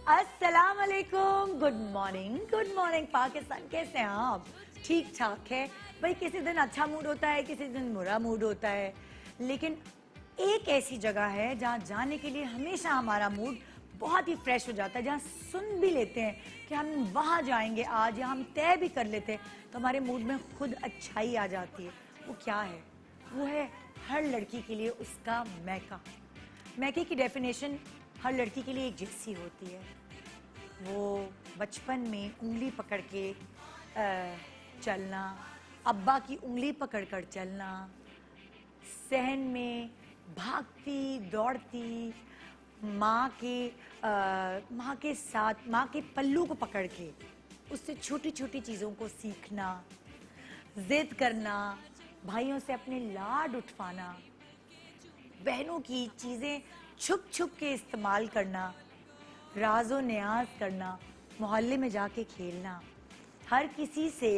अस्सलाम वालेकुम, good morning Pakistan. कैसे हैं आप? ठीक ठाक है भाई। किसी दिन अच्छा मूड होता है, किसी दिन बुरा मूड होता है, लेकिन एक ऐसी जगह है जहाँ जाने के लिए हमेशा हमारा मूड बहुत ही फ्रेश हो जाता है, जहाँ सुन भी लेते हैं कि हम वहाँ जाएंगे आज, या हम तय भी कर लेते हैं तो हमारे मूड में खुद अच्छाई आ जाती है। वो क्या है? वो है हर लड़की के लिए उसका मैका। मैके की डेफिनेशन हर लड़की के लिए एक जैसी होती है। वो बचपन में उंगली पकड़ के चलना, अब्बा की उंगली पकड़कर चलना, सहन में भागती दौड़ती माँ के साथ, माँ के पल्लू को पकड़ के उससे छोटी छोटी चीज़ों को सीखना, जिद करना, भाइयों से अपने लाड उठवाना, बहनों की चीज़ें छुप छुप के इस्तेमाल करना, राजो न्याज करना, मोहल्ले में जाके खेलना, हर किसी से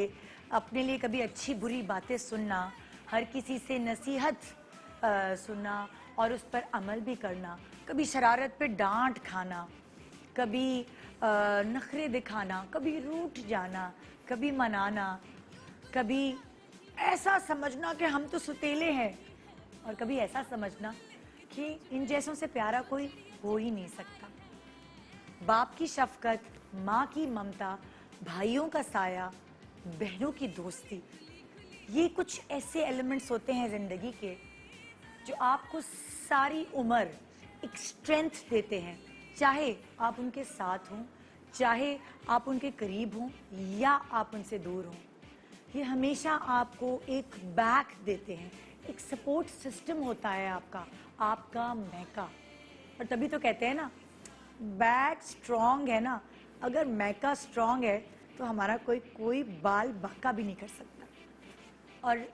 अपने लिए कभी अच्छी बुरी बातें सुनना, हर किसी से नसीहत सुनना और उस पर अमल भी करना, कभी शरारत पे डांट खाना, कभी नखरे दिखाना, कभी रूठ जाना, कभी मनाना, कभी ऐसा समझना कि हम तो सुतेले हैं, और कभी ऐसा समझना कि इन जैसों से प्यारा कोई हो ही नहीं सकता। बाप की शफकत, माँ की ममता, भाइयों का साया, बहनों की दोस्ती, ये कुछ ऐसे एलिमेंट्स होते हैं जिंदगी के जो आपको सारी उम्र एक स्ट्रेंथ देते हैं, चाहे आप उनके साथ हों, चाहे आप उनके करीब हों या आप उनसे दूर हों। ये हमेशा आपको एक बैक देते हैं, एक सपोर्ट सिस्टम होता है आपका मैका। और तभी तो कहते हैं ना, बैक स्ट्रांग है ना, अगर मैका स्ट्रांग है तो हमारा कोई बाल बाका भी नहीं कर सकता। और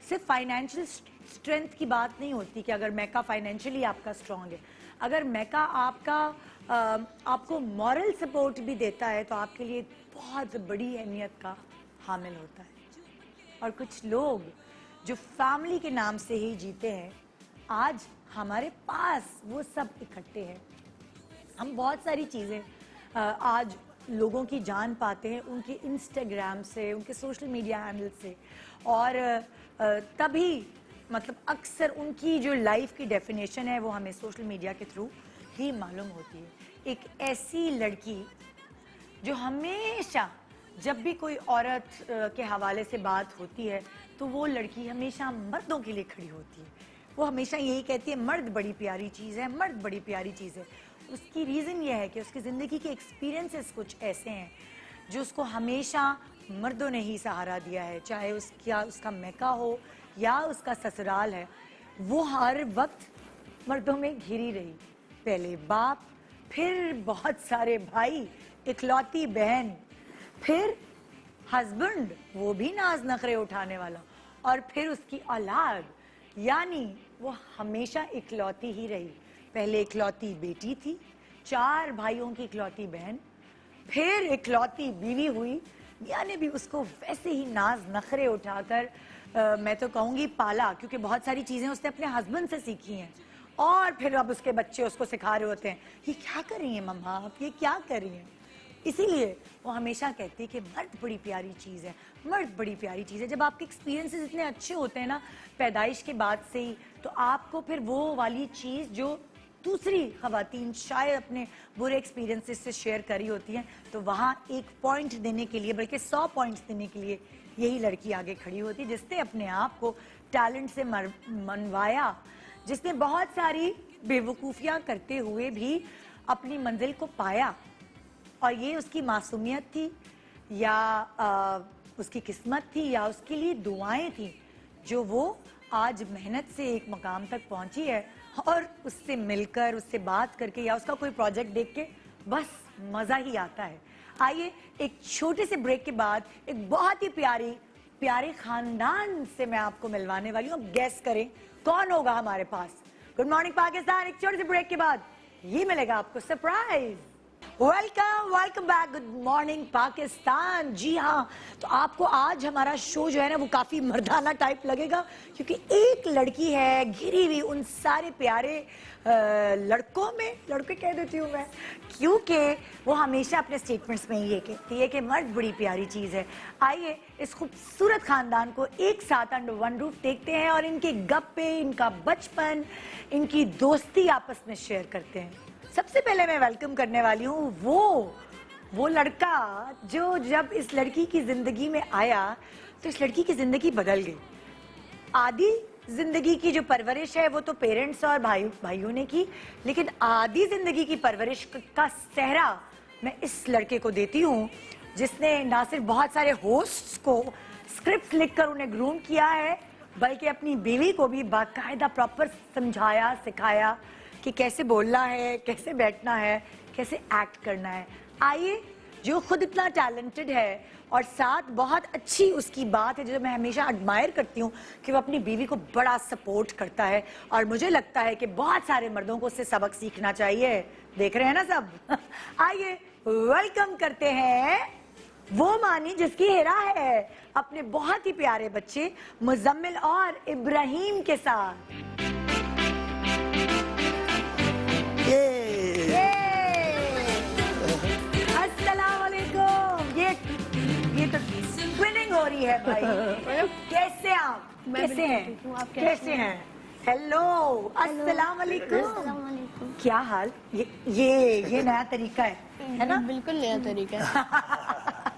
सिर्फ फाइनेंशियल स्ट्रेंथ की बात नहीं होती कि अगर मैका फाइनेंशियली आपका स्ट्रांग है, अगर मैका आपको मॉरल सपोर्ट भी देता है तो आपके लिए बहुत बड़ी अहमियत का हामिल होता है। और कुछ लोग जो फैमिली के नाम से ही जीते हैं, आज हमारे पास वो सब इकट्ठे हैं। हम बहुत सारी चीज़ें आज लोगों की जान पाते हैं उनके इंस्टाग्राम से, उनके सोशल मीडिया हैंडल से, और तभी मतलब अक्सर उनकी जो लाइफ की डेफिनेशन है वो हमें सोशल मीडिया के थ्रू ही मालूम होती है। एक ऐसी लड़की जो हमेशा जब भी कोई औरत के हवाले से बात होती है तो वो लड़की हमेशा मर्दों के लिए खड़ी होती है। वो हमेशा यही कहती है, मर्द बड़ी प्यारी चीज़ है, मर्द बड़ी प्यारी चीज़ है। उसकी रीज़न ये है कि उसकी ज़िंदगी के एक्सपीरियंसेस कुछ ऐसे हैं जो उसको हमेशा मर्दों ने ही सहारा दिया है, चाहे उसका मैका हो या उसका ससुराल है। वो हर वक्त मर्दों में घिरी रही, पहले बाप, फिर बहुत सारे भाई, इकलौती बहन, फिर हस्बैंड, वो भी नाज नखरे उठाने वाला, और फिर उसकी औलाद, यानी वो हमेशा इकलौती ही रही। पहले इकलौती बेटी थी, 4 भाइयों की इकलौती बहन, फिर इकलौती बीवी हुई, यानी भी उसको वैसे ही नाज नखरे उठाकर मैं तो कहूँगी पाला, क्योंकि बहुत सारी चीज़ें उसने अपने हस्बैंड से सीखी हैं। और फिर अब उसके बच्चे उसको सिखा रहे होते हैं, ये क्या कर रही हैं मम्मा आप, ये क्या कर रही हैं। इसीलिए वो हमेशा कहती है कि मर्द बड़ी प्यारी चीज़ है, मर्द बड़ी प्यारी चीज़ है। जब आपके एक्सपीरियंसेस इतने अच्छे होते हैं ना पैदाइश के बाद से ही, तो आपको फिर वो वाली चीज़ जो दूसरी ख़वातीन शायद अपने बुरे एक्सपीरियंसेस से शेयर करी होती हैं, तो वहाँ एक पॉइंट देने के लिए, बल्कि 100 पॉइंट्स देने के लिए यही लड़की आगे खड़ी होती है, जिसने अपने आप को टैलेंट से मनवाया, जिसने बहुत सारी बेवकूफ़ियाँ करते हुए भी अपनी मंजिल को पाया। और ये उसकी मासूमियत थी या उसकी किस्मत थी या उसके लिए दुआएं थी, जो वो आज मेहनत से एक मकाम तक पहुंची है। और उससे मिलकर, उससे बात करके या उसका कोई प्रोजेक्ट देख के बस मज़ा ही आता है। आइए एक छोटे से ब्रेक के बाद एक बहुत ही प्यारे खानदान से मैं आपको मिलवाने वाली हूँ। अब गेस करें कौन होगा हमारे पास। गुड मॉर्निंग पाकिस्तान, एक छोटे से ब्रेक के बाद ये मिलेगा आपको surprise. Welcome back. Good morning Pakistan. जी हाँ, तो आपको आज हमारा शो जो है ना वो काफी मर्दाना टाइप लगेगा, क्योंकि एक लड़की है घिरी हुई उन सारे प्यारे लड़कों में, लड़के कह देती हूँ मैं, क्योंकि वो हमेशा अपने स्टेटमेंट्स में ये कहती है कि मर्द बड़ी प्यारी चीज है। आइए इस खूबसूरत खानदान को एक साथ अंडर वन रूफ देखते हैं और इनके गप्पे, इनका बचपन, इनकी दोस्ती आपस में शेयर करते हैं। सबसे पहले मैं वेलकम करने वाली हूँ वो लड़का जो जब इस लड़की की जिंदगी में आया तो इस लड़की की जिंदगी बदल गई। आधी जिंदगी की जो परवरिश है वो तो पेरेंट्स और भाइयों ने की, लेकिन आधी जिंदगी की परवरिश का सेहरा मैं इस लड़के को देती हूँ, जिसने ना सिर्फ बहुत सारे होस्ट्स को स्क्रिप्ट लिखकर उन्हें ग्रूम किया है, बल्कि अपनी बीवी को भी बाकायदा प्रॉपर समझाया, सिखाया कि कैसे बोलना है, कैसे बैठना है, कैसे एक्ट करना है। आइए, जो खुद इतना टैलेंटेड है और साथ बहुत अच्छी उसकी बात है जो मैं हमेशा एडमायर करती हूँ कि वो अपनी बीवी को बड़ा सपोर्ट करता है, और मुझे लगता है कि बहुत सारे मर्दों को उससे सबक सीखना चाहिए। देख रहे हैं ना सब? आइए वेलकम करते हैं वो मानी जिसकी हिरा है अपने बहुत ही प्यारे बच्चे मुजम्मिल और इब्राहिम के साथ। अस्सलाम वालेकुम। ये तो ट्विनिंग हो रही है भाई। कैसे आप? कैसे हैं? कैसे हैं? हेलो, अस्सलाम वालेकुम। क्या हाल? ये नया तरीका है ना? बिल्कुल नया तरीका है।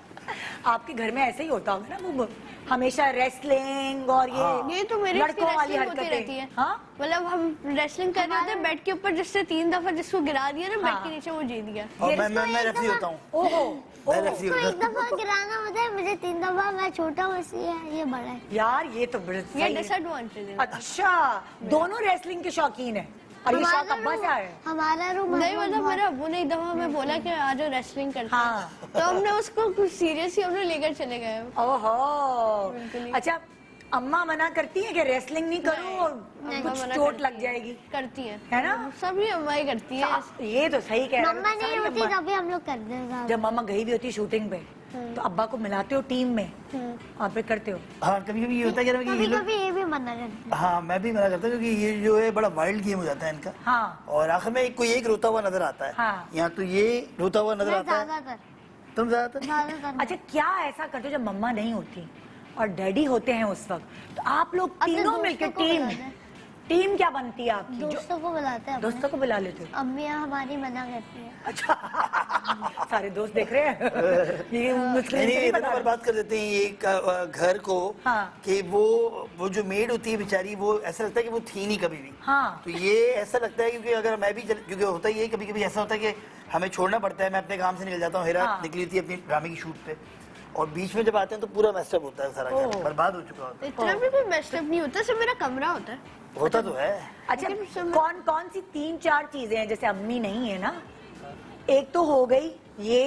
आपके घर में ऐसे ही होता होगा ना, वो हमेशा रेसलिंग और ये तो मेरी लड़कों वाली होती रहती है। हाँ, मतलब हम रेसलिंग कर रहे होते हैं, बेड के ऊपर जिससे 3 दफा जिसको गिरा दिया ना, बेड के नीचे वो जीत गया। और मैं रेफरी होता हूँ। ओहो, मैं रेफरी होता हूँ। एक दफा गिराना होता है, मुझे 3 दफा। मैं छोटा हूँ इसलिए ये बड़ा है। यार ये तो बड़ा ये सही है। डिसएडवांटेज है। अच्छा, दोनों रेसलिंग के शौकीन है और ये शौक अब्बा से आया है। हमारा रूम नहीं, मतलब मेरे अब्बू ने एक दफा हमें बोला कि आज रेसलिंग करते हैं, हाँ। तो हमने उसको कुछ सीरियसली हमने लेकर चले गए। ओहो, बिल्कुल ही। अच्छा, अम्मा मना करती है कि रेसलिंग नहीं करो, नहीं, कुछ मना चोट करती लग है। जाएगी, करती है है ना? सभी अम्माई करती है। ये तो सही कह रहे मम्मा हो। नहीं सारी होती अम्मा। तभी हम लोग करते हैं। जब मम्मा गई भी होती है शूटिंग पे तो अब्बा को मिलाते हो टीम में और फिर करते हो? हाँ, कभी कभी ये होता है कि कभी ये लोग, कभी ये भी मना करते हैं। हाँ मैं भी मना करता हूँ, क्योंकि ये जो है बड़ा वाइल्ड गेम हो जाता है इनका। हाँ, और आखिर में कोई एक रोता हुआ नजर आता है। हाँ। यहाँ तो ये रोता हुआ नजर मैं आता है। ज्यादातर तुम ज्यादातर? ज्यादातर अच्छा, क्या ऐसा करते हो जब मम्मा नहीं होती और डैडी होते हैं उस वक्त, तो आप लोग अपने तीनों दोस्तों मिलकर को बुलाते हैं। टीम क्या बनती है आपकी? दोस्तों को बुलाते हैं अपने। दोस्तों को बुला लेते हो? अम्मी हमारी मना करती है। अच्छा, सारे दोस्त देख रहे हैं। ये मुस्लिम नहीं, नहीं इतना बता रहे। बर्बाद कर देते हैं ये घर को। हाँ। कि वो जो मेड होती है बेचारी, वो ऐसा लगता है कि वो थी नहीं कभी भी। हाँ। तो ये ऐसा लगता है क्योंकि अगर मैं भी क्योंकि होता ही है, कभी कभी ऐसा होता है कि हमें छोड़ना पड़ता है, मैं अपने काम से निकल जाता हूँ, हिरा हाँ। निकली थी अपनी ड्रामे की शूट पे, और बीच में जब आते हैं तो पूरा मेस्टअप होता है, सारा घर ओह। बर्बाद हो चुका होता इतना भी कोई मेस्टअप नहीं होता, सिर्फ मेरा कमरा होता है। है। होता तो है। अच्छा, लेकिन सब- कौन कौन सी 3-4 चीजें हैं? जैसे अम्मी नहीं है ना, एक तो हो गई ये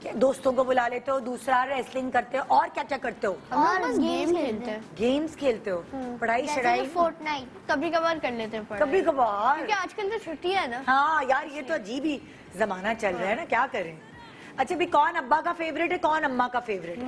कि दोस्तों को बुला लेते हो, दूसरा रेसलिंग करते हो, और क्या क्या करते हो? हम और लोग बस games गेम खेलते खेलते हैं। गेम्स खेलते हो? पढ़ाई जैसे शढ़ाई? फोर्टनाइट। कभी कभार कर लेते हैं पढ़ाई। कभी कभार। क्योंकि आजकल तो छुट्टी है ना। हाँ यार, ये तो अजीब ही जमाना चल रहा है ना, क्या करें। अच्छा भी, कौन अब्बा का फेवरेट है, कौन अम्मा का फेवरेट है?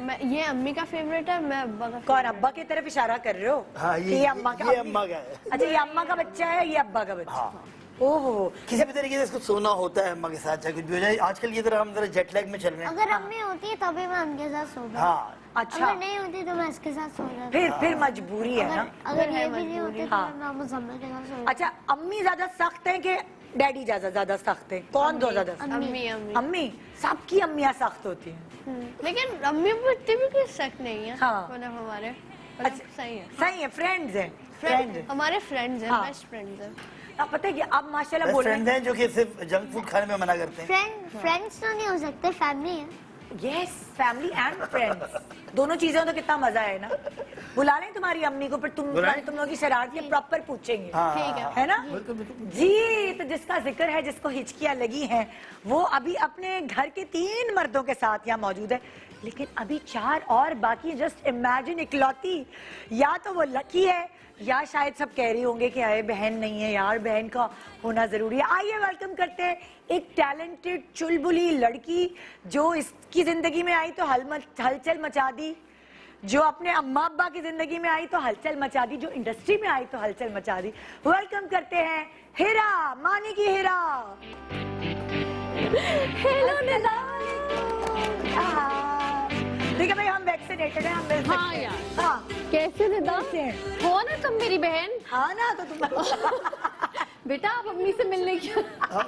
मैं ये अम्मी का फेवरेट है, मैं अब्बा का कौन? favorite अब्बा की तरफ इशारा कर रहे हो? हाँ, कि ये अम्मा का? ये अम्मा का है। अच्छा, ये अम्मा का बच्चा है, ये अब्बा का बच्चा? हाँ। ओहो, किसी भी तरीके से इसको सोना होता है अम्मा के साथ, चाहे कुछ भी हो जाए। आजकल ये तरह हम जरा जेट लैग में चल रहे हैं। अगर अम्मी होती है तभी मैं उनके साथ सो गई। हाँ, अच्छा, अगर नहीं होती तो मैं इसके साथ सो जाती। फिर मजबूरी है ना। अगर है ये भी नहीं मजबूरी। होती तो हाँ। मैं मुजम्मिल के साथ सो जाती। अच्छा, अम्मी ज्यादा सख्त है कि डैडी ज्यादा सख्त है? कौन दो ज्यादा सख्त? अम्मी अम्मी अम्मी। सबकी अम्मियाँ सख्त होती हैं। लेकिन अम्मी पर इतनी भी कोई शक नहीं है। हाँ। मतलब हमारे अच्छा, सही है। सही है, फ्रेंड्स हैं, फ्रेंड है। हमारे फ्रेंड्स हैं, हाँ। बेस्ट फ्रेंड्स हैं। अब पता है कि अब माशाल्लाह बेस्ट बोल रहे फ्रेंड हैं जो कि सिर्फ जंक फूड खाने में मना करते हैं। फ्रेंड्स तो नहीं हो सकते, फैमिली है। यस, फैमिली एंड फ्रेंड्स, दोनों चीजों तो कितना मजा है ना। बुला लें तुम्हारी अम्मी को, फिर तुम लोगों की शरारतें प्रॉपर पूछेंगे, हाँ, ठीक है। है ना? बिल्कुल बिल्कुल। जी, तो जिसका जिक्र है, जिसको हिचकियां लगी हैं, वो अभी अपने घर के 3 मर्दों के साथ यहाँ मौजूद है। लेकिन अभी 4 और बाकी। जस्ट इमेजिन, इकलौती या तो वो लकी है या शायद सब कह रही होंगे कि अरे बहन नहीं है यार, बहन का होना जरूरी है। आइए वेलकम करते हैं एक टैलेंटेड चुलबुली लड़की जो इसकी जिंदगी में आई तो हलचल मचा दी, जो अपने अम्मा अब्बा की जिंदगी में आई तो हलचल मचा दी, जो इंडस्ट्री में आई तो हलचल मचा दी। वेलकम करते हैं हिरा, मानी की हिरा। हेलो निदा। ठीक है भाई, हम वैक्सीनेटेड हैं, हम मिल सकते हाँ हैं। यार। हाँ, कैसे निदा मिलते हैं। हो ना तुम मेरी बहन। हाँ ना, तो तुम बेटा आप अम्मी से मिलने क्यों?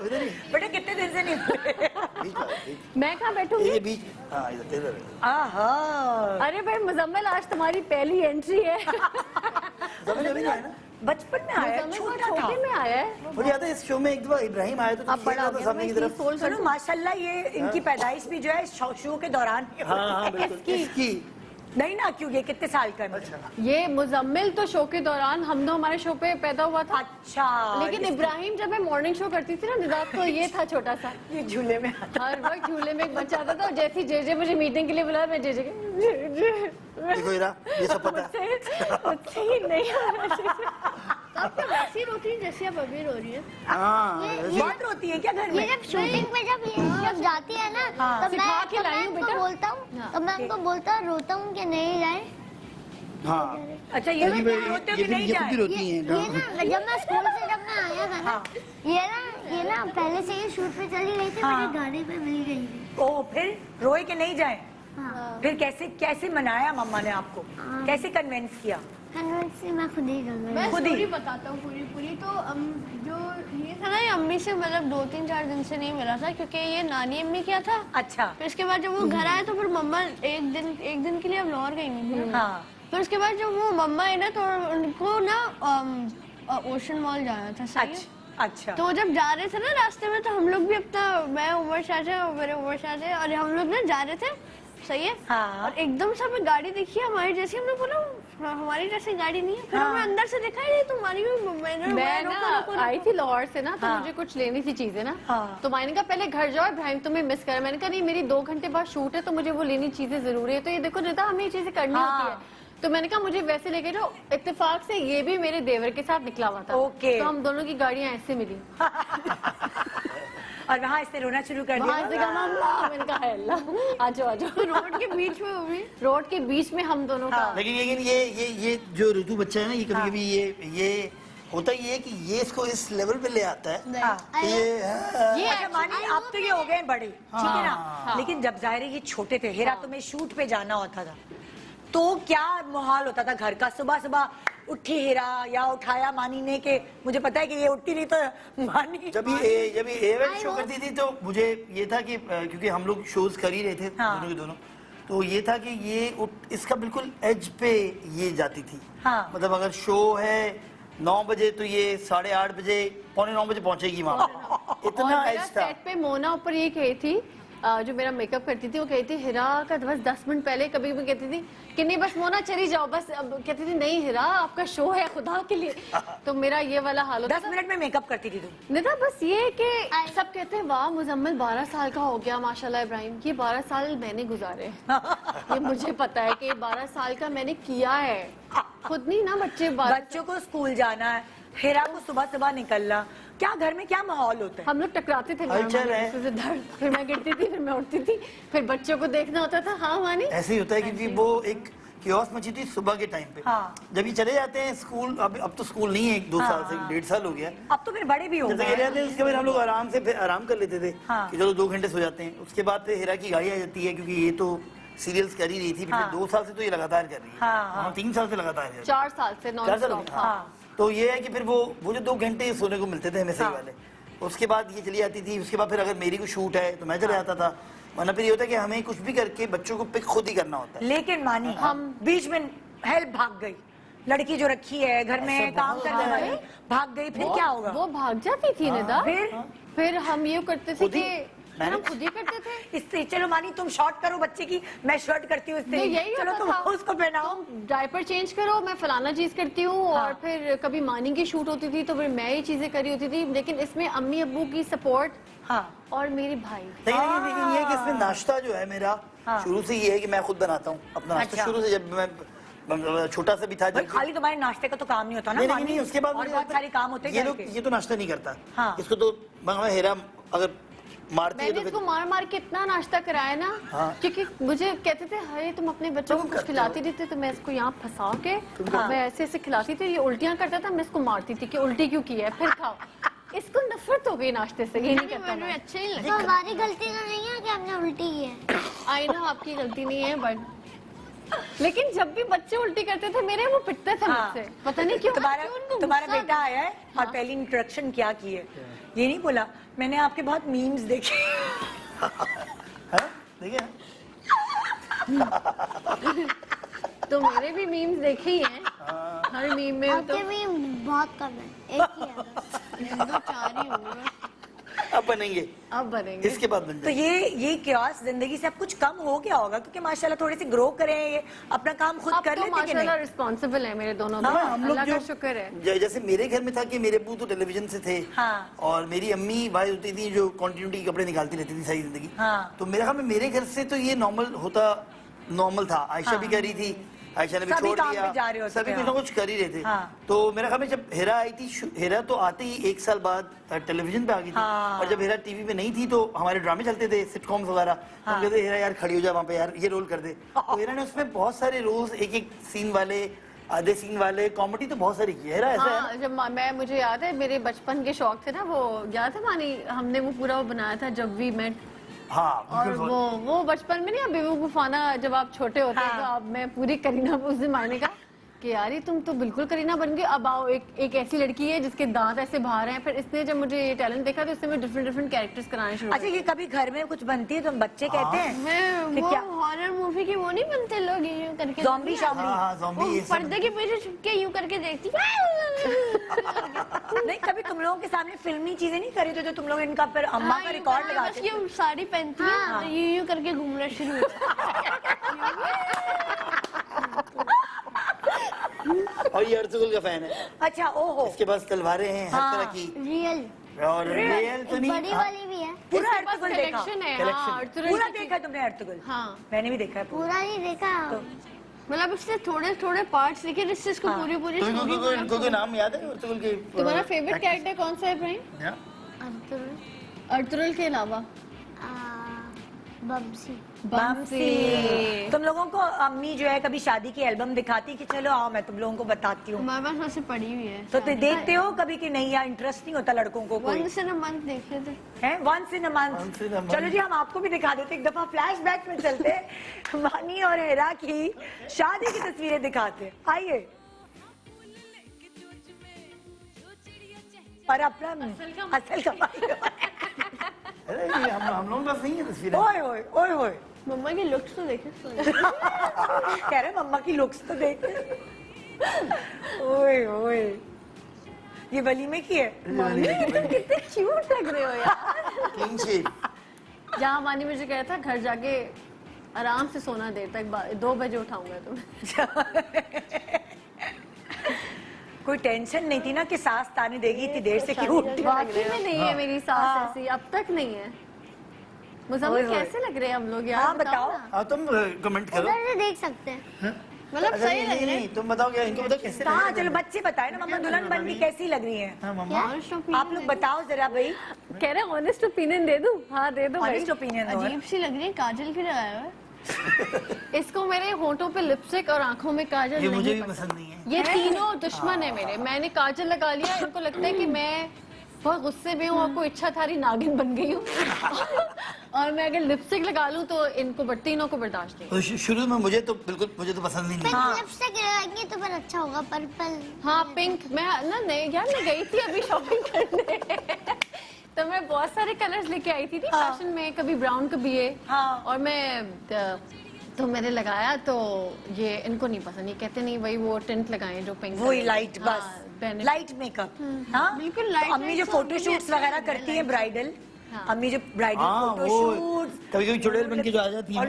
इधर ही बेटा कितने दिन से नहीं मिले? बीच में, बीच मैं कहाँ बैठूंगी? ये बीच। हाँ इधर आहा, अरे भाई मुजम्मिल आज तुम्हारी पहली एंट्री है। समझ में नहीं आया ना। बचपन में आया, मुजम्मिल छोटा बहुत था। छोटे में आया है। मुझे याद है इस शो में एक दफा इब्राहिम आया तो अब बड़ा हो था गया, सामने मैं की तरफ। इसकी सोल सुनो माशाल्लाह, ये इनकी पैदाइश भी जो है शो के दौरान ही हुई। हाँ हाँ बिल्कुल इसकी। नहीं ना, क्यों, ये कितने साल का है? अच्छा ये मुजम्मिल तो शो के दौरान हम दो हमारे शो पे पैदा हुआ था। अच्छा, लेकिन इब्राहिम जब मैं मॉर्निंग शो करती थी ना निदात, तो ये था छोटा सा। ये झूले में आता। हर वक्त झूले में एक बच्चा आता था और जैसे ही जेजे मुझे मीटिंग के लिए बुलाया, मैं जेजे देखो इरा, ये सब पता है। मुझसे ही नहीं होना चाहिए। आप तो वैसी रोती हैं जैसे आप अभी रो रही हैं। हाँ बहुत रोती है क्या घर ये में? जब शूटिंग पे जब जाती है ना, हाँ। तब सिखा के मैं लाई हूँ उनको बेटा। बोलता हूँ, हाँ। तब मैं उनको बोलता हूँ, रोता हूँ कि नहीं जाए। हाँ अच्छा, ये भी रोते हो कि नहीं ये खुद भी जाए? रोती ये हैं। ना जब मैं स्कूल से जब मैं आया था ना, ये ना पहले से ही शूट पे चली गई थी, हाँ। मेरी गाड़ी पे मिल गई थी। ओ, फिर रोए कि नहीं जाए? हाँ, फिर कैसे कैसे मनाया मम्मा ने आपको? हाँ। कैसे कन्विंस किया? कन्वेंस से मैं खुद ही कर गई। मैं खुद ही? स्टोरी बताता हूँ पूरी पूरी। तो जो ये था ना, ये अम्मी से मतलब 2-3-4 दिन से नहीं मिला था, क्योंकि ये नानी अम्मी क्या था। अच्छा, फिर उसके बाद जब वो घर आए तो फिर मम्मा एक दिन के लिए अब लाहौर गई हुई थी। हाँ। फिर उसके बाद जब वो मम्मा है ना, तो उनको ना ओशन मॉल जाना था। सही है? अच्छा, अच्छा। तो जब जा रहे थे ना रास्ते में, तो हम लोग भी अपना, मैं उमर शाहजहाँ और मेरे उमर शाहजहाँ, और हम लोग ना जा रहे थे। सही है। हाँ। और एकदम से हमें गाड़ी देखी हमारी जैसी, हमने बोला हमारी जैसी गाड़ी नहीं है। फिर हाँ। हमने अंदर से देखा ये तुम्हारी मैं ना आई थी लाहौर से ना, तो हाँ। मुझे कुछ लेनी थी चीजें ना। हाँ। तो मैंने कहा पहले घर जाओ, इब्राहिम तुम्हें मिस कर। मैंने कहा नहीं, मेरी 2 घंटे बाद शूट है तो मुझे वो लेनी चीजें जरूरी है। तो ये देखो नेता, हमें ये चीजें करनी हाँ। होती है। तो मैंने कहा मुझे वैसे लेके जाओ। इत्तेफाक से ये भी मेरे देवर के साथ निकला हुआ था। ओके। तो हम दोनों की गाड़ियां ऐसे मिली। और वहाँ इसने रोना शुरू कर वहां से दिया। कहा मम्मा, मैंने कहा है अल्लाह आ जाओ आ जाओ। रोड के बीच में हुई। रोड के बीच में हम दोनों का। लेकिन ये जो ऋतु बच्चा है ना, ये कभी कभी ये होता ये है कि ये इसको इस लेवल पे ले आता है। हाँ। ये अच्छा मानी, अब तो ये हो गए बड़े, ठीक है ना? लेकिन जब जाहिर है ये छोटे थे, हेरा तुम्हें शूट पे जाना होता था, तो क्या माहौल होता था घर का? सुबह सुबह उठी हेरा या उठाया मानी ने कि मुझे पता है कि ये उठती नहीं तो मानी। जब ये एवेंट शो करती थी तो मुझे ये था कि क्योंकि हम लोग शोज कर ही रहे थे हाँ। दोनों के दोनों, तो ये था कि ये इसका बिल्कुल एज पे ये जाती थी। हाँ। मतलब अगर शो है 9 बजे तो ये 8:30 बजे, 8:45 बजे पहुंचेगी वहां पे। इतना और मेरा एज था। सेट पे मोना ऊपर ये कही थी, जो मेरा मेकअप करती थी, वो कहती थी हिरा का बस 10 मिनट पहले कभी भी कहती थी कि नहीं बस मोना चली जाओ बस। अब कहती थी नहीं हिरा आपका शो है खुदा के लिए। तो मेरा ये वाला हाल होता 10 मिनट में मेकअप करती थी तुम? नहीं था, बस ये कि सब कहते हैं वाह मुजम्मिल 12 साल का हो गया माशाल्लाह इब्राहिम। ये 12 साल मैंने गुजारे। ये मुझे पता है कि 12 साल का मैंने किया है खुद नहीं ना। बच्चों को स्कूल जाना है, हेरा को सुबह सुबह निकलना, क्या घर में क्या माहौल होता है? हम लोग टकराते थे, हलचल है। से दर्द, फिर मैं गिरती थी, फिर मैं उठती थी, फिर बच्चों को देखना होता था। हाँ मानी ऐसे ही होता है क्योंकि वो एक कियोस्क मची थी सुबह के टाइम पे। हाँ। जब ये चले जाते हैं स्कूल, अब तो स्कूल नहीं है, 2 साल से 1.5 साल हो गया। अब तो फिर बड़े भी हो जैसे गए कह रहे थे उसके बाद हम लोग आराम से फिर आराम कर लेते थे हाँ। कि चलो 2 घंटे सो जाते हैं। उसके बाद फिर हेरा की गाड़ी आ जाती है क्योंकि ये तो सीरियल्स कर ही रही थी। हाँ। पिछले 2 साल से तो ये लगातार कर रही है। हाँ, हाँ। 3 साल से लगातार कर रही है। 4 साल से 4 साल हो नॉन गए। हाँ। तो ये है कि फिर वो जो 2 घंटे सोने को मिलते थे हमें सही हाँ। वाले, उसके बाद ये चली जाती थी। उसके बाद फिर अगर मेरी को शूट है तो मैं चले जाता था, वरना फिर ये होता है कि हमें कुछ भी करके बच्चों को पिक खुद ही करना होता है। लेकिन मानी हम बीच में हेल्प भाग गई, लड़की जो रखी है घर में ऐसा काम बहुत करने है। वाली भाग गई, फिर क्या होगा? वो भाग जाती थी निदा। फिर हम ये करते थे खुद ही? कि मैंने- हम खुद ही करते थे। इससे चलो मानी तुम शॉर्ट करो बच्चे की, मैं शर्ट करती हूँ तो इससे, यही चलो होता तुम था। उसको पहनाओ। तुम डायपर चेंज करो, मैं फलाना चीज करती हूँ। हाँ। और फिर कभी मानी की शूट होती थी तो फिर मैं ये चीजें करी होती थी। लेकिन इसमें अम्मी अब्बू की सपोर्ट हाँ और मेरे भाई। लेकिन ये है कि इसमें नाश्ता जो है मेरा हाँ। शुरू से ये है कि मैं खुद बनाता हूँ अपना नाश्ता। अच्छा। शुरू से जब मैं छोटा सा भी था भाई जब खाली तुम्हारे नाश्ते का तो काम नहीं होता ना, नहीं, मानी? नहीं, उसके बाद और मुझे बहुत लगता सारे काम होते हैं ये घर लोग के। ये तो नाश्ता नहीं करता। हाँ। इसको तो मैं हेरा अगर मारती है मैंने तो इसको फिर मार मार के इतना नाश्ता कराया ना, हाँ। क्योंकि मुझे कहते थे अरे तुम अपने बच्चों को तुम कुछ करते खिलाती हो। नहीं थी, तो मैं इसको यहाँ फंसा के हाँ। मैं ऐसे ऐसे खिलाती थी, ये उल्टियाँ करता था, मैं इसको मारती थी कि उल्टी क्यों की है, फिर खाओ। इसको नफरत हो गई नाश्ते से, ये नहीं करता मुझे मैं। अच्छा ही तो हमारी गलती तो नहीं है कि हमने उल्टी की है। आई नो आपकी गलती नहीं है, बट लेकिन जब भी बच्चे उल्टी करते थे मेरे, वो पिटते थे हाँ। मुझसे, पता नहीं क्यों। तुम्हारा क्यों उनको तुम्हारा गुस्सा बेटा आया है और पहली इंट्रोडक्शन क्या की है, ये नहीं बोला मैंने आपके बहुत मीम्स देखे। हाँ, देखिए तो मेरे भी मीम्स देखे ही हैं, हर मीम में तो आपके भी बहुत कम है, एक ही है बस। दो चार ही होंगे। अब बनेंगे, अब बनेंगे। इसके बाद बन तो जाएंगे। ये क्योस जिंदगी से अब कुछ कम हो गया होगा, क्योंकि माशाल्लाह थोड़े से ग्रो करें, ये अपना काम खुद अब कर तो लेते कि माशाल्लाह नहीं? रिस्पॉन्सिबल है मेरे दोनों हाँ, दोस्त, हम लोग अल्लाह का जो शुक्र है। जैसे मेरे घर में था कि मेरे अब्बू तो टेलीविजन से थे हाँ। और मेरी अम्मी भाई होती थी जो कंटिन्यूटी के कपड़े निकालती रहती थी सारी जिंदगी। हाँ। तो मेरे ख्याल में मेरे घर से तो ये नॉर्मल था। आयशा भी कर रही थी, आयशा ने भी सभी छोड़ काम दिया, पे जा रहे होते सभी थे, कुछ ना हाँ। कुछ कर ही रहे थे। हाँ। तो मेरे ख्याल में जब हेरा आई थी, हेरा तो आते ही 1 साल बाद टेलीविजन पे आ गई थी। हाँ। और जब हेरा टीवी पे नहीं थी तो हमारे ड्रामे चलते थे, सिटकॉम्स वगैरह। तो हम कहते हेरा यार खड़ी हो जा वहाँ पे यार, ये रोल कर दे। तो हेरा ने उसमें बहुत सारे रोल्स, एक एक सीन वाले, आधे सीन वाले, कॉमेडी तो बहुत सारी की है। हेरा ऐसा है हाँ, जब मैं मुझे याद है मेरे बचपन के शौक थे ना, वो याद है मानी, हमने वो पूरा वो बनाया था जब वी मेट। हाँ, और बिल्कुल। वो बचपन में नहीं, अब बेवकूफाना जब आप छोटे होते हैं, हाँ। तो अब मैं पूरी करीना उस दिन मायने का कि यार ये तुम तो बिल्कुल करीना बन गई। अब आओ एक ऐसी लड़की है जिसके दांत ऐसे बाहर हैं। फिर इसने जब मुझे ये टैलेंट देखा तो इससे मैं डिफरेंट कैरेक्टर्स कराने शुरू अच्छा, ये कभी घर में कुछ बनती है तो बच्चे कहते हैं मैं कि वो क्या? हॉरर मूवी की वो नहीं बनते लोग यूं करके, ज़ॉम्बी शॉम्बी। हाँ, वो ज़ॉम्बी ये सब। पर्दे के पीछे छुप के यूं करके देखती। नहीं, कभी तुम लोगों के सामने फिल्मी चीजें नहीं करी तो जो तुम लोग इनका फिर अम्मा हाँ, का यूं रिकॉर्ड करके लगाते बस थे? ये साड़ी पहनती है हाँ। और यूं करके घूमना शुरू हो और ये अर्तुगरुल का फैन है। अच्छा, ओहो, इसके पास तलवारें हैं हर हाँ। तरह की, रियल और रियल तो नहीं। बड़ी हाँ, वाली भी है। पूरा इसके पास अर्तुगरुल देखा? कलेक्शन है। Collection। हाँ, अर्तुगरुल पूरा की- देखा है तुमने अर्तुगरुल? हाँ। मैंने भी देखा है पूरा। पूरा नहीं देखा। मतलब इससे थोड़े थोड़े पार्ट्स लेकिन इससे इसको हाँ। पूरी पूरी तो इनको story कोई इनको कोई नाम याद है अर्तुगरुल के? तुम्हारा फेवरेट कैरेक्टर कौन सा है इब्राहिम, हाँ? अर्तुगरुल के अलावा? बमसी। बमसी। तुम लोगों को अम्मी जो है कभी शादी की एल्बम दिखाती कि चलो आओ मैं तुम लोगों को बताती हूँ, हमारे पास वैसे पड़ी हुई है। तो तुम देखते हो कभी कि नहीं, या इंटरेस्ट नहीं होता लड़कों को कोई? वंस इन अ मंथ देखे थे। है once in a Once in a month. month। चलो जी, हम आपको भी दिखा देते, एक दफा फ्लैशबैक में चलते, मानी और हेरा की शादी की तस्वीरें दिखाते। आइए। और अपना असल का अरे ये हम लोगों के पास नहीं है तस्वीरें। ओए ओए ओए ओए, मम्मा के लुक्स तो देखे। कह रहे मम्मा की लुक्स तो देख। ओए ओए, ये वलीमे की है। कितने क्यूट लग रहे हो यार। Clean shave. जहाँ मानी मुझे कहा था घर जाके आराम से सोना देर तक, 2 बजे उठाऊंगा तुम्हें। कोई टेंशन नहीं थी ना कि सास ताने देगी इतनी देर से क्यों उठी? वाकई में नहीं है मेरी सास हाँ। ऐसी, अब तक नहीं है। मुझे ओए होए। कैसे लग रहे हैं हम लोग यार, हाँ, बताओ। ना। हाँ, तुम कमेंट करो। उधर से देख सकते हैं। मतलब अच्छा, सही लग रहे नहीं, तुम बताओ क्या इनको बताओ कैसे कहाँ? लग रहा चलो है? बच्चे बताए ना, मम्मा दुल्हन बन के कैसी लग रही है? हाँ मम्मा। आप लोग बताओ जरा भाई, कह रहे ऑनेस्ट ओपिनियन दे दूं? हाँ दे दो भाई। ऑनेस्ट ओपिनियन दो। अजीब सी लग रही है, काजल भी लगाया हुआ है। इसको मेरे होठों पे लिपस्टिक और आंखों में काजल ये नहीं मुझे भी पसंद। पसंद नहीं है। ये तीनों दुश्मन है मेरे। मैंने काजल लगा लिया, इनको लगता है कि मैं बहुत गुस्से में हूँ और कोई इच्छाधारी नागिन बन गई हूँ। और मैं अगर लिपस्टिक लगा लूँ तो इनको तीनों को बर्दाश्त नहीं। तो शुरू में मुझे तो बिल्कुल मुझे तो पसंद ही नहीं। पिंक लिपस्टिक लगाएंगे तो फिर अच्छा होगा। पर्पल। हाँ पिंक, मैं ना नहीं यार, मैं गई थी अभी शॉपिंग करने तो मैं बहुत सारे कलर्स लेके आई थी फैशन में, कभी ब्राउन कभी ये। हाँ। और मैं तो मैंने लगाया तो ये इनको नहीं पसंद, ये कहते नहीं भाई वो टिंट लगाएं जो पिंक। वही लाइट, बस Benefit। Light makeup. हाँ, बिल्कुल तो light अम्मी जो light फोटो सब शूट्स मुझे वगैरह अच्छे करती है ब्राइडल, हाँ। अम्मी जो ब्राइडल हाँ, फोटो वो शूट्स, कभी कभी चुड़ैल बन के जो आ जाती है,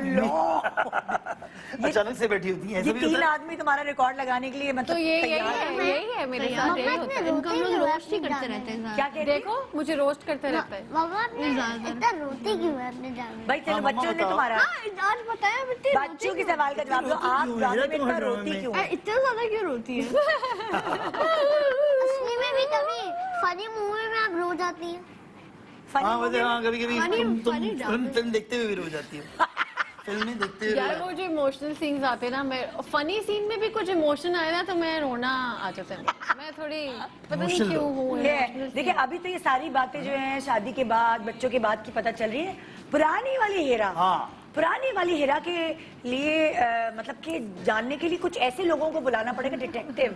अचानक से बैठी होती है। ये 3 आदमी तुम्हारा रिकॉर्ड लगाने के लिए तो मतलब ये यही तैयार है, है। यही है मेरे साथ यही होता है। इनको हम लोग रोस्ट ही करते रहते हैं क्या कहती है? देखो मुझे रोस्ट करते रहता है। मम्मा आपने इतना रोती क्यों है अपने जान में? भाई चलो हाँ, मम्मा बच्चों ने बताओ। तुम्हारा आज बताया बेटी बच्चों के सवाल का जवाब दो। आप ड्रामे में इतना रोती क्यों? इतना ज्यादा क्यों रोती है? असली में भी कभी फनी मूवी में आप रो जाती हैं? हाँ वैसे हाँ कभी कभी funny तुम drama। फिल्म देखते हुए भी रो जाती हो। फिल्में देखते हुए यार रो वो जो इमोशनल सीन्स आते हैं ना, मैं फनी सीन में भी कुछ इमोशन आए ना तो मैं रोना आ जाता है। मैं थोड़ी पता नहीं Emotional क्यों हो। हूँ ये emotional देखिए अभी तो ये सारी बातें जो हैं शादी के बाद बच्चों के बाद की पता चल रही है। पुरानी वाली हीरा, हाँ। पुरानी वाली हीरा के लिए मतलब कि जानने के लिए कुछ ऐसे लोगों को बुलाना पड़ेगा, डिटेक्टिव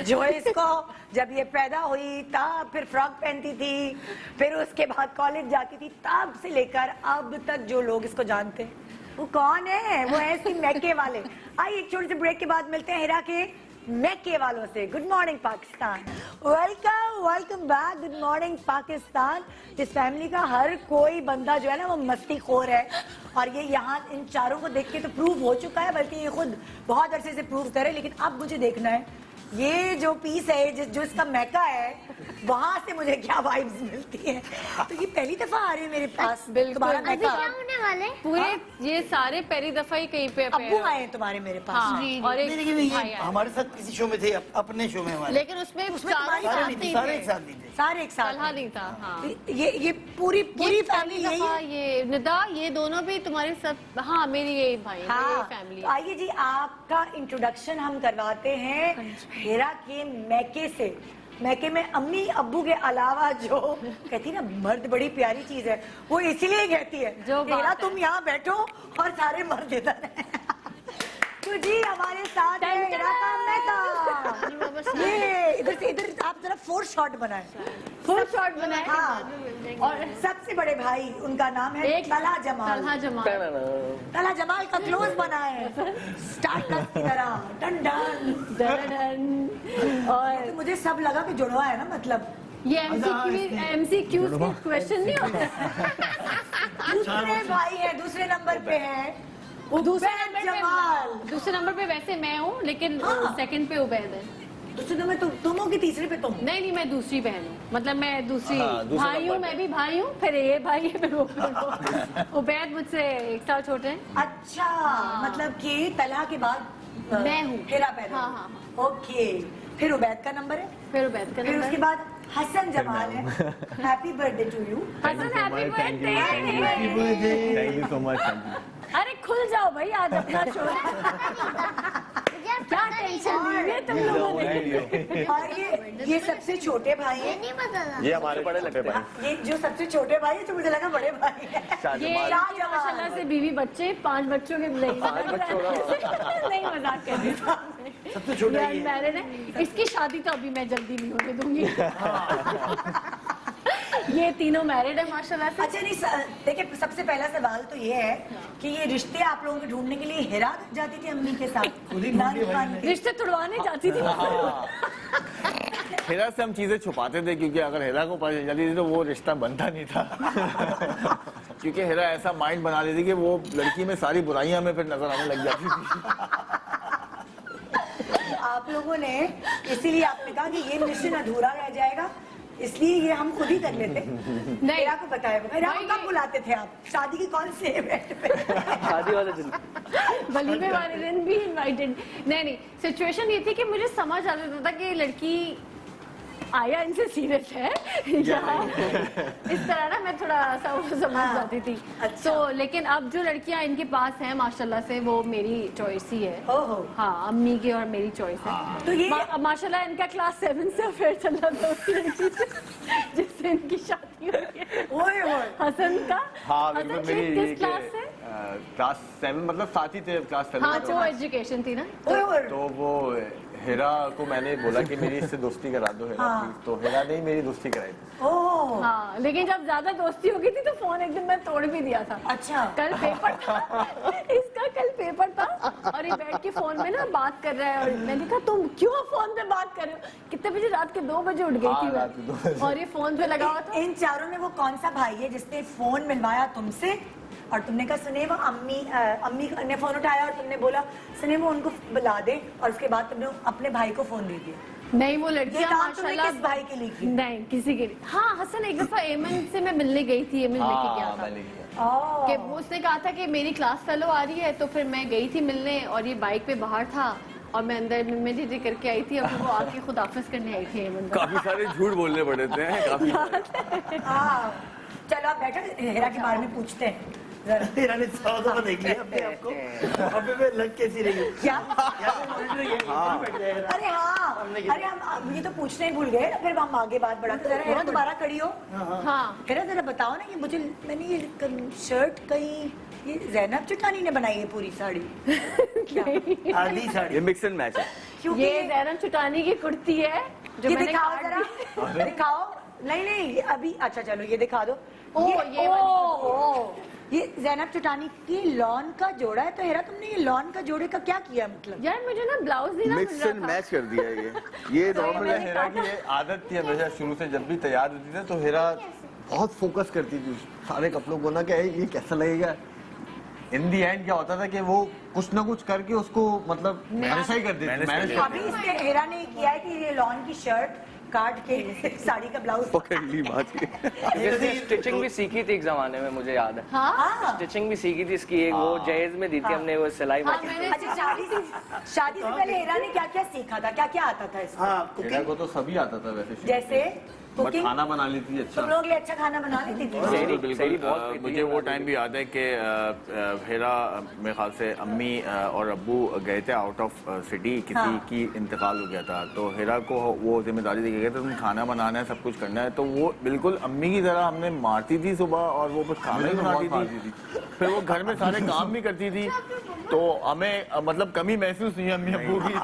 जो है इसको जब ये पैदा हुई तब फिर फ्रॉक पहनती थी, फिर उसके बाद कॉलेज जाती थी, तब से लेकर अब तक जो लोग इसको जानते हैं वो कौन है? वो है सी मैके वाले। आइए एक छोटे से ब्रेक के बाद मिलते हैं हीरा के मैके वालों से। Good morning Pakistan, welcome welcome back. Good morning Pakistan. इस फैमिली का हर कोई बंदा जो है ना वो मस्तीखोर है और ये यहाँ इन चारों को देख के तो प्रूव हो चुका है, बल्कि ये खुद बहुत अरसे से प्रूव करे। लेकिन अब मुझे देखना है ये जो पीस है जो इसका मैका है वहां से मुझे क्या वाइब्स मिलती है। तो ये पहली दफा आ रही है मेरे पास बिल्कुल। तुम्हारा अभी मैका। क्या होने वाले? पूरे ये सारे पहली दफा ही कहीं पे अब्बू आए हैं तुम्हारे मेरे पास। हाँ, और नहीं, एक लेकिन भाई ये आया। हमारे साथ किसी शो में थे अपने शो में हमारे लेकिन उसमें उसमें चारों तुम्हारी सारे साथ नहीं थे, ही सारे थे। एक साथ नहीं थे। सारे एक साथ तलहा नहीं था। हाँ ये पूरी ये फैमिली पहली यही दफा है। ये निदा ये दोनों भी तुम्हारे सब। हाँ मेरी ये भाई है, हाँ ये फैमिली तो आइए जी आपका इंट्रोडक्शन हम करवाते हैं हीरा के मैके से। मैके में अम्मी अब्बू के अलावा जो कहती है ना मर्द बड़ी प्यारी चीज है, वो इसीलिए कहती है जो बात हीरा है। तुम यहाँ बैठो और सारे मर्द इधर हैं। तो जी हमारे साथ है हीरा का मैका। ये इधर से इधर आप जरा 4 शॉट बनाए। फुल शॉट बनाए। हाँ और सबसे बड़े भाई उनका नाम है एक तलहा जमाल। तलहा जमाल। तलहा जमाल का क्लोज बनाए स्टार्टअप की तरह डन डन। डन। और तो मुझे सब लगा कि जुड़वा है ना, मतलब ये एमसीक्यू क्वेश्चन नहीं होता। दूसरे भाई है, दूसरे नंबर पे है उबैद जमाल। दूसरे नंबर पे वैसे मैं हूँ लेकिन हाँ। सेकंड पे उबैद है। दूसरे नंबर तुम हो कि तीसरे पे तुम? नहीं मैं दूसरी बहन हूँ, मतलब मैं दूसरी हाँ, दूसरे भाई हूँ। नंबर मैं भी भाई हूँ, फिर ये भाई है, फिर वो उबैद मुझसे 1 साल छोटे हैं। अच्छा मतलब कि तलहा के बाद मैं हूँ। हीरा पैदा हाँ, हुई। हाँ, ओके फिर उबैद का नंबर है, फिर उबैद का फिर उसके नंबर। बाद हसन जमाल है। Happy birthday to you. Hasan happy birthday. Thank you so much. अरे खुल जाओ भाई आज अपना शो। क्या टेंशन ली है तुम लोगों ने? और ये सबसे छोटे भाई ये हैं। नहीं पता था। ये हमारे बड़े लगते हैं। ये जो सबसे छोटे भाई है तो मुझे लगा बड़े भाई है। ये शाहजमाल। माशाल्लाह से बीवी बच्चे 5 बच्चों के नहीं नहीं मजाक कर रही थी। सबसे छोटा ये ये है। अनमैरिड है। इसकी शादी तो अभी मैं जल्दी नहीं होने दूंगी। ये तीनों मैरिड है माशाल्लाह से। अच्छा नहीं देखिए सबसे पहला सवाल तो ये है कि ये रिश्ते आप लोगों के ढूंढने के लिए हीरा जाती थी अम्मी के साथ? खुद ही ढूंढ नानी लिया भाई खान ने। के। रिश्ते तुड़वाने जाती थी। हेरा से हम चीजें छुपाते थे क्योंकि अगर हेरा को पता चल जाती थी तो वो रिश्ता बनता नहीं था। क्योंकि हेरा ऐसा माइंड बना लेती कि वो लड़की में सारी बुराइयां हमें फिर नजर आने लग जाती थी। आप लोगों ने इसीलिए आपने कहा कि ये मिशन अधूरा रह जाएगा, इसलिए ये हम खुद ही कर लेते। नहीं। हीरा को बताया हीरा को भाई, कब बुलाते थे आप? शादी की कौन से इवेंट पे? शादी वाले दिन वलीमे वाले दिन भी इनवाइटेड। नहीं सिचुएशन ये थी कि मुझे समझ आ जाता था कि ये लड़की आया इनसे सीरियस है या इस तरह ना मैं थोड़ा सा वो समझ हाँ, जाती थी। अच्छा। तो लेकिन अब जो लड़कियां इनके पास हैं माशाल्लाह से वो मेरी चॉइस ही है। ओहो हाँ अम्मी की और मेरी चॉइस है। तो ये माशाल्लाह इनका क्लास 7 से अफेयर चल रहा था उसकी लड़की से जिससे इनकी शादी हुई है। ओए ओए हसन का। हाँ हसन बिल्कुल जी मेरी किस क्लास से? क्लास 7 मतलब साथ ही थे क्लास 7 हाँ तो वो एजुकेशन थी ना। ओए ओए तो वो हेरा को मैंने बोला कि मेरी इससे दोस्ती करा दो हेरा हाँ। प्लीज। तो हेरा ने ही मेरी दोस्ती कराई थी। ओह हाँ लेकिन जब ज्यादा दोस्ती हो गई थी तो फोन एक दिन मैं तोड़ भी दिया था। अच्छा कल पेपर था इसका कल पेपर था और ये बैठ के फोन में ना बात कर रहा है और मैंने कहा तुम क्यों फोन पे बात कर रहे हो? कितने बजे? रात के 2 बजे उठ गई हाँ, थी रात के 2 बजे। मैं और ये फोन पे लगा हुआ था। इन चारों में वो कौन सा भाई है जिसने फोन मिलवाया तुमसे और तुमने कहा सुने वो अम्मी ने फोन उठाया और तुमने बोला सुने वो उनको बुला दे और उसके बाद तुमने अपने भाई को फोन दे दिया? नहीं वो ये लड़कियां काम तुमने माशाल्लाह किस भाई के लिए की? नहीं किसी के लिए। हाँ हसन एक दफा एमन से मैं मिलने गई थी, एमन लेके गया था ओह, कि वो उसने कहा था कि मेरी क्लास फेलो आ रही है, तो फिर मैं गई थी मिलने और ये बाइक पे बाहर था और मैं अंदर में दीदी करके आई थी और फिर वो आके खुद ऑफिस करने आई थी एमन। काफी सारे झूठ बोलने पड़े थे काफी। हाँ, चलो आप बैठो, हेरा के बारे में पूछते हैं जरा। हेरा ने 100 दफा देख लिया अपने आपको, अबे मैं लग कैसी रही हूँ? क्या? यार वो बोल रही है, हाँ। बैठ जाए हेरा। अरे हाँ, अरे हम ये तो पूछने ही भूल गए ना, फिर हम आगे बात बढ़ाते। जरा हेरा दोबारा खड़ी हो। हाँ हेरा जरा बताओ ना, ये मुझे मैंने ये शर्ट कहीं ये जैनब चुटानी ने बनाई है पूरी साड़ी क्या? आधी साड़ी ये मिक्स एंड मैच है। क्योंकि ये जैनब चुटानी की कुर्ती है जो ये मैंने दिखाओ काट जरा, दी। दिखाओ। नहीं नहीं अभी, अच्छा चलो ये दिखा दो। ओ, ये वाली ओ, ये जैनब चुटानी की लॉन का जोड़ा है। तो हेरा तुमने ये लॉन का जोड़े का क्या किया मतलब? यार मुझे ना ब्लाउज नहीं ना मिल मिक्स रहा एंड था। मैच कर दिया ये नॉर्मल है। हेरा की ये आदत थी हमेशा शुरू से, जब भी तैयार होती थी तो हेरा बहुत फोकस करती थी सारे कपड़ों को ना, क्या ये कैसा लगेगा। इन दी एंड क्या होता था कि वो कुछ ना कुछ करके उसको मतलब वैसा ही कर देती थी। अभी इसने हेरा ने किया है कि ये लॉन की शर्ट काट के साड़ी का ब्लाउज। पकड़ ली बात की। इसने स्टिचिंग भी सीखी थी एक जमाने में, मुझे याद है। हाँ स्टिचिंग भी सीखी थी इसकी, एक वो जहेज में दी थी हमने वो सिलाई हाँ मशीन। मैंने अच्छा, शादी से पहले हेरा ने क्या क्या सीखा था, क्या क्या आता था इसको? हाँ हेरा कुकिंग को तो सभी आता था वैसे शुरू जैसे से। बट कुकिंग खाना बना लेती है तुम अच्छा। लोग लिए अच्छा खाना बना लेती थी। सही बिल्कुल बहुत मुझे बेहतरीन वो बना टाइम भी याद है कि हेरा मेरे ख्याल से अम्मी और अब्बू गए थे आउट ऑफ सिटी, किसी हाँ। की इंतकाल हो गया था, तो हेरा को वो जिम्मेदारी दी गई थी तुम खाना बनाना है, सब कुछ करना है। तो वो बिल्कुल अम्मी की तरह हमने मारती थी सुबह और वो कुछ खाना ही बनाती थी, फिर वो घर में सारे काम भी करती थी, तो हमें मतलब कमी महसूस नहीं अम्मी अब्बू की।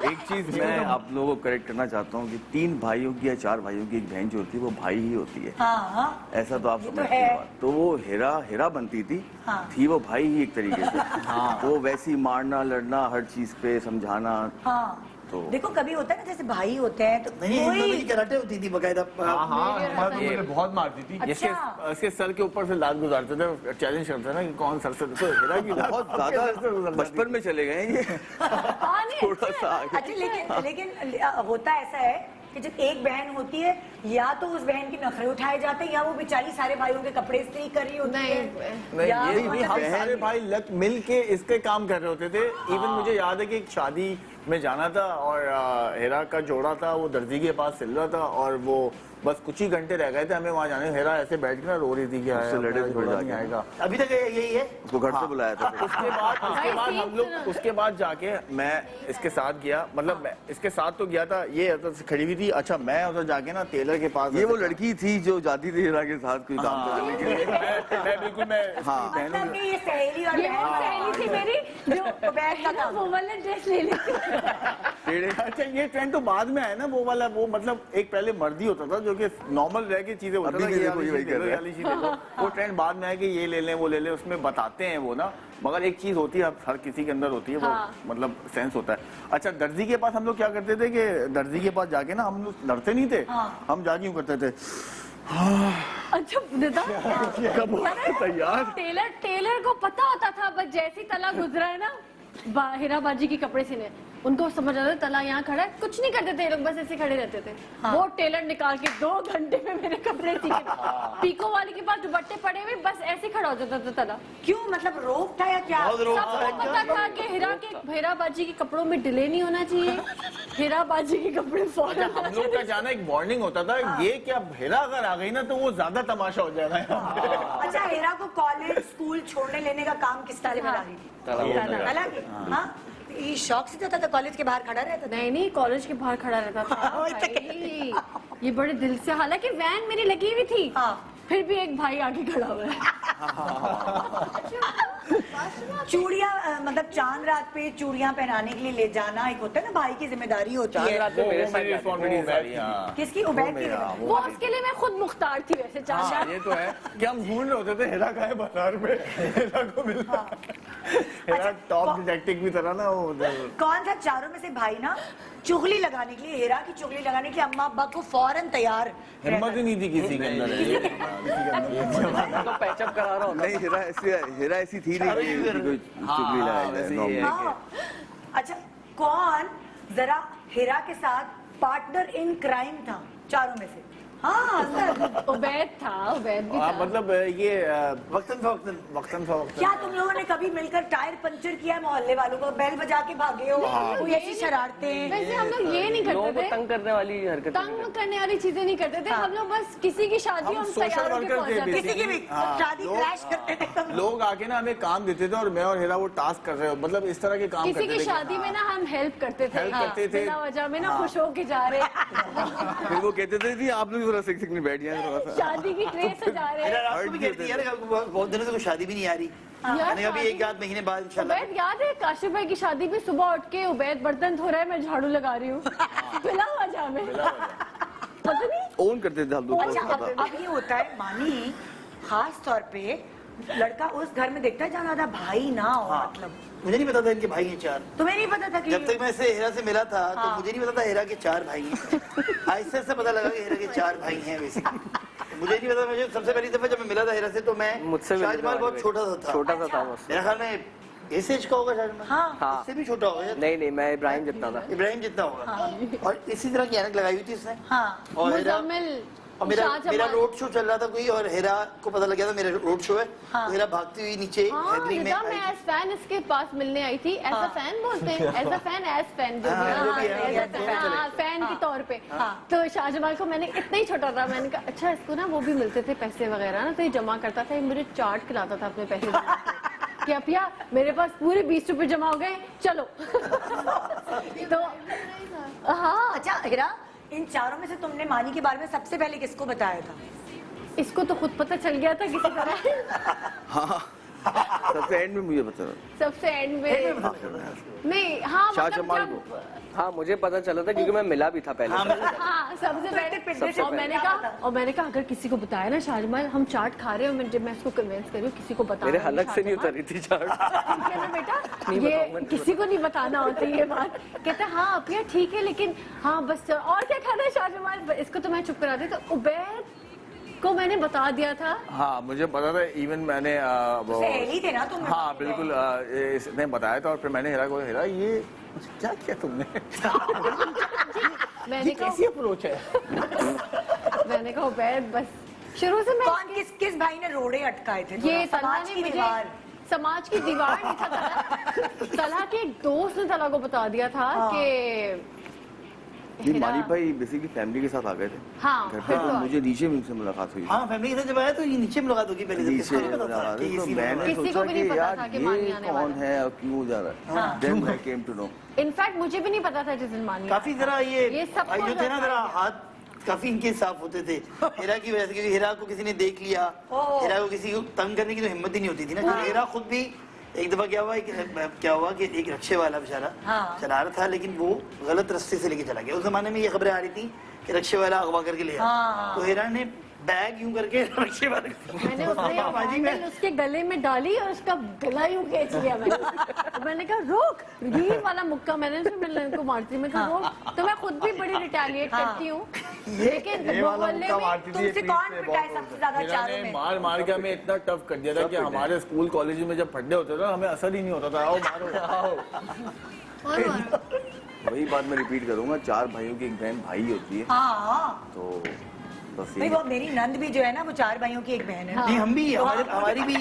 एक चीज मैं आप लोगों को करेक्ट करना चाहता हूँ कि 3 भाइयों की या 4 भाइयों की एक बहन जो होती है वो भाई ही होती है। हाँ हाँ ऐसा तो आप ये तो समझते है। हो बात। तो वो हेरा बनती थी, हाँ। थी वो भाई ही एक तरीके से। वो वैसी मारना लड़ना हर चीज पे समझाना। हाँ तो देखो कभी होता है ना जैसे भाई होते हैं तो नहीं इन दोनों की कोई कराटे होती थी बकायदा। हाँ मुझे बहुत मारती थी। अच्छा। इसके सर के ऊपर से लात गुजारते थे, चैलेंज करते थे ना कि कौन सर से, तो हेरा की लात बहुत आपके ज्यादा सर से गुजरती थी। बचपन में चले गए हैं ये। हाँ नहीं थोड़ा सा आगे। अच्छा लेकिन होता ऐसा है कि जब एक बहन होती है या तो उस बहन के नखरे उठाए जाते हैं या वो बेचारी सारे भाइयों के कपड़े इस्त्री कर रही होती है। नहीं या ये मतलब नहीं, हम सारे भाई लग मिल के इसके काम कर रहे होते थे। इवन मुझे याद है कि एक शादी में जाना था और हेरा का जोड़ा था, वो दर्जी के पास सिल रहा था और वो बस कुछ ही घंटे रह गए थे हमें वहाँ जाने। हेरा ऐसे बैठ के ना रो रही थी कि उससे लड़े थे जोड़ा जाके। नहीं आएगा। अभी तक यही है। उसको घर से बुलाया था। उसके बाद हम लोग उसके बाद जाके मैं इसके साथ गया, मतलब मैं इसके साथ तो गया था, ये उधर खड़ी हुई थी। अच्छा मैं उधर जाके ना टेलर के पास, ये वो लड़की थी जो जाती थी हेरा के साथ कोई काम करने के लिए। मैं बिल्कुल मैं हाँ। मतलब कि ये सहेली और ये वो बहन सहेली थी मेरी जो बहन का ना काम। वो वाला ड्रेस ले ली। अच्छा ये ट्रेंड तो बाद में आया ना वो वाला, वो मतलब एक पहले मर्दी होता था जो कि नॉर्मल रह की चीजें होता अभी था भी कि देखो, ये वही कर रहे हैं। वाली चीज देखो, वो ट्रेंड बाद में आया कि ये ले लें वो ले लें, उसमें बताते हैं वो ना। मगर एक चीज होती है हर किसी के अंदर होती है वो, हाँ। मतलब सेंस होता है। अच्छा दर्जी के पास हम लोग क्या करते थे कि दर्जी के पास जाके ना हम लोग लड़ते नहीं थे, हम जाके यूं करते थे अच्छा तैयार टेलर को पता होता था, बस जैसी तला गुजरा है ना हेरा बाजी की कपड़े सिले, उनको समझ आता था तला यहाँ खड़ा है, कुछ नहीं करते थे ये लोग, बस ऐसे खड़े रहते थे। वो टेलर निकाल के 2 घंटे में मेरे कपड़े सीखे। पीको वाले के पास दुपट्टे पड़े हुए, बस ऐसे खड़ा हो जाता था तला। क्यों मतलब रोक था या क्या? बहुत रोक था। सबको पता था कि हेरा बाजी के कपड़ों में डिले नहीं होना चाहिए, हेरा बाजी के कपड़े फौरन। हम लोग का जाना एक वार्निंग होता था, ये क्या हेरा अगर आ गई ना तो वो ज्यादा तमाशा हो जाएगा यहाँ पे। अच्छा हेरा को कॉलेज स्कूल छोड़ने लेने का काम किस तरह में रही थी? तला की? हाँ ये शौक से जाता था, कॉलेज के बाहर खड़ा रहता था। नहीं कॉलेज के बाहर खड़ा रहता था भाई। ये बड़े दिल से, हालांकि वैन मेरी लगी हुई थी, हाँ। फिर भी एक भाई आगे खड़ा हुआ है। चूड़ियाँ मतलब चांद रात पे चूड़ियाँ पहनाने के लिए ले जाना एक होता है ना, भाई की जिम्मेदारी होती चांद है। रात पे मेरे साथ रिस्पॉन्सिबिलिटी सारी, हाँ। किसकी? उबैद की जिम्मेदारी। वो उसके लिए मैं खुद मुख्तार थी वैसे चांद हाँ, रात। ये तो है कि हम ढूंढ रहे होते थे हेरा का है बाजार में, हेरा को मिलना। हेरा टॉप डिटेक्टिव की तरह ना वो उधर। कौन था चारों में से भाई ना चुगली लगाने के लिए, हेरा की चुगली लगाने के लिए अम्मा अब्बा को फौरन तैयार हिम्मत ही नहीं थी किसी के अंदर। तो पैचअप करा रहा होता। नहीं हेरा ऐसी थी नहीं कि कोई चुगली लगाई जाए, वैसे ही normal। है। हाँ। अच्छा कौन जरा हेरा के साथ पार्टनर इन क्राइम था चारों में से? हाँ सर। उबैद था, उबैद भी था। मतलब ये वक्तन फवक्तन क्या तुम लोगों ने कभी मिलकर टायर पंचर किया है मोहल्ले वालों को, बेल बजा के भागे हो, कोई ऐसी शरारतें? वैसे हम लोग ये नहीं लोगों करते को थे, तंग करने वाली हरकत तंग करने वाली चीजें नहीं करते थे। हम लोग बस किसी की शादी हम social तैयार होकर worker पहुंच थे जाते थे। किसी की भी शादी क्रैश करते थे तुम लोग? लोग आके ना हमें काम देते थे और मैं और हेरा वो टास्क कर रहे हो, मतलब इस तरह के काम किसी करते की थे। शादी में ना हम हेल्प करते थे, Help करते थे। बिना वजह में ना खुश होके जा रहे, फिर वो कहते थे जी आप लोग थोड़ा सिक में बैठ जाए थोड़ा सा। शादी की ट्रे सजा रहे। मेरा रात को भी कहती है यार बहुत दिनों से कोई शादी भी नहीं आ रही। मैंने कहा अभी एक आध महीने बाद इंशाल्लाह। उबैद याद है काशिफ भाई की शादी में सुबह उठ के उबैद बर्तन धो रहा है, मैं झाड़ू लगा रही हूँ बिना वजह में, पता नहीं। ओन करते थे हम लोग। अच्छा अब ये होता है मानी, खास तौर पे लड़का उस घर में देखता है जहाँ ज्यादा भाई ना हो, मतलब मुझे नहीं पता था इनके भाई हैं 4। तुम्हें नहीं पता था कि जब तक मैं इसे हेरा से मिला था तो मुझे नहीं पता था हेरा के 4 भाई हैं। ऐसे ऐसे पता लगा कि हेरा के 4 भाई हैं वैसे। मुझे नहीं पता, मुझे सबसे पहली दफा जब मैं मिला था हेरा से तो मैं मुझसे भी शाहजमाल बहुत छोटा सा था। छोटा सा था मुझसे। मेरा ख्याल में इस एज का होगा शाहजमाल। हाँ। इससे भी छोटा होगा। नहीं मैं इब्राहिम जितना था। इब्राहिम जितना होगा। और इसी तरह की ऐनक लगाई हुई थी उसने। हाँ। और हेरा मुजम्मिल, और मेरा शाहजमाल। रोड शो चल रहा था कोई, और हेरा को पता लग गया था मेरा रोड शो है। तो हेरा भागती हुई नीचे हाँ, हैदरी में निदा आई मैं थी। एज फैन इसके पास मिलने आई थी। एज अ फैन बोलते हैं, as a fan, as fan जो हाँ, भी जो भी है, है, दोनों चलेगा। हाँ, फैन के तौर पे। तो शाहजमाल को मैंने इतना ही छोटा था, मैंने कहा अच्छा इसको ना वो भी मिलते थे पैसे वगैरह ना, तो ये जमा करता था, ये मुझे चार्ट खिलाता था अपने पैसे जमा करके। कि अपिया मेरे पास पूरे 20 रुपए जमा हो गए, चलो तो हाँ, अच्छा हेरा, इन चारों में से तुमने मानी के बारे में सबसे पहले किसको बताया था? इसको तो खुद पता चल गया था किसी तरह। हाँ सबसे एंड में मुझे पता था। सबसे एंड में नहीं, हाँ शाहजमाल मतलब जब हाँ मुझे पता चला था क्योंकि मैं मिला भी था पहले। हाँ सबसे पहले और मैंने कहा अगर किसी को बताया ना शाहजमाल हम चाट खा रहे हो, मैं इसको कन्विंस करूँ किसी को बताना मेरे नहीं हलक से नहीं शाहजमाल। उतरी थी चाट। ठीक है ना बेटा, नहीं ये बताऊंगा, नहीं किसी को नहीं बताना होती ये बात। कहते हाँ अपिया ठीक है, लेकिन हाँ बस और क्या खाना है शाहजमाल, इसको तो मैं चुप करा दी। तो उबैद को मैंने बता दिया था। हाँ मुझे पता था, इवन मैंने वो सहेली थे ना तुम? हाँ बिल्कुल इसने बताया था। और फिर मैंने हेरा को, हेरा ये क्या किया तुमने? मैंने ये कैसी अप्रोच है? मैंने कहा उबैद बस शुरू से मैं कौन किस भाई ने रोड़े अटकाए थे? ये थोड़ा तलहा समाज ने की मुझे दीवार। समाज की दीवार नहीं था तलहा। तलहा के एक दोस्त ने तलहा को बता दिया था कि ये मानी भाई बेसिकली फैमिली के साथ आ गए थे हाँ, घर पे। फिर तो तो मुझे नीचे में उनसे मुलाकात हुई। हाँ फैमिली के साथ जब आया तो ये नीचे मुलाकात होगी पहले। नीचे किसको नहीं पता था मुलाकात कि हुई, तो इसी मैंने किसी को सोचा भी नहीं कि पता यार था कि मानी ये आने कौन वाला है और क्यों जा रहा है। Then I came to know. In fact मुझे भी नहीं पता था जिस दिन मानी काफी जरा ये सबको जो थे ना लगता जरा है। हाथ काफी इनके साफ होते थे हेरा की वजह से, क्योंकि हेरा को किसी ने देख लिया, हेरा को किसी को तंग करने की तो हिम्मत ही नहीं होती थी ना। क्योंकि हेरा खुद भी एक दफा क्या हुआ कि एक रिक्शे वाला बेचारा चला रहा था, लेकिन वो गलत रास्ते से लेके चला गया। उस जमाने में ये खबरें आ रही थी कि रिक्शे वाला अगवा करके ले आया। तो हेरा ने बैग यूं करके रिक्शे वाले मैंने हैंडल उसके गले में डाली और उसका गला यूं खींच लिया मैंने। तो मैंने कहा रोक, रील वाला मुक्का मैंने उनको मारती, मैं कहा रोक। तो मैं खुद भी बड़ी रिटेलिएट करती हूँ, लेकिन मोहल्ले में तुमसे कौन पिटाए सबसे ज्यादा चारों में? मार मार के हमें इतना टफ कर दिया था कि हमारे स्कूल कॉलेज में जब फड्डे होते थे हमें असर ही नहीं होता था। आओ मारो आओ। वही बात मैं रिपीट करूंगा, 4 भाइयों की एक बहन भाई होती है। हाँ तो बस भाई वो मेरी नंद भी जो है ना वो 4 भाइयों की एक बहन है। जी हम भी हमारी भी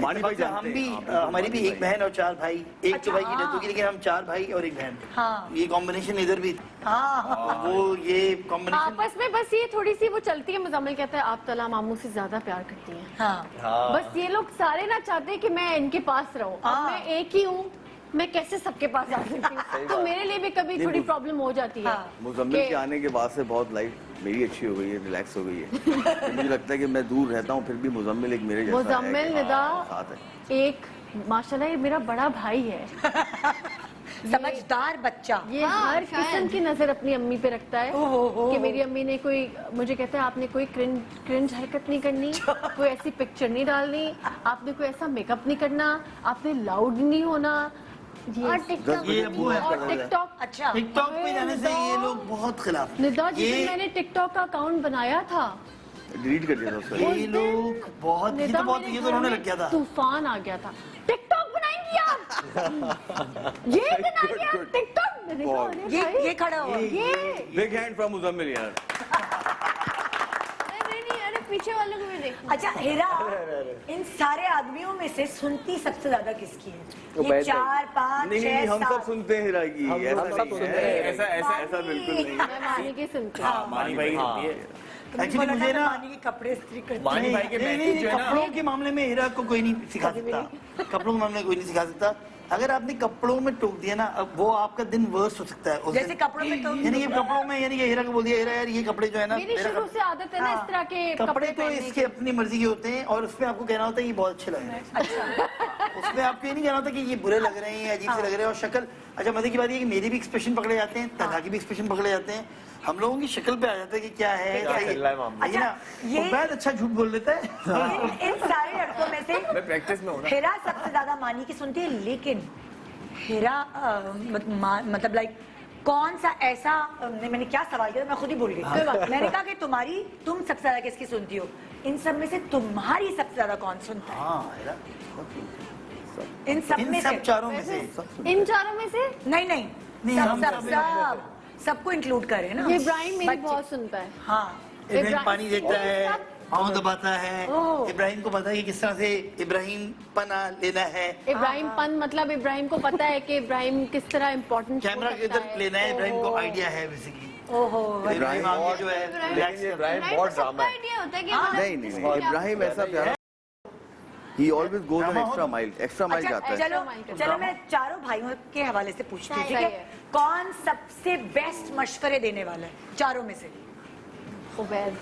मानी भाई हम भी हमारी भी एक बहन और 4 भाई। एक तो भाई की डेथ होगी, लेकिन हम 4 भाई और एक बहन। हाँ। ये कॉम्बिनेशन इधर भी वो ये कॉम्बिनेशन आपस में बस ये थोड़ी सी वो चलती है। मुजम्मिल कहता है आप तला मामू से ज्यादा प्यार करती हैं। हाँ बस ये लोग सारे ना चाहते हैं कि मैं इनके पास रहूं। अब मैं एक ही हूँ, मैं कैसे सबके पास जा सकती हूँ? तो मेरे लिए भी कभी थोड़ी प्रॉब्लम हो जाती है। मुजम्मिल के आने के बाद से बहुत लाइफ मेरी अच्छी हो गई है, रिलैक्स हो गई है। मुझे लगता है कि मैं दूर रहता हूँ फिर भी मुजम्मिल एक मेरे जैसा है कि मुजम्मिल निदा साथ है। एक माशाल्लाह ये मेरा बड़ा भाई है। समझदार बच्चा। ये हर किस्म की नजर अपनी अम्मी पे रखता है कि मेरी अम्मी ने कोई, मुझे कहता है आपने कोई क्रिंज हरकत नहीं करनी, कोई ऐसी पिक्चर नहीं डालनी, आपने कोई ऐसा मेकअप नहीं करना, आपने लाउड नहीं होना। और टिकटॉक ये अबू है। और टिकटॉक। अच्छा टिकटॉक पे जाने से ये लोग बहुत खिलाफ। निदा जी मैंने टिकटॉक का अकाउंट बनाया था, डिलीट कर दिया था उसका। ये लोग बहुत ये तो बहुत ये तो रोने लग गया था। तूफान आ गया था। टिकटॉक बनाएंगी आप? ये बना लिया टिकटॉक मैंने कहा, बहुत। अरे भाई, ये खड़ा हुआ ये बिग हैंड फ्रॉम मुजम्मिल यार। नहीं अरे पीछे वालों को भी देखो। अच्छा हेरा, इन सारे आदमियों में से सुनती सबसे ज्यादा किसकी है? ये उबैद भाई। 4 5 नहीं 6 हम सब 7 सुनते हैं हीरा की, ऐसा सब नहीं सुनते है। हैं। ऐसा ऐसा ऐसा बिल्कुल नहीं है। मैं मानी की सुनती हाँ हूँ। मानी भाई होती है। एक्चुअली मुझे ना मानी के कपड़े इस्त्री करती मानी है। भाई के नहीं, मैसेज जो है ना, कपड़ों के मामले में हीरा को कोई नहीं सिखा सकता। कपड़ों के मामले में कोई नहीं सिखा सकता। अगर आपने कपड़ों में टोक दिया ना, अब वो आपका दिन वर्स्ट हो सकता है उस जैसे दिन। कपड़ों में टोक यानी कि कपड़ों में, यानी कि हीरा को बोल दिया, हीरा यार ये कपड़े जो है ना, मेरी मेरा शुरू से आदत है ना इस तरह के कपड़े तो पहनने इसके अपनी मर्जी के होते हैं और उसमें आपको कहना होता है ये बहुत अच्छे लग रहे हैं। उसमें आपको ये नहीं कहना होता कि ये बुरे लग रहे हैं, अजीब से लग रहे हैं। और शक्ल, अच्छा मजे की बात ये कि मेरे भी एक्सप्रेशन पकड़े जाते हैं, तला के भी एक्सप्रेशन पकड़े जाते हैं, हम लोगों की शक्ल पे आ जाता है कि क्या है, क्या चल रहा है मामला। ये ना ये- उबैद अच्छा झूठ बोल लेता है। इन सारे लड़कों में से मैं प्रैक्टिस में हूँ ना। हेरा सबसे ज्यादा मानी की सुनती है, लेकिन हेरा मतलब लाइक कौन सा ऐसा मैंने क्या सवाल किया मैं खुद ही भूल गई। मैंने कहा कि तुम सबसे ज्यादा किसकी सुनती हो? इन सब में से तुम्हारी सबसे ज्यादा कौन सुनता है? हाँ हीरा, इन सब इन में से? सब चारों में से इन चारों में से नहीं नहीं नहीं, सब हम सब सब- सब सबको इंक्लूड करें ना। ये इब्राहिम मेरी बच्चे- बहुत सुनता है। हाँ इब्राहिम पानी देखता है, पाँव दबाता है, ओह। इब्राहिम को पता है कि किस तरह से इब्राहिम पना लेना है, इब्राहिम पन मतलब इब्राहिम को पता है कि इब्राहिम किस तरह इम्पोर्टेंट कैमरा किधर लेना है, इब्राहिम को आइडिया है बेसिकली। ओहो इब्राहिम आगे जो है relax करता है। इब्राहिम बहुत ड्रामा आइडिया होता है कि मतलब नहीं नहीं नहीं, इब्राहिम ऐसा प्यारा, ही always goes an extra mile अच्छा जाता है। चलो माइल करता चलो मैं चारों भाइयों के हवाले से पूछती हूँ, ठीक सही है? है। कौन सबसे बेस्ट मशवरे देने वाला है चारों में से? उबैद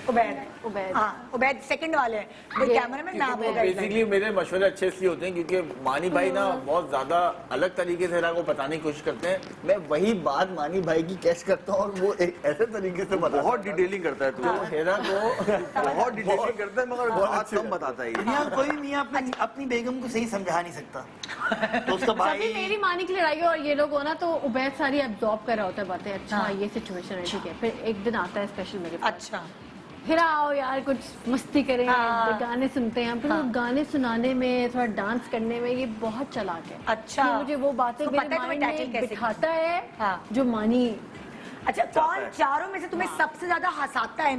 उबैद। हाँ उबैद सेकंड वाले हैं, वो कैमरा में नाम होगा बेसिकली मेरे मशवरे अच्छे इसलिए होते हैं क्योंकि मानी भाई ना बहुत ज्यादा अलग तरीके से हीरा को बताने की कोशिश करते हैं। मैं वही बात मानी भाई की कैच करता हूँ और वो एक ऐसे तरीके से बताता बहुत डिटेलिंग करता है तू, है हीरा को बहुत डिटेलिंग करता है मगर बहुत कम बताता है ये। दुनिया कोई मियाँ अपनी बेगम को सही समझा नहीं सकता, तो उसका जब भाई भी मेरी मानी की लड़ाई हो और ये लोग हो ना तो उबैद सारी एब्जॉर्ब कर रहा होता है बातें। अच्छा ये सिचुएशन है, ठीक है। फिर एक दिन आता है स्पेशल मेरे पास, अच्छा फिर आओ यार कुछ मस्ती करें, हाँ। गाने सुनते हैं। फिर वो गाने सुनाने में थोड़ा डांस करने में ये बहुत चालाक है। अच्छा। ये मुझे वो बातें उसको मेरे पता है तुम्हें माइंड tackle में कैसे बिठाता है हाँ। जो मानी। अच्छा कौन चारों में से तुम्हें सबसे ज्यादा हंसाता है?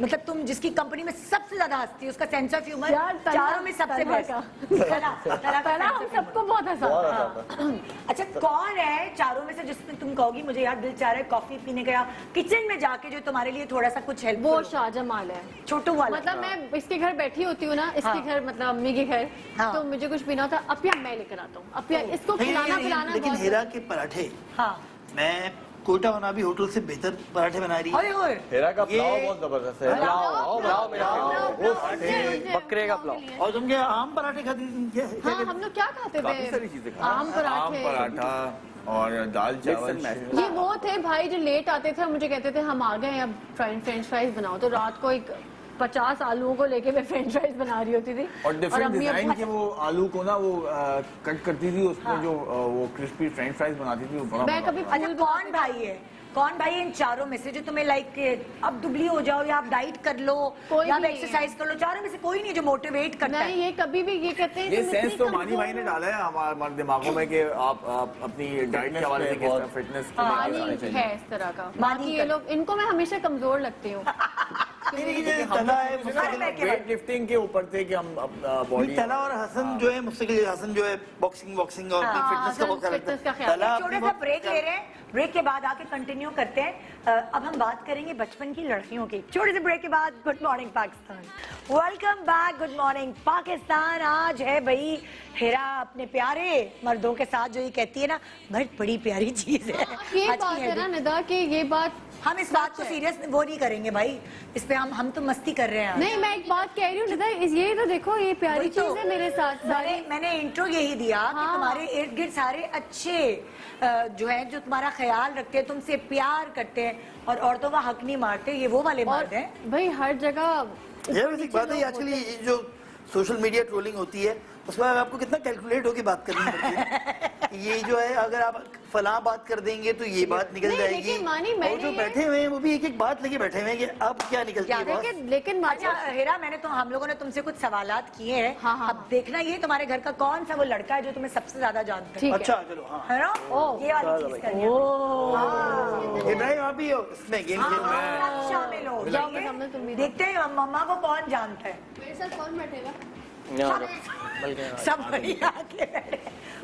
मतलब तुम जिसकी कंपनी में सबसे ज्यादा हंसती है, उसका सेंस ऑफ ह्यूमर यार, तला- चारों में सबसे तला बेस्ट। का। पहला हम सबको बहुत हंसाता है। अच्छा कौन है चारों में से जिसमें तुम कहोगी मुझे यार दिल चाह रहा है कॉफी पीने का, किचन में जाके जो तुम्हारे लिए थोड़ा सा कुछ हेल्प? वो शाहजमाल है। छोटू वाला मतलब मैं इसके घर बैठी होती हूँ ना, इसके हाँ। घर मतलब अम्मी के घर, हाँ। तो मुझे कुछ पीना होता है, अपिया मैं लेकर आता हूँ। अपिया इसको खिलाना पिलाना लेकिन बहुत- हीरा के पराठे, हाँ मैं कोटा होना भी होटल से बेहतर पराठे बना रही है। ओए होए हीरा का ये- पुलाव बहुत जबरदस्त है। पुलाव मेरा बकरे का पुलाव। और तुम क्या आम पराठे खाती थी? तुम क्या हाँ हम लोग क्या खाते काफी थे? सारी चीजें खाते आम आम पराठे। पराठा और दाल चावल। ये वो थे भाई जो लेट आते थे और मुझे कहते थे हम आ गए अब फ्रेंच फ्राइज बनाओ, तो रात को एक 50 आलूओं को लेके मैं फ्रेंच फ्राइज बना रही होती थी। और डिफरेंट अम्मी डिजाइन अब- के वो आलू को ना वो कट करती थी, उसमें जो वो क्रिस्पी फ्रेंच फ्राइज बनाती थी वो बड़ा मैं मजा कभी आता अच्छा कौन भाई है, कौन भाई है इन चारों में से जो तुम्हें लाइक अब दुबली हो जाओ या आप डाइट कर लो कोई या आप नहीं है। एक्सरसाइज कर लो, चारों में से कोई नहीं है जो मोटिवेट करता नहीं है? ये कभी भी ये कहते हैं ये तुम सेंस इतनी तो मानी कमजोर भाई ने हो। डाला है हमारे दिमागों में कि आप अपनी डाइट के हवाले से किस तरह फिटनेस मानी है इस तरह का। मानी बाकी ये लोग, इनको मैं हमेशा कमजोर लगती हूँ। नहीं, नहीं, ये तला है मुस्तकिल। वेट लिफ्टिंग के ऊपर थे कि हम बॉडी नहीं, तला और हसन जो है मुस्तकिल, हसन जो है बॉक्सिंग और फिटनेस का बहुत ख्याल रखता फिटनेस का है। ख्याल तला छोटा अपनी सा ब्रेक ले रहे हैं, ब्रेक के बाद आके कंटिन्यू करते हैं। अब हम बात करेंगे बचपन की लड़कियों की। छोटे से ब्रेक के बाद good morning Pakistan, welcome back, good morning Pakistan. आज है भाई हिरा अपने प्यारे मर्दों के साथ जो ये कहती है ना बहुत बड़ी प्यारी चीज है। ये आज की बात है ना heading। निदा कि ये बात हम इस बात को सीरियस वो नहीं करेंगे भाई, इस पे हम तो मस्ती कर रहे हैं आज। नहीं, मैं एक बात कह रही हूँ निदा, ये तो देखो ये प्यारी वही तो। चीज है मेरे साथ सारी। मैंने इंट्रो यही दिया कि हाँ। तुम्हारे इर्द गिर्द सारे अच्छे जो है जो तुम्हारा ख्याल रखते हैं, तुमसे प्यार करते हैं और औरतों का हक नहीं मारते, ये वो वाले और मर्द हैं। भाई हर जगह ये वैसे एक बात है, एक्चुअली जो सोशल मीडिया ट्रोलिंग होती है उसके बाद आपको कितना कैलकुलेट होके बात करनी पड़ती है। ये जो है अगर आप फलां बात कर देंगे तो ये बात निकल नहीं, जाएगी। लेकिन मानी, और मैंने जो ये- बैठे हुए हैं वो भी एक एक बात लेके बैठे हुए हैं कि अब क्या निकलती है बॉस। लेकिन अच्छा हेरा, मैंने तो हम लोगों ने तुमसे कुछ सवालात किए हैं। हाँ, हाँ, अब देखना ये तुम्हारे घर का कौन सा वो लड़का है जो तुम्हें सबसे ज्यादा जानता है, ठीक है। अच्छा चलो हाँ। है ना? ये वाली चीज करनी है। इब्राहिम आप भी हो इसमें गेम खेल रहे हैं। आप शामिल हो, जाओ, ठीक है? मैं तुम भी देखते हैं मम्मा को कौन जानता है। मेरे साथ कौन बैठेगा? सब बढ़िया आके बैठे।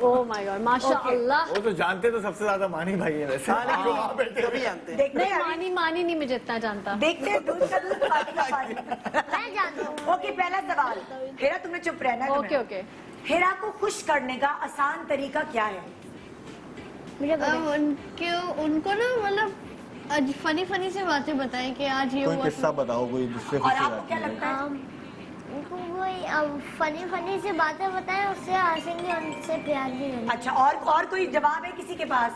ओह माय गॉड, माशाअल्लाह। वो तो जानते तो सबसे ज्यादा मानी भाई है वैसे। हाँ, लेकिन सभी जानते हैं। देखते नहीं, हैं मानी नहीं मुझे इतना जानता। देखते हैं दूध का दूध पानी का पानी। मैं जानता हूँ। ओके, पहला सवाल। हेरा तुमने चुप रहना है। Okay okay. हेरा को खुश करने का आसान तरीका क्या है? उनको ना मतलब फनी फनी से बातें बताएं कि आज ये कोई हुआ। किस्सा बताओ कोई जिससे और खुशी आपको क्या आती है। लगता है? उनको वही फनी फनी से बातें बताएं, उससे हंसेंगे, उनसे प्यार भी करेंगे। अच्छा, और कोई जवाब है किसी के पास?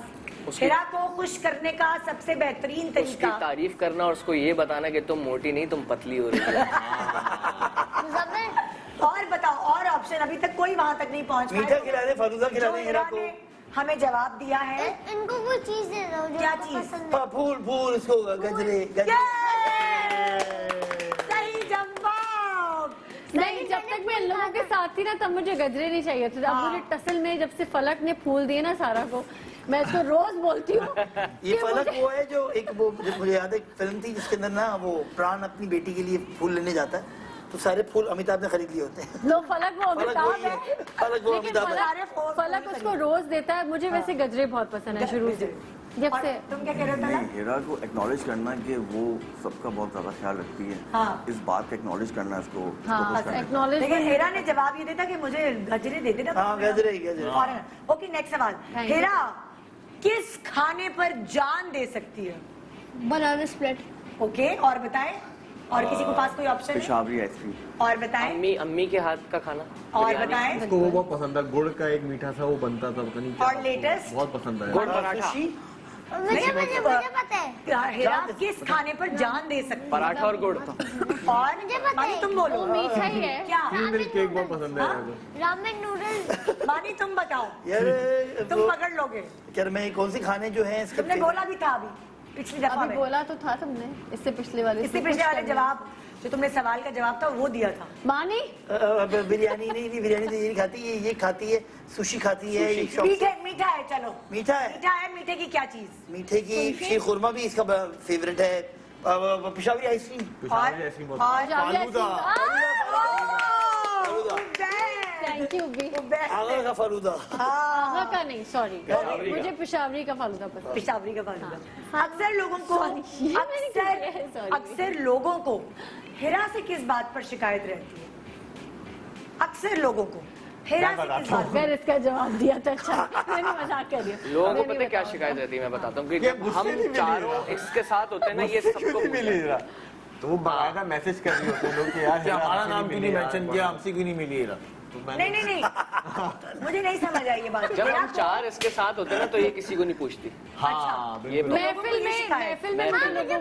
हेरा को खुश करने का सबसे बेहतरीन उसकी तरीका। तारीफ करना और उसको ये बताना कि तुम मोटी नहीं तुम पतली हो रही हो। मुजम्मिल, और बताओ, और ऑप्शन अभी तक कोई वहां तक नहीं पहुंच पाया। मीठा खिला दे, फलूदा खिला जो दे हेरा हेरा को। ने हमें जवाब दिया है। इनको कोई चीज दे दो जो क्या इनको चीज? पसंद है। हाँ, फूल फूल इसको गजरे गजरे। सही जवाब। नहीं, जब तक मैं इन लोगों के साथ थी ना तब मुझे गजरे नहीं चाहिए थे। अब मुझे टसल में जब से फलक ने फूल दिए ना सारा को, मैं इसको रोज बोलती हूँ। ये फलक वो है जो एक वो मुझे याद है एक फिल्म थी जिसके अंदर ना वो प्राण अपनी बेटी के लिए फूल लेने जाता है, तो सारे फूल अमिताभ ने खरीद लिए होते हैं। लो फलक वो फलक अमिताभ वही है, है, फलक वो लेकिन अमिताभ है। फलक उसको रोज देता है। मुझे वैसे गजरे बहुत पसंद है शुरू से, जब और से। तुम क्या कह रहे हो नहीं, तला? हेरा को एक्नॉलेज करना कि वो सबका बहुत ज्यादा ख्याल रखती है। हाँ। इस बात का एक्नॉलेज करना है उसको हाँ, propose करना है। एक्नॉलेज। लेकिन हेरा ने जवाब ये देता कि मुझे गजरे दे देना। हाँ, गजरे ही, गजरे। ओके, नेक्स्ट सवाल। Thank you. हेरा किस खाने पर जान दे सकती है? बनाना स्प्लिट। ओके, और बताएं। और किसी को पास कोई ऑप्शन है? पेशावरी आइसक्रीम। और बताएं। अम्मी के हाथ का खाना। और बिरयानी। बताएं। उसको वो बहुत पसंद था, गुड़ का एक मीठा सा वो बनता था, पता नहीं क्या। और latest? बहुत पसंद है। गुड़ पराठा। सुशी, मुझे पता है। हेरा किस खाने पर जान दे सकती है? पराठा और गुड़। और मुझे पता मानी है। तुम बोलो। वो मीठा ही है। क्या? मिल्क केक बहुत पसंद है मेरे को। Ramen noodles. मानी तुम बताओ। यार तुम वो पकड़ लोगे। क्या मैं कौन सी खाने जो है इसके तुमने बोला भी था अभी पिछली दफा अभी में। बोला तो था तुमने, इससे पिछले वाले इससे पिछले वाले जवाब जो तुमने सवाल का जवाब था वो दिया था। मानी। बिरयानी नहीं, बिरयानी तो ये नहीं खाती, ये खाती है सुशी खाती है। ये शौक से- मीठा है, चलो मीठा है। मीठा है। मीठे की क्या चीज? मीठे की शीर खुरमा भी इसका फेवरेट है। पेशावरी आइसक्रीम। पेशावरी आइसक्रीम बहुत थैंक यू बी। आगरा का फालूदा। आगा का नहीं, सॉरी, मुझे पेशावरी का फालूदा पसंद। पेशावरी का फालूदा। अक्सर लोगों को ये मैंने क्यों किया है? Sorry. अक्सर लोगों को हेरा से किस बात पर शिकायत रहती है? अक्सर लोगों को हेरा से किस बात पर? मैंने इसका जवाब दिया था। अच्छा, मैंने मजाक कर दिया। लोगों को मैं पता है क्या नहीं शिकायत रहती है, मैं बताता हूँ कि ये जब मुझसे नहीं हम मिली चारों यार। इसके साथ होते हैं ना ये मुझसे क्यों सबको नहीं मिली हीरा? तो वो बाकायदा मैसेज कर रही होते हैं लोग कि यार क्या हीरा हमारा हमसे नाम क्यों नहीं मिली यार, मेंशन किया, हमसे क्यों नहीं मिली हीरा? तो मैंने- नहीं मुझे नहीं समझ आई ये बात। जब हेरा हम को- चार इसके साथ होते हैं ना तो ये किसी को नहीं पूछती। हाँ ये बिल्कुल। महफिल में शिकायत।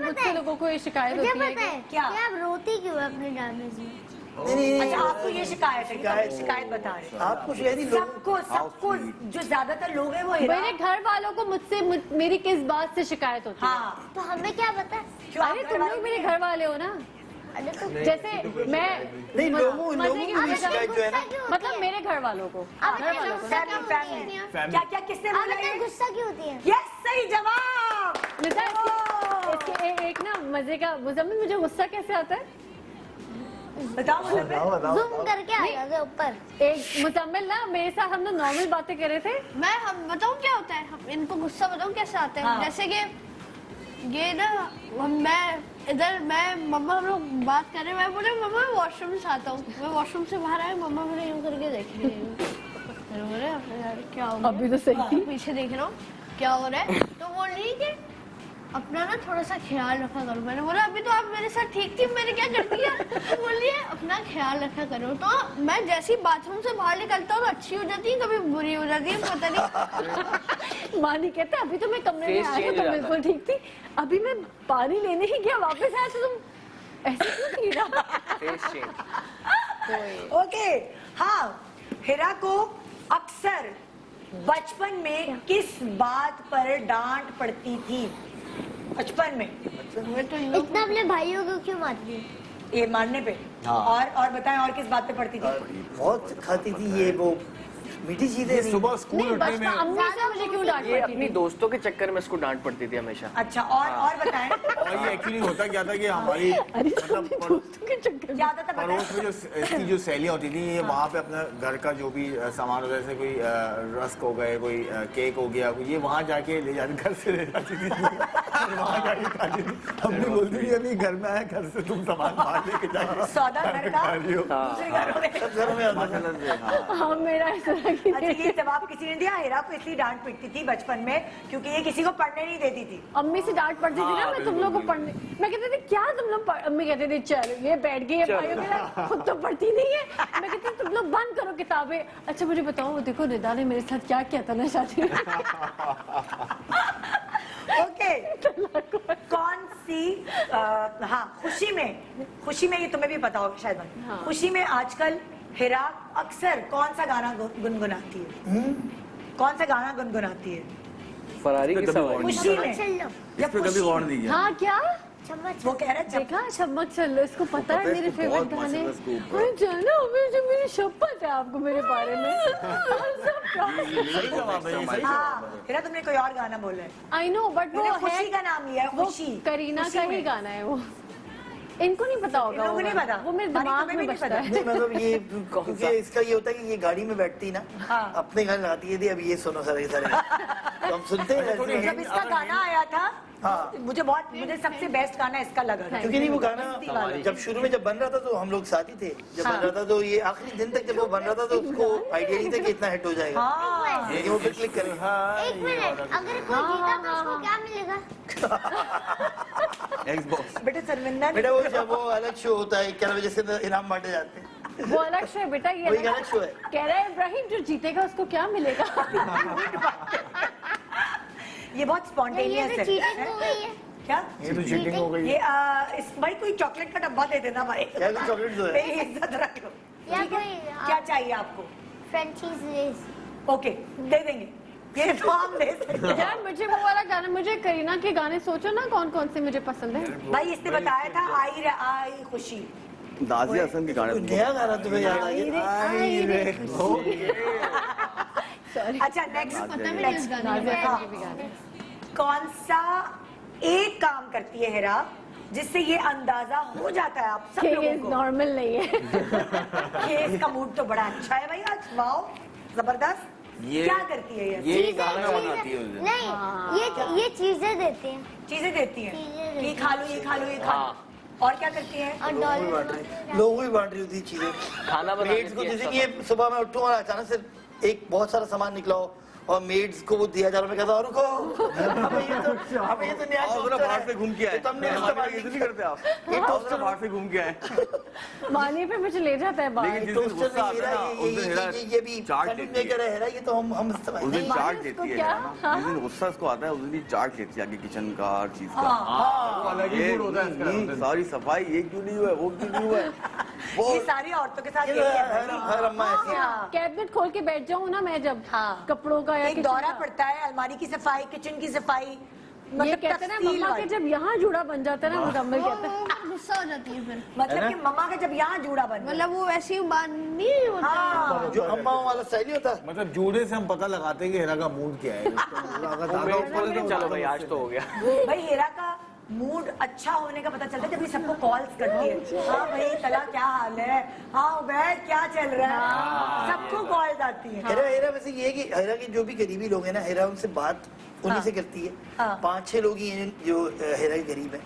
मुझसे लोगों को ये शिकायत मुझे होती है पता कि है क्या? कि आप रोती क्यों है अपने डैमेज में। अच्छा, आपको ये शिकायत है कि तुम शिकायत बता रहे हो। आपको शायद ही लोग सबको जो ज्यादातर लोग हैं वो हेरा। मेरे घर वालों को मुझसे मेरी किस बात से शिकायत होती है? हाँ, तो हमें क्या पता? क्यों आप अरे घर तुम वालों लोग मेरे घर वाले हो ना। अरे तो जैसे मैं नहीं, लोगों मजे की की वजह से- शिकायत जो है ना, मतलब मेरे घर वालों को, घर वालों को। फैमिली क्या क्या किसने आप बोला इतना ये? गुस्सा क्यों होती है? यस, सही जवाब। लिजा, एक ना मजे का, मुजम्मिल मुझे गुस्सा कैसे आता है? बताओ मुझे। जूम करके आ जाते ऊपर। एक मुजम्मिल ना मेरे साथ हम लोग नॉर्मल बातें कर रहे थे। हम बताऊं क्या होता है? इनको गुस्सा बताऊं कैसे आता है? हाँ। जैसे कि ये ना मैं इधर मम्मा हम लोग बात कर रहे हैं, मैं बोले मम्मा मैं वॉशरूम से आता हूँ। मैं वॉशरूम से बाहर आया, मम्मा मुझे यूं करके देख रही है। मैं बोले यार क्या हो गया? अभी तो सही। पीछे देख रहा हूँ क्या हो रहा है, तो बोल रही कि अपना ना थोड़ा सा ख्याल रखा करो। मैंने बोला अभी तो आप मेरे साथ ठीक थी, मैंने क्या कर दिया? तो बोलिए अपना ख्याल रखा करो। तो मैं जैसे ही बाथरूम से बाहर निकलता हूँ तो अच्छी हो जाती है, कभी बुरी हो जाती है, पता नहीं। मानी कहता अभी तो मैं कमरे में Face आया change तो हो जाता बिल्कुल ठीक थी, अभी मैं पानी लेने ही गया वापस आया तो तुम ऐसे क्यों कीड़ा? Face change. ओके, हाँ, हिरा को अक्सर बचपन में किस बात पर डांट पड़ती थी? बचपन में इतना अपने भाइयों को क्यों मारती है? ये मारने पे। और बताएं और किस बात पे पड़ती थी? बहुत खाती थी ये वो मीठी चीजें। सुबह स्कूल नहीं, उठने बस में अम्मी से मुझे क्यों डांट ये पड़ती अपनी थी? दोस्तों के चक्कर में इसको डांट पड़ती थी हमेशा। अच्छा, और बताएं और ये एक्चुअली होता क्या था कि हमारी मतलब दोस्तों के चक्कर में। क्या होता था बताएं? पड़ोस में जो इसकी जो सहेलियां होती थी ये वहाँ पे अपना घर का जो भी सामान होता है, जैसे कोई रस्क हो गए, कोई केक हो गया, ये वहाँ जाके ले जाती, घर से ले जाती थी। वहाँ जाके खाती थी। हमने बोलती थी अभी घर में आया, घर से तुम सामान बाहर लेके जाके सौदा घर का खा रही हो। दूसरे घरों में। सब घरों में आता था। हाँ, मेरा ऐसा था कि अच्छा, ये जवाब किसी ने दिया? हिरा को इसलिए डांट पिटती थी बचपन में क्योंकि ये किसी को पढ़ने नहीं देती थी। अम्मी से डांट पड़ती थी ना, मैं तुम लोग को पढ़ने, मैं कहती थी क्या तुम लोग अम्मी कहते थे चल ये बैठ गई है भाइयों के साथ, खुद तो पढ़ती नहीं है। मैं कहती तुम लोग बंद करो किताबें। अच्छा मुझे बताओ, देखो निदा ने मेरे साथ क्या किया था ना शादी में। ओके, कौन सी हाँ खुशी में ये तुम्हें भी पता होगा शायद भाई। हाँ। खुशी में आजकल हिरा अक्सर कौन सा गाना गुनगुनाती है? कौन सा गाना गुनगुनाती है फरारी की सवारी। खुशी में? चल लो इस पे कभी गौर नहीं किया। हाँ क्या चम्मच। वो कह रहे जब देखा, चम्मच चल लो, इसको पता है मेरे इसको फेवरेट बहुत गाने। मस्त है इसको ऊपर। अरे जानो अभी जो मेरी शपथ है आपको मेरे बारे में। सही जवाब है, ये सही हाँ, जवाब है। हिरा तुमने कोई और गाना बोला है। आई नो बट वो मैंने है, खुशी का नाम लिया है, वो खुशी। करीना खुशी का ही में। गाना है वो। इनको नहीं पता होगा, इन लोगों को नहीं पता। वो मेरे मानी, दिमाग तुम्हें में भी नहीं बसता पता। है। नहीं, मतलब ये क्योंकि इसका ये होता है कि ये गाड़ी में बैठती ना, हाँ। अपने घर लगाती है थी, अब ये सुनो सारे के सारे। तो हम सुनते हैं थोड़ी ऐसे। जब इसका गाना आया था हाँ। मुझे सबसे बेस्ट गाना इसका लगा था। क्योंकि नहीं वो गाना वाला। जब शुरू में जब बन रहा था तो हम लोग साथ ही थे। जब बन रहा था तो ये आखिरी दिन तक जब वो बन रहा था तो उसको आइडिया नहीं था कि इतना हिट हो जाएगा। हाँ, लेकिन वो फिर क्लिक कर गया। एक मिनट, अगर कोई जीता तो उसको क्या मिलेगा? Xbox। बेटे शर्मिंदा बेटा वो जब वो अलग शो होता है 11 बजे से इनाम बांटे जाते हैं। वो अलग शो है बेटा, ये वही अलग- अलग शो है। कह रहा है इब्राहिम जो जीतेगा उसको क्या मिलेगा? ये बहुत ये स्पॉन्टेनियस तो है। चीटिंग हो गई है। क्या? ये तो चीटिंग हो गई। ये इस भाई कोई चॉकलेट का डब्बा दे देना भाई। यार तो चॉकलेट जो है मेरी इज्जत रखो। या ठीक है? कोई क्या चाहिए आपको? Franchise less. ओके, दे देंगे। ये तो हम दे सकते हैं। यार मुझे वो वाला गाना, मुझे करीना के गाने सोचो ना कौन कौन से मुझे पसंद है। भाई इसने बताया था आई खुशी। नाज़िया हसन के गाने कोई नया गाना तुम्हें याद आ गया? अच्छा नेक्स्ट पता भी नेक्स्ट नहीं गाने के भी गाने। कौन सा एक काम करती है हिरा जिससे ये अंदाजा हो जाता है आप सब कि लोगों ये को नॉर्मल नहीं है। कि इसका मूड तो बड़ा अच्छा है भाई आज, वाओ जबरदस्त। ये- क्या करती है ये गाना बनाती है उस दिन। नहीं, ये चीजें देते हैं चीजें देती हैं चीजें कि देती खा लो ये खा लो ये खा लो। और क्या करती हैं? और डॉलर। लोगों को भी बांट रही होती चीजें। खाना बनाने मेड्स को की जैसे अच्छा कि ये सुबह मैं उठूँ और अचानक से एक बहुत सारा सामान निकला हो और मेड्स को वो दिया जा रहा, मैं कहता हूँ रुको, अबे ये तो नया और टोस्टर बाहर है। से घूम के आए। ये तो हमने हमारे इस्तेमाल लिए नहीं नहीं करते आप। ये और टोस्टर बाहर से घूम के आए। मानी पे मुझे ले जाता है बाहर। लेकिन जिस दिन टोस्टर गुस्सा नहीं आता है ना, उस दिन हेरा ये भी चार्ट सैंडविच देती मेकर है। है हेरा, ये तो हम इस्तेमाल उस दिन नहीं। चार्ट उसको देती है क्या? हेरा ना। जिस दिन गुस्सा उसको आता है उस दिन ही चार्ट लेती है आगे किचन का हर चीज का। वो अलग ही ये मूड होता है इसका उस दिन। सारी सफाई ये क्यों नहीं हुआ है, वो क्यों नहीं हुआ है, वो ये सारी औरतों के साथ ये यही है भाई। हर अम्मा ऐसी है। हाँ। कैबिनेट खोल के बैठ जाऊँ ना मैं जब, हाँ। कपड़ों का या एक किचन दौरा का। पड़ता है अलमारी की सफाई, किचन की सफाई, ये मतलब कहते हैं ना तफसील मम्मा के वाली। जब यहाँ जुड़ा बन जाता है ना, मुकम्मल कहते हैं। वो गुस्सा हो जाती है फिर, मतलब कि मम्मा का जब यहाँ जूड़ा बन जाए। मतलब वो वैसे ही बात नहीं होता। हाँ जो अम्माओं वाला स्टाइल ही होता है। मतलब जूड़े से हम पता लगाते हैं कि हेरा का मूड क्या है। अगर ज्यादा ऊपर है तो चलो भाई आज तो हो गया। भाई हेरा का मूड अच्छा होने का पता चलता है जब ये सबको कॉल्स करती है। हाँ भाई तला क्या हाल है, हाँ उबैद क्या चल रहा है, सबको कॉल्स आती है। हेरा हेरा वैसे ये है कि हेरा के जो भी करीबी लोग हैं ना, हेरा उनसे बात उन्हीं से करती है। हाँ। 5-6 लोग ही हैं जो हेरा के करीब हैं।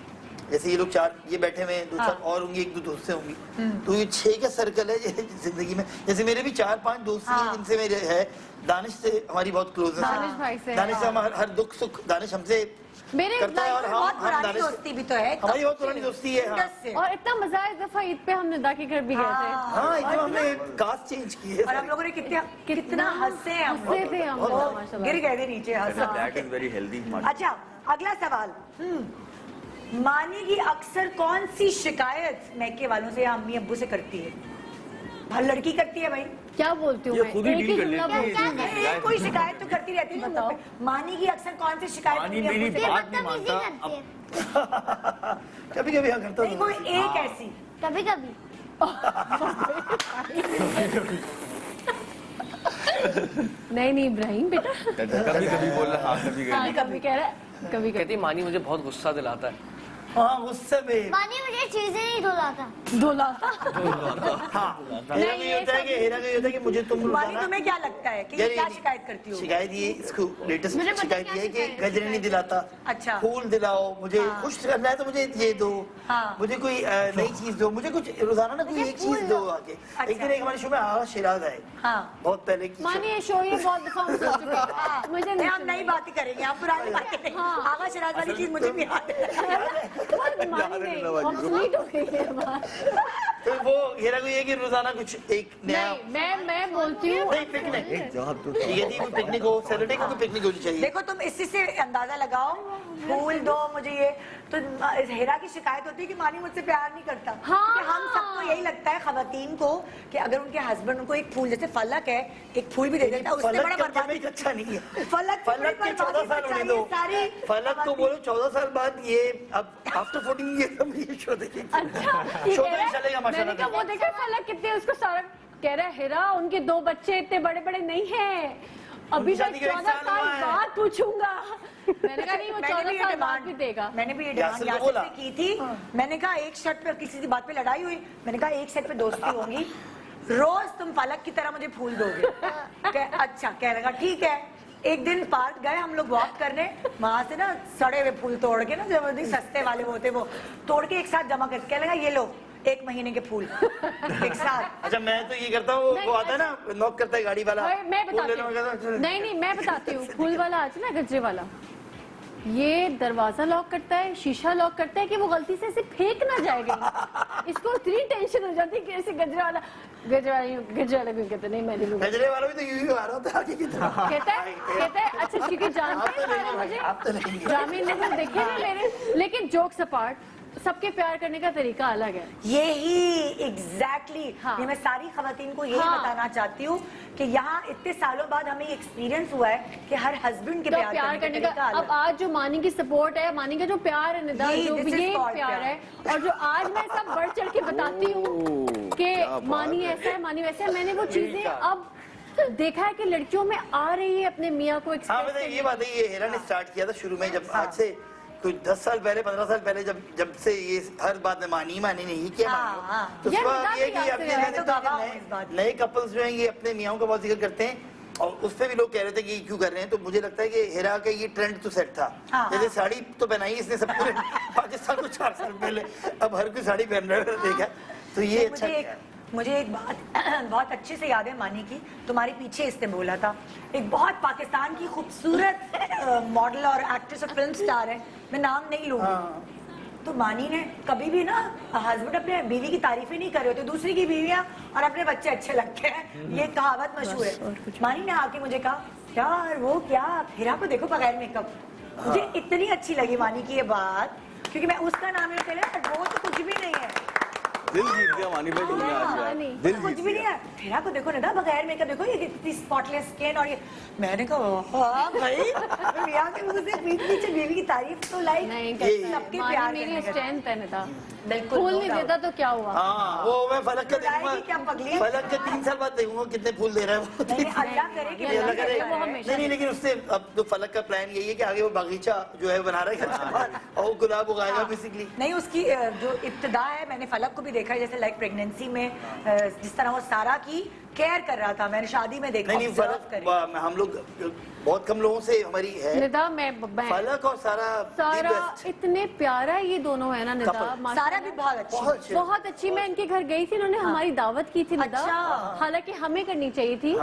जैसे ये लोग 4 ये बैठे हुए हैं, 2-4 और होंगे, 1-2 दोस्तें होंगी, तो ये 6 का सर्कल है जिंदगी में। जैसे मेरे भी 4-5 दोस्त हैं हाँ। जिनसे मेरे है। दानिश से हमारी बहुत क्लोज है। दानिश भाई से, दानिश से हम हर दुख सुख दानिश हमसे मेरे करता है और लाइफ में हम बहुत पुरानी दानिश से- दोस्ती भी तो है। हमारी बहुत पुरानी दोस्ती है। हाँ, दस से। और इतना मजा आया, इस दफा ईद पे हम निदा के घर भी गए थे। हाँ एकदम हमने कास्ट चेंज की है। और हम लोगों ने कितना हंसे हैं हम हंसे थे हम लोग, माशाल्लाह। गिर गए थे नीचे हंस। That is very healthy. अच्छा अगला सवाल, मानी की अक्सर कौन सी शिकायत मैके वालों से या अम्मी अब्बू से करती है? हर लड़की करती है भाई। क्या बोलती हूँ ये मैं? खुद ही एक डील कर जुमला लेती है। बोलती हूँ मैं। कोई शिकायत तो करती रहती है ना। मानी की अक्सर कौन सी शिकायत मानी होती है मेरी मुझसे? बात नहीं बदतमीजी मानता। करती है कभी कभी हाँ करता नहीं, हूँ। कोई एक ऐसी कभी कभी नहीं इब्राहिम बेटा, कभी कभी बोल रहा, हाँ कभी हाँ कभी। कभी कह रहा है, कभी कहती मानी मुझे बहुत गुस्सा दिलाता है। हाँ गुस्से में। मानी मुझे चीजें नहीं धुलाता। धुलाता। हाँ हीरा को ये होता है कि हीरा को ये होता है कि मुझे तुम मानी रुलाना। तुम्हें क्या लगता है कि ये यार क्या ये- शिकायत करती हो? शिकायत ये इसको लेटेस्ट मुझे पता शिकायत क्या ये है कि शिकायत- गजरे नहीं दिलाता। अच्छा। फूल दिलाओ, मुझे खुश करना है तो मुझे ये दो। हाँ। मुझे कोई नई चीज दो, मुझे कुछ रोजाना ना कोई एक चीज दो आके। एक दिन एक हमारे शो में आगा शिराज आए, हाँ। बहुत पहले की मानी ये शो ये बहुत दफा हम सोच चुके हैं। मुझे नहीं, हम नहीं नई बातें करेंगे, हम पुरानी बातें करेंगे। हाँ। आगा शराब वाली चीज मुझे भी याद है। मानी नहीं, obsolete हो गई है बात। तो वो हीरा को ये कि रोजाना कुछ एक नया नहीं मैं बोलती हूँ नहीं पिकनिक ये थी, कोई पिकनिक हो, सैटरडे को कोई पिकनिक होनी चाहिए। देखो तुम इसी से अंदाजा लगाओ, फूल दो मुझे ये तो। हेरा की शिकायत होती है कि मानी मुझसे प्यार नहीं करता। हाँ। क्योंकि हम सबको यही लगता है खवातीन को कि अगर उनके हस्बैंड उनको एक फूल, जैसे फलक है, एक फूल भी दे देता है, उससे फलक बड़ा का बर्बाद जमीन अच्छा नहीं है। फलक फलक के 14 साल होने दो। सारी फलक तो बोलो 14 साल बाद ये अब आफ्टर 14 ये सब ये शो देखेंगे। अच्छा ये शो कह तो रहा है- चलेगा माशाल्लाह। मैंने कहा वो देखा फलक कितने उसको सारा कह रहा है हेरा उनके 2 बच्चे इतने बड़े बड़े नहीं हैं, अभी उनकी मैं शादी का 1 14 साल साल हुआ है। बाद पूछूंगा। मैंने कहा नहीं वो मैंने 14 भी ये साल बाद डिमांड भी देगा। मैंने भी ये यासिर डिमांड को बोला। यासिर से की थी। मैंने कहा एक शर्ट पे किसी की बात पे लड़ाई हुई, मैंने कहा एक शर्ट पे दोस्ती होंगी, रोज तुम फलक की तरह मुझे फूल दोगे। अच्छा कहने लगा ठीक है। एक दिन पार्क गए हम लोग वॉक करने, वहां से ना सड़े हुए फूल तोड़ के ना, जो सस्ते वाले होते वो तोड़ के एक साथ जमा करके कहने लगा ये लो 1 महीने के फूल एक साथ। अच्छा मैं तो ये करता हूँ, वो आता है ना नॉक करता है गाड़ी वाला, मैं फूल बताती लेने में कहता है, हूँ नहीं मैं बताती हूँ फूल वाला आज ना गजरे वाला ये दरवाजा लॉक करता है, शीशा लॉक करता है कि वो गलती से ऐसे फेंक ना जाएगा। इसको इतनी टेंशन हो जाती है कि ऐसे गजरा वाला क्यों कहते नहीं मैंने भी गजरे वाला भी तो यूं ही आ रहा था आगे की तरफ। कहता है अच्छा क्योंकि जानते हैं सारे मुझे आप तो नहीं जामिन नहीं देखे नहीं मेरे, लेकिन जोक्स अपार्ट सबके प्यार करने का तरीका अलग है। यही एग्जैक्टली हाँ। ये मैं सारी खवातीन को यही हाँ। बताना चाहती हूँ कि यहाँ इतने सालों बाद हमें एक्सपीरियंस हुआ है कि हर हस्बैंड के तो प्यार करने का तरीका अब अलग। आज जो मानी की सपोर्ट है, मानी का जो प्यार है निदा, यही, जो this is ये called प्यार प्यार। है, और जो आज मैं सब बढ़ चढ़ के बताती हूँ कि मानी ऐसा है मानी वैसा है, मैंने वो चीजें अब देखा है कि लड़कियों में आ रही है अपने मियाँ को हाँ एक्सप्रेस मतलब करने ये बात है, ये हेरा ने स्टार्ट किया था शुरू में, जब आज से कुछ 10 साल पहले 15 साल पहले जब से ये हर बात में मानी नहीं किया हाँ, मानी हाँ। तो यार, सुबह ये मजाक कि ही अपने आपसे मैंने तो गवाह हूँ इस बात की। नए कपल्स जो हैं ये अपने मियाँओं का बहुत जिक्र करते हैं, और उस पे भी लोग कह रहे थे कि क्यों कर रहे हैं, तो मुझे लगता है कि हेरा का ये ट्रेंड तो सेट था। हाँ, जैसे साड़ी तो पहनाई इसने सब पूरे पाकिस्तान को 4 साल पहले, अब हर कोई साड़ी पहन रहा है, देखा तो ये अच्छा किया। मुझे एक बात बहुत अच्छे से याद है मानी की, तुम्हारे पीछे इसने बोला था, एक बहुत पाकिस्तान की खूबसूरत मॉडल और एक्ट्रेस और फिल्म स्टार है, मैं नाम नहीं लूंगी। तो मानी ने कभी भी ना हस्बैंड अपने बीवी की तारीफें नहीं करे होते, दूसरी की बीवियां और अपने बच्चे अच्छे लगते हैं, ये कहावत मशहूर है। मानी ने आके मुझे कहा यार वो क्या हिरा को देखो बगैर मेकअप। मुझे इतनी अच्छी लगी मानी की ये बात, क्योंकि मैं उसका नाम नहीं चले पर वो तो कुछ भी नहीं है, दिल जीत गया मानी भाई तुमने आज यार। दिल कुछ भी नहीं है। हिरा को देखो ना बगैर मेकअप, देखो ये कितनी स्पॉटलेस स्किन, और ये मैंने कहा हाँ भाई मियां के मुंह से पीठ पीछे बीवी की तारीफ तो लाइक नहीं सबके मानी प्यार मेरी करने का। स्ट्रेंथ है निदा, बिल्कुल, फूल no नहीं doubt। देता तो क्या हुआ। हाँ वो मैं फलक का बुलाएगी क्या पगली? देखूंगा, फलक के 3 साल बाद देखूंगा कितने फूल दे रहा है वो। नहीं, अल्लाह करे कि नहीं, अल्लाह करे। वो हमेशा नहीं लेकिन उससे अब तो फलक का प्लान यही है कि आगे वो बागीचा जो है बना रहा है घर के बाहर, और वो गुलाब उगाएगा बेसिकली। नहीं उसकी जो इब्तिदा है, मैंने फलक को भी देखा है, जैसे लाइक प्रेगनेंसी में जिस तरह वो सारा की केयर कर रहा था, मैंने शादी में देखा, नहीं observe फलक करे। हम लोग बहुत कम लोगों से हमारी है, निदा मैं फलक और सारा सारा the best। इतने प्यारा ये दोनों है ना निदा, Couple। माशाल्लाह। सारा भी बहुत अच्छी बहुत अच्छे। बहुत अच्छी। मैं इनके घर गई थी, इन्होंने हमारी दावत की थी निदा, अच्छा। हालांकि हमें करनी चाहिए थी,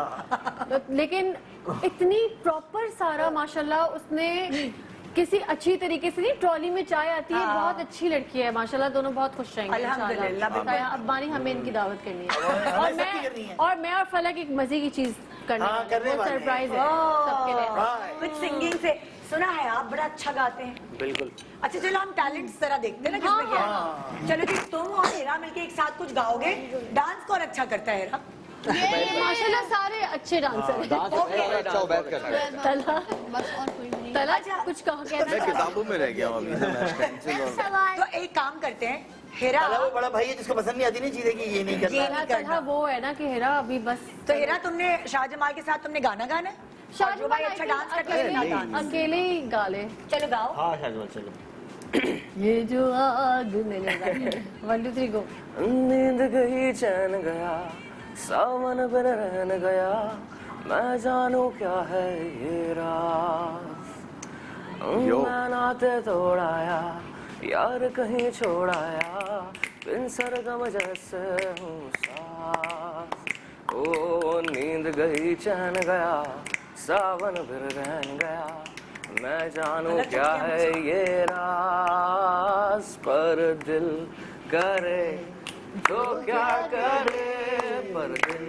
लेकिन इतनी प्रॉपर सारा माशाल्लाह, उसने किसी अच्छी तरीके से नहीं, ट्रॉली में चाय आती है, बहुत अच्छी लड़की है माशाल्लाह, दोनों बहुत खुश रहेंगे अल्हम्दुलिल्लाह, इंशाल्लाह। बिल्कुल। अब बानी हमें इनकी दावत करनी है, हमें और सबकी करनी है। मैं और फलक एक मजे की चीज करने हाँ, करने वाले हैं। सरप्राइज है सबके लिए। हाँ। कुछ सिंगिंग से सुना है आप बड़ा अच्छा गाते हैं। बिल्कुल। अच्छा चलो हम टैलेंट्स जरा देखते हैं ना किसमें क्या है। चलो जी तुम और हेरा मिलके एक साथ कुछ गाओगे, डांस कौन अच्छा करता है हेरा? ये माशाल्लाह सारे अच्छे डांसर हैं। तला बस और कोई भी नहीं। तला कुछ कहा मैं कहना किताबों में रह गया हूँ अभी मैं पेंसिल और तो एक काम करते हैं, हिरा तला वो बड़ा भाई है जिसको पसंद नहीं आती नहीं चीजें कि ये नहीं करना। ये नहीं तला करना। वो है ना कि हेरा अभी बस तो हिरा तुमने शाहजमाल के साथ तुमने गाना गाना है? और जो भाई अच्छा डांस करता है ना डांस। अकेले ही गा ले। चलो गाओ। हाँ शाहजमाल चलो। ये जो आग में लगा 1 2 3 गो। नींद गई चैन गया सावन बिन रहन गया मैं जानू क्या है ये राज मैं नाते तोड़ाया यार कहीं छोड़ाया बिन सरगम जैसे हूँ सास ओ नींद गई चैन गया सावन बिन रहन गया मैं जानू क्या है ये राज पर दिल करे तो क्या करे पर दिल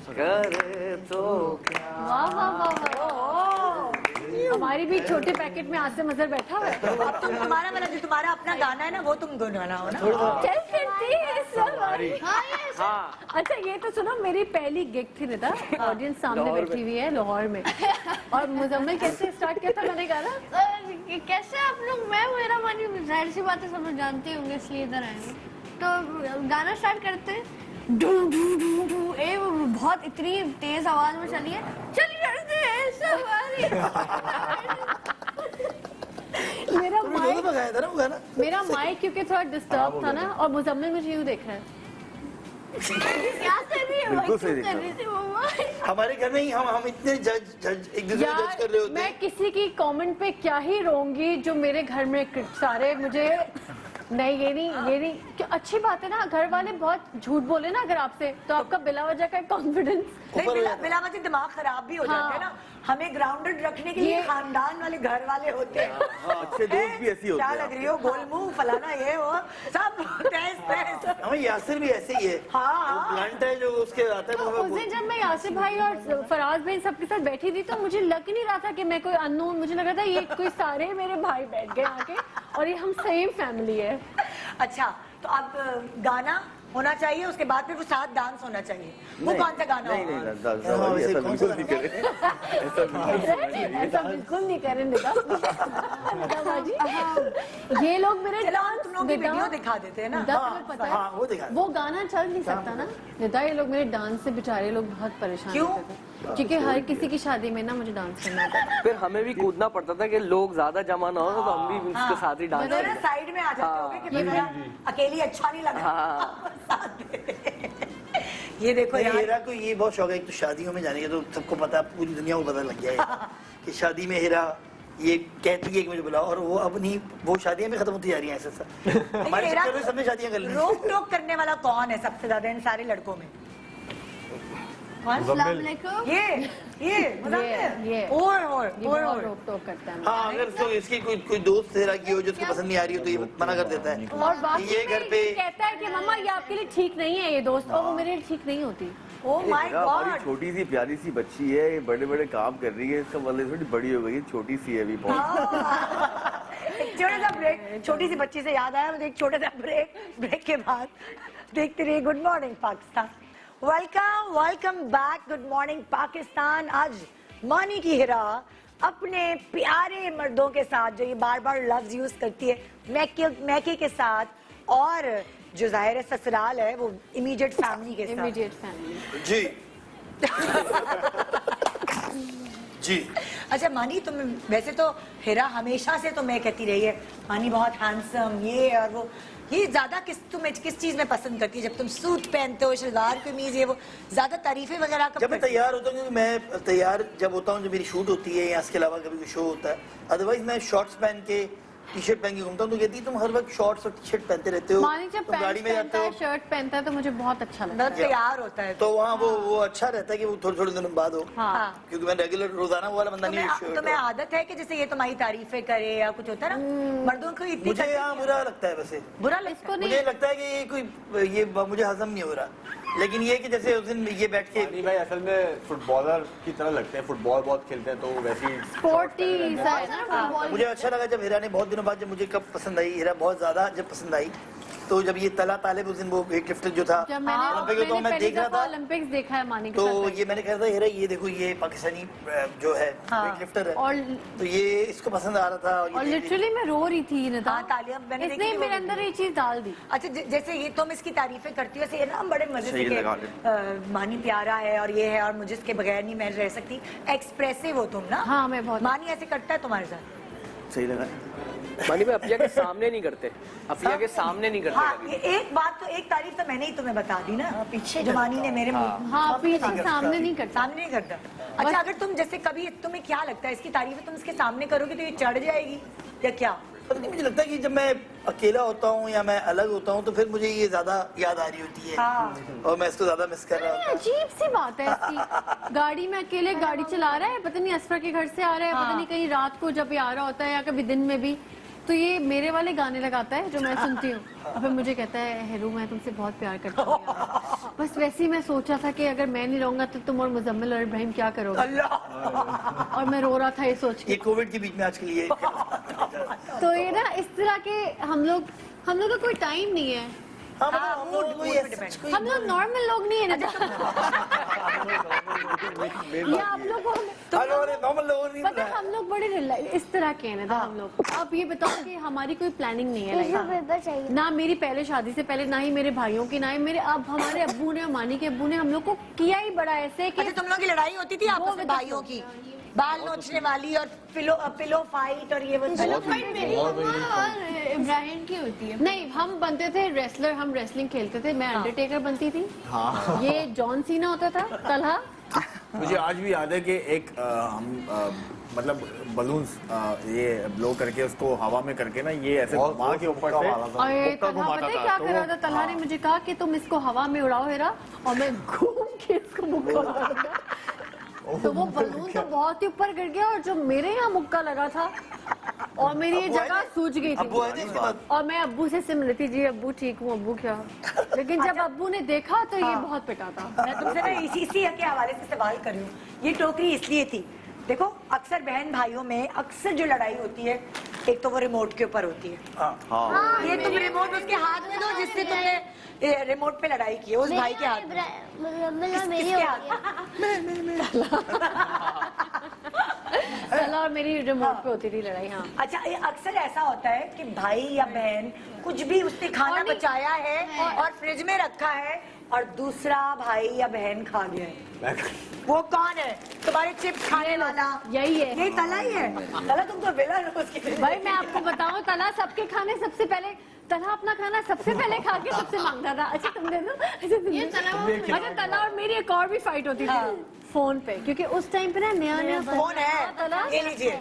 करे तो क्या। वाह वाह वाह वाह। हमारी भी छोटे पैकेट में आज से मजर बैठा हुआ है। अब तुम तुम्हारा वाला जो तुम्हारा अपना गाना है ना वो तुम गुनगुना हो ना। चल फिरती है सवारी। हाँ अच्छा ये तो सुनो, मेरी पहली गिग थी निदा, ऑडियंस सामने बैठी हुई है लाहौर में, और मुजम्मिल कैसे स्टार्ट किया था मैंने गाना? कैसे आप लोग, मैं मेरा मानी जाहिर सी बात है सब लोग जानते होंगे इसलिए इधर आए हैं। तो गाना स्टार्ट करते हैं, डू डू डू डू, ए वो बहुत इतनी तेज आवाज में चली है, चल करते हैं सवारी। मेरा तुमने माइक दोनों में गाया था ना वो गाना। मेरा माइक क्योंकि थोड़ा डिस्टर्ब था ना, और मुजम्मिल मुझे यूं देख रहा है। क्या कर रही है, बिल्कुल क्यों सही कर रही थी मम्मा? हमारे घर में ही हम इतने जज एक दूसरे को जज कर रहे यार होते मैं हैं। किसी की कमेंट पे क्या ही रोऊंगी जो मेरे घर में सारे मुझे नहीं ये नहीं क्या अच्छी बात है ना, घर वाले बहुत झूठ बोले ना अगर आपसे तो आपका बिला वजह का कॉन्फिडेंस नहीं, बिला वजह दिमाग खराब भी हो जाता है ना। हमें ग्राउंडेड रखने के लिए ये- खानदान वाले घर वाले होते हैं। अच्छे दोस्त भी ऐसे होते क्या हैं। लग रही हो, गोल मुंह फलाना ये वो सब तहस हमें यासिर भी ऐसे ही है। हाँ। ब्लंट है जो उसके आता है तो वो उस दिन जब मैं यासिर भाई और फराज भाई सबके साथ बैठी थी तो मुझे लग नहीं रहा था कि मैं कोई अननोन, मुझे लग रहा था ये कोई सारे मेरे भाई बैठ गए आके और ये हम सेम फैमिली है। अच्छा तो अब गाना होना चाहिए, उसके बाद फिर वो साथ डांस होना चाहिए। वो कौन सा गाना नहीं होगा? नहीं सवारी ऐसा बिल्कुल नहीं करे ऐसा बिल्कुल नहीं करें निदा बाजी। ये लोग मेरे चलो हम तुम लोग की निदा- वीडियो दिखा देते हैं ना। निदा तुम्हें पता है हाँ वो दिखा। वो गाना चल नहीं सकता ना निदा, ये लोग मेरे डांस से बेचारे लोग बहुत परेशान क्यों? होते थे क्योंकि हर किसी की शादी में ना मुझे डांस करना होता था। फिर हमें भी कूदना पड़ता था कि लोग ज्यादा जमा ना हो तो हम भी उसके साथ ही डांस दोनों करें। साइड में आ जाते होगे कि भैया अकेली अच्छा नहीं लगा। साथ में। ये देखो नहीं, यार, हीरा को ये बहुत शौक है, एक तो शादियों में जाने का तो सबको पता है, पूरी दुनिया को पता लग गया है कि शादी में हीरा ये कहती है कि मुझे बुलाओ, और वो अब नहीं, वो शादियां भी खत्म होती जा रही हैं ऐसे सब। हमारे हीरा चक्कर में सबने शादियां कर ली। रोक टोक करने वाला कौन है सबसे ज्यादा इन सारे लड़कों में? कौन? अस्सलाम वालेकुम। ये ये और ये बहुत रोक टोक करता है। हाँ, अगर तो इसकी कोई दोस्त हीरा की हो जो उसको पसंद नहीं आ रही हो तो ये मना कर देता है। और बाकी ये घर पे कहता है कि मम्मा ये आपके लिए ठीक नहीं है ये दोस्त, और वो मेरे लिए ठीक नहीं होती। ओ माय हीरा हमारी गॉड। छोटी सी प्यारी सी बच्ची है, ये बड़े बड़े काम कर रही है, इसका मतलब थोड़ी बड़ी हो गई है, छोटी सी है अभी बहुत। एक छोटा सा ब्रेक, छोटी सी बच्ची से याद आया मुझे, एक छोटा सा ब्रेक के बाद देखते रहिए good morning Pakistan. Welcome back, good morning Pakistan. आज मानी की हीरा अपने प्यारे मर्दों के साथ जो ये बार बार लफ्ज यूज करती है मैके के साथ, और जो जाहिर है ससुराल है वो इमीडिएट फैमिली के साथ। Immediate family. जी जी। अच्छा मानी, तुम वैसे तो हीरा हमेशा से तो मैं कहती रही है मानी बहुत हैंडसम ये और वो, ये ज्यादा तुम्हें किस चीज में पसंद करती है? जब तुम सूट पहनते हो, शलवार कमीज, ये वो ज्यादा तारीफें वगैरह कब जब मैं तैयार होता हूँ, क्योंकि मैं तैयार जब होता हूँ जब मेरी शूट होती है या इसके अलावा कभी कोई शो होता है, अदरवाइज मैं शॉर्ट्स पहन के टी शर्ट पहन के घूमता हूँ। तो कहती है तुम हर वक्त शॉर्ट्स और टी शर्ट पहनते रहते हो, मानी जब तुम गाड़ी पैंट में जाते पहनता है हो, शर्ट पहनता है तो मुझे बहुत अच्छा लगता मतलब है। तैयार होता है तो वहाँ वो अच्छा रहता है कि वो थोड़े थोड़े दिनों बाद हो। हाँ। क्योंकि मैं रेगुलर रोजाना वो वाला बंदा नहीं हूँ। तुम्हें आदत है कि जैसे ये तुम्हारी तारीफें करे या कुछ होता है ना, मर्दों को इतनी मुझे करते यहाँ हैं। बुरा लगता है वैसे, बुरा लगता इसको मुझे लगता है कि ये कोई ये मुझे हजम नहीं हो रहा, लेकिन ये कि जैसे उस दिन ये बैठ के नहीं भाई, असल में फुटबॉलर की तरह लगते हैं, फुटबॉल बहुत खेलते हैं तो वैसे ही स्पोर्टी सा है ना फुटबॉल। मुझे अच्छा लगा जब हीरा ने बहुत दिनों बाद, जब मुझे कब पसंद आई हीरा, बहुत ज्यादा जब पसंद आई तो जब ये तला तालिब उस दिन वो वेट लिफ्टर जो था जब मैंने ओलंपिक में, तो मैं पहली देख रहा दफा था ओलंपिक्स देखा है मानी के तो साथ ये मैंने कहा था हेरा ये देखो ये पाकिस्तानी जो है वेट लिफ्टर है और तो ये इसको पसंद आ रहा था और और ये देख- लिटरली मैं रो रही थी निदा। हाँ, तालियां मैंने देखी इसने थी वो मेरे वीडियो। अंदर ये चीज डाल दी। अच्छा जैसे ये तुम इसकी तारीफें करती हो ऐसे ये ना हम बड़े मजे से सही कि, लगा मानी प्यारा है और ये है और मुझे इसके बगैर नहीं मैं रह सकती, एक्सप्रेसिव हो तुम ना। हाँ, मैं बहुत- मानी ऐसे करता है तुम्हारे साथ। सही लगा मानी भाई अपिया के सामने नहीं करते, अपिया के सामने नहीं करते हाँ कभी। ये एक बात तो एक तारीफ तो मैंने ही तुम्हें बता दी ना पीछे जो मानी ने मेरे मुंह हाँ पीछे सामने नहीं करता। सामने नहीं करता। अच्छा अगर तुम जैसे कभी तुम्हें क्या लगता है इसकी तारीफ तुम इसके सामने करोगे तो ये चढ़ जाएगी या क्या? पता नहीं मुझे लगता है कि जब मैं अकेला होता हूँ या मैं अलग होता हूँ तो फिर मुझे ये ज्यादा याद आ रही होती है हाँ। और मैं इसको ज्यादा मिस कर रहा होता हूँ। अजीब सी बात है इसकी। गाड़ी में अकेले गाड़ी चला रहा है, पता नहीं असफर के घर से आ रहा है, पता नहीं कहीं रात को जब ये आ रहा होता है या कभी दिन में भी, तो ये मेरे वाले गाने लगाता है जो मैं सुनती हूँ और फिर मुझे कहता है हेरू मैं तुमसे बहुत प्यार करता हूँ यार। बस वैसे ही मैं सोचा था कि अगर मैं नहीं रहूंगा तो तुम और मुजम्मिल और इब्राहिम क्या करोगे, और मैं रो रहा था ये सोच के। ये कोविड के बीच में आज के लिए तो ये ना इस तरह के हम लोग का कोई टाइम नहीं है, हाँ, मतलब हम लोग कोई mood पे ऐसा depend। कोई- हम लोग नॉर्मल लोग नहीं है ना। ये आप लोग को हेलो, अरे नॉर्मल लोगों नहीं पता है मिला। हम लोग बड़े इस तरह के हैं ना हम लोग। अब ये बताओ कि हमारी कोई प्लानिंग नहीं है टिश्यू लाइफ, पेपर चाहिए। ना मेरी पहले शादी से पहले, ना ही मेरे भाइयों की, ना ही मेरे अब हमारे अब्बू ने और मानी के अब्बू ने हम लोग को किया ही बड़ा ऐसे कि अच्छा तुम लोगों की लड़ाई होती थी आपस में भाइयों की, बाल नोचने वाली और पिलो फाइट और ये वो फाइट मेरी मम्मा और इब्राहिम की होती है। नहीं, हम बनते थे रेसलर, हम रेसलिंग खेलते थे, मैं अंडरटेकर बनती थी, ये जॉन सीना होता था तलहा। मुझे आज भी याद है कि एक हम मतलब बलून्स ये ब्लो करके उसको हवा में करके ना ये ऐसे बहुत- घुमा के बहुत ऊपर हुक्का से मारा था। और हुक्का तलहा घुमाता पता है था, क्या तो कर रहा था, वो- तलहा ने मुझे कहा कि तुम इसको हवा में उड़ाओ हेरा और मैं घूम के इसको मुक्का मारूंगा। तो वो बलून तो बहुत ही ऊपर गिर गया और जो मेरे यहाँ मुक्का लगा था और मेरी ये अब्बू आए जगह थे? सूज गई अब्बू आए थी। थे इसके बाद? और मैं अब्बू से सिम लेती जी अब्बू ठीक हूँ अब्बू क्या, लेकिन जब अब्बू ने देखा तो ये बहुत पिटा था। मैं तुमसे ना इसी के हवाले से सवाल कर रही हूँ। ये टोकरी इसलिए थी, देखो अक्सर बहन भाइयों में अक्सर जो लड़ाई होती है एक तो वो रिमोट के ऊपर होती है। हाँ ये तुम रिमोट उसके हाथ में दो जिससे तुमने रिमोट पे लड़ाई की है उस भाई के हाथ में। मतलब मेरी किसके होती है। तलहा और मेरी रिमोट पे होती थी लड़ाई। हाँ अच्छा ये अक्सर ऐसा होता है कि भाई या बहन कुछ भी उसने खाना और नहीं- बचाया है और फ्रिज में रखा है और दूसरा भाई या बहन खा गया है। वो कौन है? तुम्हारे चिप्स खाने वाला यही है। यही तला ही है। तला तुम तो विलन हो उसकी। भाई मैं आपको बताऊं, तलहा सबके खाने सबसे पहले, तलहा अपना खाना सबसे पहले खा के सबसे मांगता था। अच्छा तुम दे दो, अच्छा तुम ये दे दो। तलहा अच्छा तलहा और मेरी एक और भी फाइट होती थी फोन पे, क्योंकि उस टाइम पे ना नया फोन है तलहा ये लीजिए।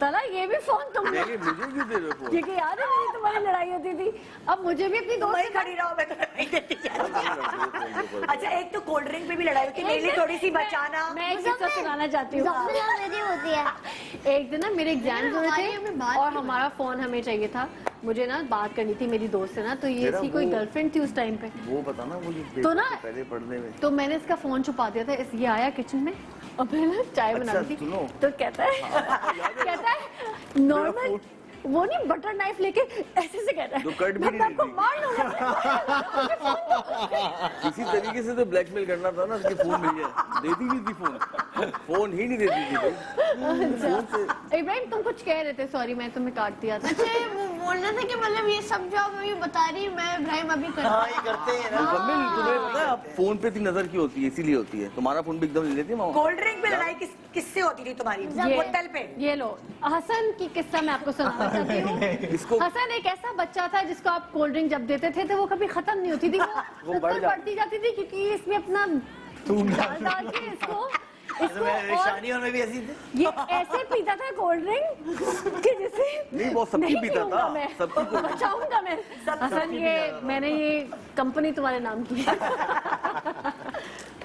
तलहा ये भी फोन तुमने, मुझे क्यों दे रहे हो क्योंकि याद है मेरी तुम्हारी लड़ाई होती थी। अब मुझे भी अपनी दोस्त वही खड़ी रहो मैं तो नहीं देती जाती। अच्छा एक तो कोल्ड ड्रिंक पे भी लड़ाई होती है, मेरे लिए थोड़ी सी बचाना। मैं एक किस्सा सुनाना चाहती हूँ। मतलब मेरी होती है। एक दिन ना मेरे एग्जाम्स हो रहे थे और हमारा फोन हमें चाहिए था, मुझे ना बात करनी थी मेरी दोस्त से ना, तो ये मेरा इसकी कोई वो- गर्लफ्रेंड थी उस टाइम पे, वो पता ना मुझे तो ना पहले पढ़ने में तो मैंने इसका फोन छुपा दिया था। ये आया किचन में और मैं ना चाय बना अच्छा, रही थी, सुनो। तो कहता है नॉर्मल वो नहीं बटर नाइफ लेके ऐसे से कहता है तो कट भी मैं नहीं आपको देती। मार लूंगा। किसी तरीके से तो ब्लैकमेल करना था ना उसके फोन मिल जाए। देती नहीं थी फोन ही नहीं देती थी भाई। अच्छा इब्राहिम तुम कुछ कह रहे थे, सॉरी मैं तुम्हें काट दिया था। अच्छा वो बोल रहे थे कि मतलब ये सब जो आप अभी बता रही मैं इब्राहिम अभी कर हाँ ये करते हैं ना। मुकम्मल तुम्हें पता है आप फोन पे इतनी नजर क्यों होती है, इसीलिए होती है। तुम्हारा फोन भी एकदम ले लेती है मामा। कोल्ड ड्रिंक पे लड़ाई किससे होती थी तुम्हारी? बोतल पे। ये लो हसन की किस्सा मैं आपको सुनाना चाहती हूँ। इसको हसन एक ऐसा बच्चा था जिसको आप कोल्ड ड्रिंक जब देते थे तो वो कभी खत्म नहीं होती थी, वो बढ़ बढ़ती जाती थी क्योंकि इसमें अपना डाल डाल के इसको शानियों में भी ऐसी थी। ये ऐसे पीता था कोल्ड ड्रिंक कि जैसे नहीं बहुत सबकी नहीं पीता पीऊंगा था मैं, सबकी को बचाऊंगा मैं। हसन ये मैंने ये कंपनी तुम्हारे नाम की है।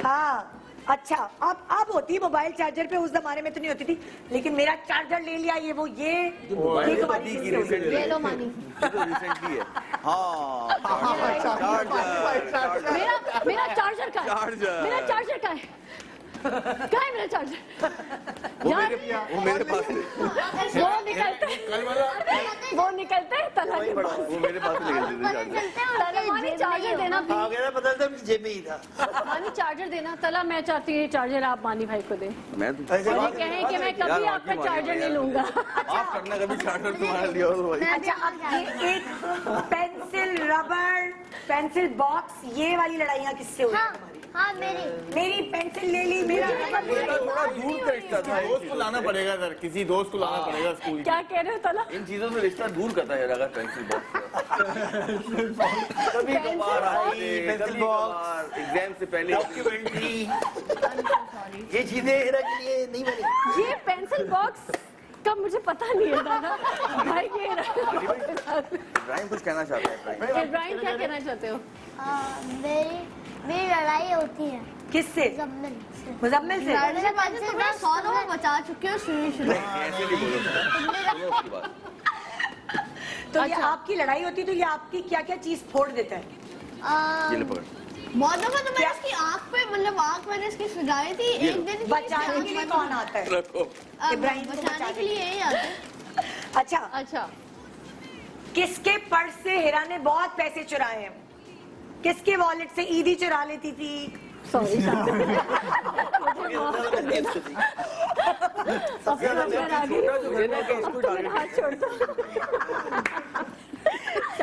हाँ अच्छा अब होती है मोबाइल चार्जर पे, उस जमाने में तो नहीं होती थी, लेकिन मेरा चार्जर ले लिया ये वो ये तुम्हारी की किससे होती है? ये लो मानी, तो रिसेंटली है। हाँ चार्जर मेरा चार्जर का है, चार्जर। मेरा चार्जर का है, कहाँ है मेरा चार्जर? वो मेरे पास है। वो निकलते हैं तलहा तला के पास। वो मेरे पास ले गए थे पता चार्जर। चलता है तला मानी चार्जर देना हाँ प्लीज। गया पता था जेब में ही था। मानी चार्जर देना। तला मैं चाहती हूँ ये चार्जर आप मानी भाई को दें मैं तो ऐसे और ये बात- कहें कि मैं कभी यार, आपका वाकई चार्जर मानी नहीं यार। लूंगा। आप करना कभी चार्जर तुम्हारा लिया हो तो भाई। अच्छा अब ये एक पेंसिल रबर पेंसिल बॉक्स ये वाली लड़ाइयाँ किससे हुई हाँ तुम्हारी? हाँ मेरी मेरी पेंसिल ले ली मेरा रबर ले ली। थोड़ा दूर का रिश्ता था दोस्त को लाना पड़ेगा सर, किसी दोस्त को लाना पड़ेगा स्कूल। क्या कह रहे हो तला? इन चीजों से रिश्ता दूर करता है अगर पेंसिल बॉक्स कभी कभार आए पेंसिल कभी बॉक्स, कभार एग्जाम से पहले डॉक्यूमेंट्री ये चीजें हेरा के लिए नहीं बनी। ये पेंसिल बॉक्स का मुझे पता नहीं है दादा भाई। ये इब्राहिम कुछ कहना चाहता है। इब्राहिम क्या कहना चाहते हो? मेरी लड़ाई होती है किससे? मुजम्मिल से। मुजम्मिल से? लड़ने बाजी तो मैं 100 दफा बचा चुकी हूँ शुरू ऐसे नहीं बोलो सुनो उसकी बात। तो ये अच्छा। आपकी लड़ाई होती तो ये आपकी क्या क्या चीज फोड़ देता है? ये ले पकड़। बहुत दफा तो मैंने इसकी आँख पे मतलब आँख मैंने इसकी सजाई थी एक दिन बचाने के लिए कौन आता है? रखो। इब्राहिम को बचाने के लिए यही आते हैं। अच्छा अच्छा किसके पर्स से हिरा ने बहुत पैसे चुराए हैं? किसके वॉलेट से ईदी चुरा लेती थी? सॉरी हाथ छोड़ दो।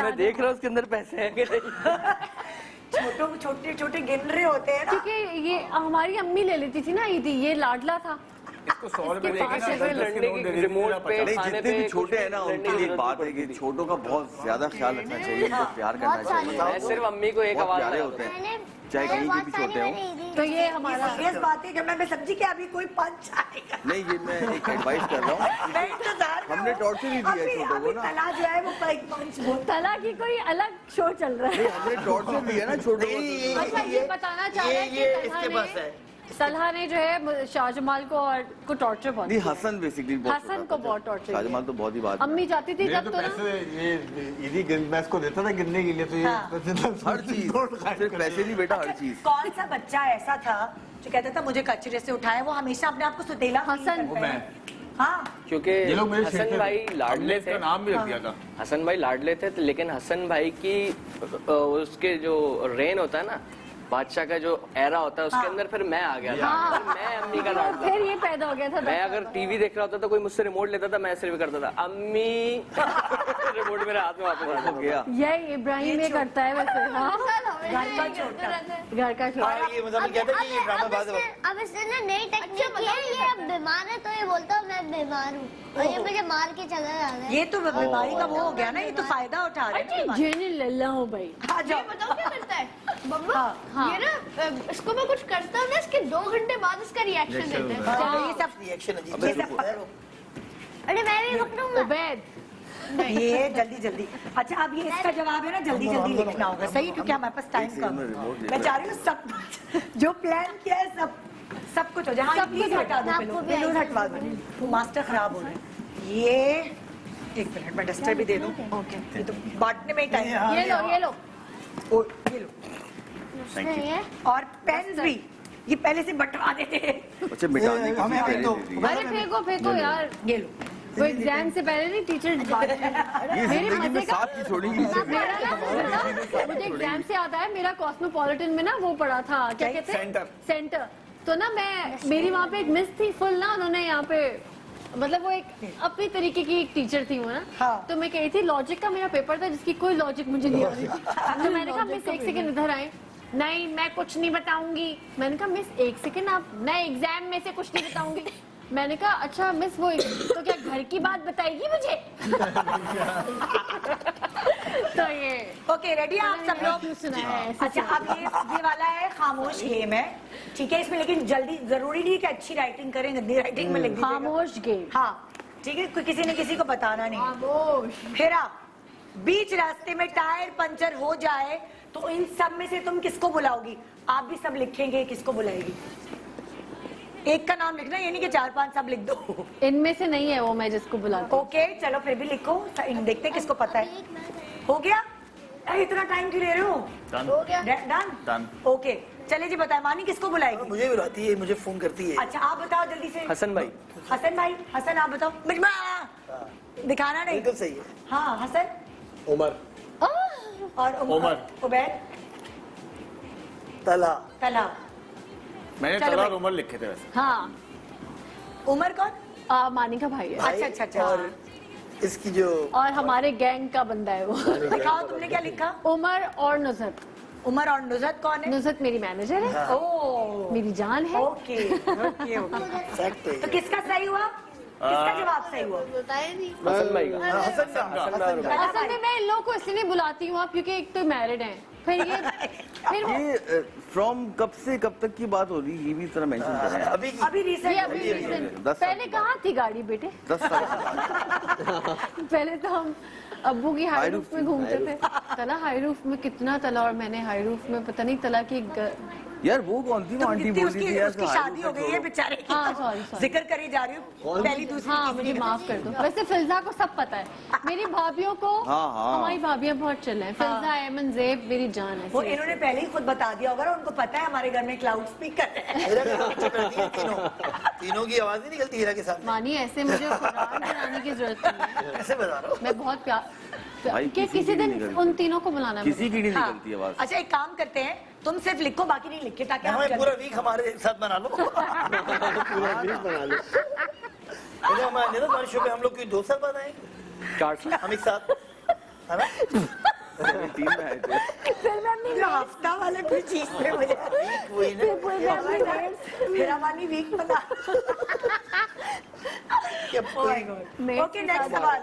मैं देख रहा हूँ उसके अंदर पैसे हैं कि नहीं। छोटे छोटे गिन रहे होते हैं ना। क्योंकि ये हमारी अम्मी ले लेती थी ना ईदी, ये लाडला था। इसको 100 रुपए इसके देके पास ना है 10 लड़ने के नोट की दे देती रिमोट थी, पे नहीं खाने जितने पे भी छोटे कुछ हैं ना लड़ने उनके की लिए एक जरूरत बात है नहीं कि पड़ती। छोटों का बहुत ज्यादा ख्याल रखना चाहिए, उनको प्यार करना बहुत सारी चाहिए। मैं सिर्फ अम्मी को एक बहुत आवाज प्यारे लगा होते दूं। हैं चाहे कहीं के भी छोटे हों। तो ये हमारा सीरियस बात है कि मैं समझी कि अभी कोई पंच आएगा। नहीं ये मैं एक एडवाइस कर रहा हूँ। मैं इंतजार में हमने हूँ। टॉर्चर ही दिया है अभी- छोटों को अभी ना। तला जो है वो एक पंच बोलता तला की कोई अलग शो चल रहा नहीं है। हमने टॉर्चर दिया ना छोटों को। अच्छा ये बताना चाह रहे हैं ये कि इसके पास है। तलहा ने जो है शाहजमाल को टॉर्चर बहुत नहीं किया। हसन बेसिकली बहुत हसन छोटा को था। बहुत torture शाहजमाल किया। तो बहुत ही बात अम्मी जाती थी मेरे जब तो तो ना पैसे ये ईदी मैं इसको देता था गिनने के लिए तो ये हाँ। हर चीज सिर्फ पैसे नहीं बेटा हर चीज। कौन सा बच्चा ऐसा था जो कहता था मुझे कचरे से उठाया? वो हमेशा अपने आप को सुतेला feel हसन। करता है। मैं हाँ क्योंकि ये लोग मेरे हसन छेड़ते भाई थे। हमने लाडले इसका थे। नाम भी रख दिया था। हसन भाई लाडले थे लेकिन हसन भाई की उसके जो रेन होता है ना बादशाह का जो एरा होता है उसके अंदर फिर मैं आ गया था। हाँ। फिर मैं अम्मी का तो लाडला फिर था। ये पैदा हो गया था। मैं अगर टीवी देख रहा होता तो कोई मुझसे रिमोट लेता था मैं सिर्फ करता था अम्मी रिमोट मेरे हाथ में वापस आ हो जाता गया। ये इब्राहिम ये करता है वैसे। हाँ घर का छोटा। घर का छोटा। और ये मुजम्मिल कहता है कि ये ड्रामा बाज है। अब इसने ना नई टेक्निक की है। ये अब बीमार है तो ये बोलता है मैं बीमार हूँ और ये मुझे मार के चला जा रहा है। ये तो बीमारी का वो हो गया ना, ये तो फायदा उठा रहे हैं। जेने लल्ला हो भाई। आ ये जाओ। बताओ क्या करता है बब्बू? हाँ। ये ना इसको मैं कुछ करता हूँ ना इसके 2 घंटे बाद इसका रिएक्शन देते हैं। हाँ, ये सब रिएक्शन अजीब अबे ये सब रुको। पकड़ो। अरे मैं भी पकड़ूंगा। उबैद ये जल्दी जल्दी। अच्छा अब ये इसका जवाब है ना जल्दी जल्दी लिखना होगा, सही? क्योंकि हमारे पास टाइम एक कम सेकंड में है। रिमोट ले मैं चाह रही हूँ सब जो प्लान किया है सब कुछ हो जाए। हाँ सब प्लीज कुछ हटा दो, आपको भी बेलून आइडिया हटवा दो, मास्टर खराब हो रहे हैं। ये एक मिनट मैं डस्टर भी दे दूँ। ओके ये तो बांटने में ही टाइम है। ये लो ये लो। ओ, ये लो। ये और पेन भी ये पहले से बंटवा देते हैं। अच्छा मिटाने की हमें चीज़ अभी तो- पहले दे दी। अरे फेंको फेंको यार। ये लो। वो एग्जाम से पहले नहीं टीचर बात ये मेरे जिंदगी में मजे का साथ की छोड़ेंगी इसे। मेरा ना बताओ, मुझे एग्जाम से याद आया मेरा कॉस्मोपॉलिटन में ना वो पढ़ा था क्या कहते हैं सेंटर। तो ना मैं मेरी वहाँ पे एक मिस थी फुल ना, उन्होंने यहाँ पे मतलब वो एक अपनी तरीके की एक टीचर थी वो ना। हाँ। तो मैं कही थी लॉजिक का मेरा पेपर था जिसकी कोई लॉजिक मुझे नहीं आ रही थी। तो मैंने कहा मिस एक सेकंड इधर आए। नहीं मैं कुछ नहीं बताऊंगी। मैंने कहा मिस एक सेकंड आप, मैं एग्जाम में से कुछ नहीं बताऊंगी। मैंने कहा अच्छा मिस वो तो क्या घर की बात बताएगी मुझे? तो ये ओके रेडी आप सब लोग? क्यों सुना है ऐसे? अच्छा अब ये वाला है खामोश गेम है, ठीक है? इसमें लेकिन जल्दी जरूरी नहीं कि अच्छी राइटिंग करें, गंदी राइटिंग में लिख दीजिएगा। खामोश गेम। हाँ ठीक है, कोई किसी ने किसी को बताना नहीं। खामोश। फिर आप बीच रास्ते में टायर पंचर हो जाए तो इन सब में से तुम किसको बुलाओगी? आप भी सब लिखेंगे, किसको बुलाएगी? एक का नाम लिखना, ये नहीं कि 4-5 सब लिख दो। इनमें से नहीं है वो मैं जिसको बुलाती हूँ। ओके चलो फिर भी लिखो, देखते हैं किसको पता है। हो गया? अरे इतना टाइम क्यों ले रहे हो? हो गया। डन? डन। ओके चलिए जी बताए, मानी किसको बुलाएगी? मुझे भी बुलाती है, मुझे फोन करती है। अच्छा आप बताओ जल्दी से। हसन भाई हसन भाई, हसन आप बताओ। मिजमा दिखाना नहीं। बिल्कुल सही है। हाँ हसन उमर। और उमर। उबैद? तला। तला। मैंने चलो तला और भाई। उमर लिखे थे वैसे। हाँ उमर कौन? मानी का भाई है अच्छा अच्छा अच्छा। और इसकी जो और हमारे गैंग का बंदा है वो। दिखाओ तुमने क्या लिखा? उमर और नुजरत। उमर और नुजरत कौन है? नुजरत मेरी मैनेजर है, ओ मेरी जान है। Okay okay okay. फैक्ट है तो किसका सही हुआ? किसका जवाब सही हुआ? बताया नहीं। हसन भाई का। हसन का असल में मैं इन लोगों को इसलिए नहीं बुलाती हूँ आप, क्योंकि एक तो मैरिड हैं, फिर फिर वो- ये फ्रॉम कब से कब तक की बात हो रही है, ये भी तरह मेंशन कर रहे हैं। अभी की अभी ये रिसेंट अभी recent- 10 साल पहले की कहाँ थी गाड़ी बेटे? 10 साल की बात। पहले तो हम अब्बू की हाई हाई रूफ रूफ में घूमते थे। तला हाई रूफ में कितना तला, और मैंने हाई रूफ में पता नहीं तला की यार वो कौन थी, वो आंटी कितनी बोल रही थी यार उसकी हाई शादी रूफ हो में गई है छोड़ो। बेचारे की। हाँ, sorry, sorry। जिक्र करी जा रही हूँ पहली दूसरी हाँ तीसरी मुझे में। माफ कर दो। वैसे फिजा को सब पता है, मेरी भाभियों को, हाँ, हाँ। हमारी भाभियाँ बहुत चिल हैं। फिजा, एमन, ज़ेब मेरी जान है। वो इन्होंने पहले ही खुद बता दिया होगा ना, उनको पता है हमारे घर में क्लाउड स्पीकर है। हीरा के साथ चुप रहती है तीनों की आवाज नहीं निकलती हीरा के साथ। मानी ऐसे मुझे कुरान बनाने की जरूरत नहीं है। ऐसे बता रहा हूँ। मैं बहुत भाई, कि किसी किसी की दिन नहीं निकलती। उन तीनों को बुलाना है किसी मुझे। की नहीं हाँ। निकलती आवाज। अच्छा एक काम करते हैं, तुम सिर्फ लिखो बाकी नहीं लिखे, ताकि हम हमें पूरा वीक हमारे साथ बना लो। मुझे हमारे नहीं तो हमारे शो पे हम लोग कोई 2 साल बाद आए 4 साल। हम एक साथ है ना? 3 में आए थे। जो हफ्ता वाले फिर चीज में मुझे वही ना मेरा मानी वीक बना। Mates ओके के नेक्स्ट साथ सवाल।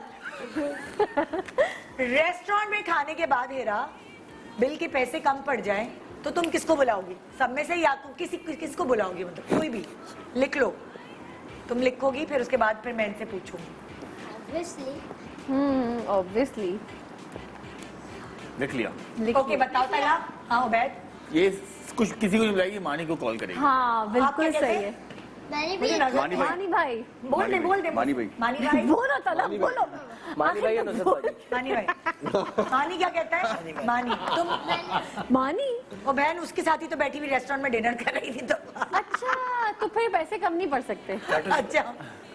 रेस्टोरेंट में खाने के बाद हेरा बिल के पैसे कम पड़ जाए तो तुम किसको बुलाओगी? सब में से या तो किसको बुलाओगी? मतलब कोई भी लिख लो, तुम लिखोगी फिर उसके बाद फिर मैं इनसे पूछूंगी। ऑब्वियसली लिख लिया। ओके बताओ तला। हाँ उबैद? ये कुछ किसी को नहीं बुलाएगी, मानी को कॉल करेगी। हाँ आप बिल्कुल क्या सही कहते है। मैंने भी मुझे नजर मानी भाई। मानी भाई बोल दे मानी भाई। मानी भाई बोलो तला बोलो। मानी भाई या नुसरत भाई? मानी भाई। मानी क्या कहता है? मानी तुम? मानी वो बहन उसके साथ ही तो बैठी हुई रेस्टोरेंट में डिनर कर रही थी तो। अच्छा, तो फिर पैसे कम नहीं पड़ सकते। अच्छा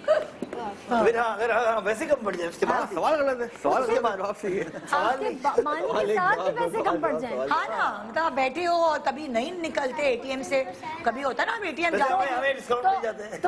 फिर हाँ अगर हाँ, वैसे कम पड़ जाए उसके बाद सवाल गलत है, सवाल के बाद जवाब सही है। आपके मानी के साथ भी पैसे कम पड़ जाए। हाँ ना, मतलब आप बैठे हो और कभी नहीं निकलते एटीएम से, कभी होता ना एटीएम वैसे जाओ हमें डिस्काउंट मिल जाते हैं।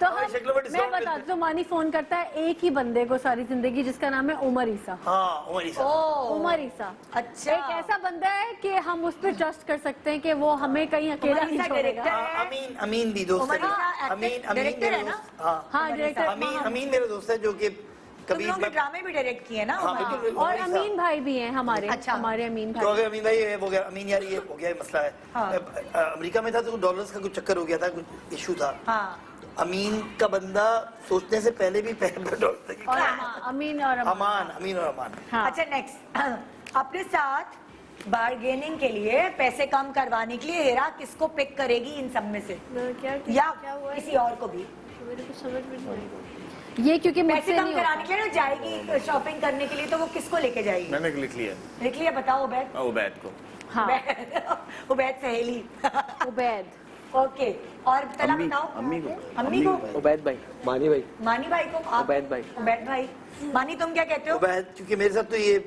तो हमारी शक्लों में मैं discount बता मिलता दूं, तो मानी फोन करता है एक ही बंदे को सारी जिंदगी, जिसका नाम है उमर ईसा। हाँ उमर ईसा। उमर ईसा अच्छा एक ऐसा बंदा है कि हम उस पर ट्रस्ट कर सकते हैं कि वो हमें कहीं अकेला उमर नहीं ईसा छोड़ेगा। डायरेक्टर हाँ, अमीन भी दोस्त उमर है। ईसा अमीन डायरेक्टर मेरा है ना? दोस्त। हाँ हाँ डायरेक्टर अमीन मेरा दोस्त है जो कि तुम कभी लोगों के ड्रामे भी डायरेक्ट किए ना? हाँ, उमर? बिल्कुल। और उमर ईसा। अमीन भाई भी हैं हमारे। अच्छा। हमारे अमीन तो भाई। अगर अमीन भाई है वो गया, अमीन यार ये हो गया मसला है। हाँ। अमेरिका में था तो डॉलर्स का कुछ चक्कर हो गया था, कुछ इशू था। हाँ अमीन का बंदा सोचने से पहले भी $1 और अमीन और अमीन और अमान। हाँ। अच्छा नेक्स्ट, अपने साथ बार्गेनिंग के लिए पैसे कम करवाने के लिए हेरा किसको पिक करेगी इन सब में से? क्या या क्या हुआ है? किसी और को भी? मेरे को समझ में नहीं आई। ये क्योंकि पैसे मुझसे कम नहीं कराने होता। के लिए ना जाएगी शॉपिंग करने के लिए, तो वो किसको लेके जाएगी? मैंने लिख लिया। लिख लिया, बताओ उबैद। उबैद को। हाँ उबैद सहेली। उबैद। ओके और तला अम्मी- बताओ। अम्मी को। अम्मी को? उबैद भाई। मानी भाई। मानी भाई को? आप? उबैद भाई। उबैद भाई। मानी तुम क्या कहते हो? उबैद, क्योंकि मेरे साथ तो ये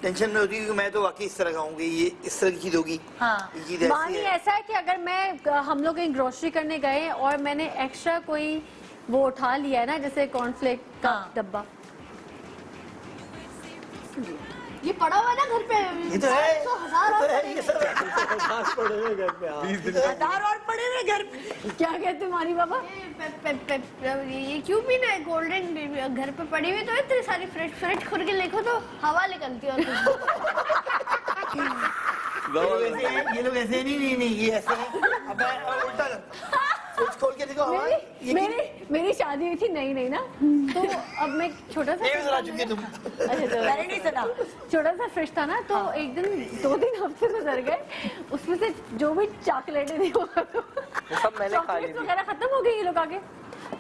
टेंशन में होती है क्योंकि मैं तो वाकई इस तरह का हूँ, ये इस तरह की चीज होगी। हाँ। ये चीज ऐसी मानी है। ऐसा है कि अगर मैं हम लोग कहीं ग्रोसरी करने गए और मैंने एक्स्ट्रा कोई वो उठा लिया है ना, जैसे कॉर्नफ्लेक का हाँ। डब्बा, ये पड़ा हुआ है ना घर पे। ये तो है, तो हजार ये और तो है, ये सब है। हजार और पड़े हुए घर पे। क्या कहते मानी बाबा? ये क्यों भी ना गोल्डन घर पे पड़ी हुई तो है इतनी सारी फ्रिज फ्रिज खोल के देखो तो हवा निकलती है और कुछ। ये लोग ऐसे नहीं ये ऐसे हैं। अब मैं उल्टा करता हूँ। फ्रिज खोल के देखो हवा ये मेरी शादी हुई थी नहीं ना, तो अब मैं छोटा सा भी सुना चुकी है तुम। अच्छा तो मैंने नहीं सुना। छोटा सा फ्रिज था ना, तो एक दिन 2-3 हफ्ते गुजर गए, उसमें से जो भी चॉकलेटें थी वो सब मैंने खा ली चॉकलेट्स थी। वगैरह खत्म हो गई ये लोग आगे।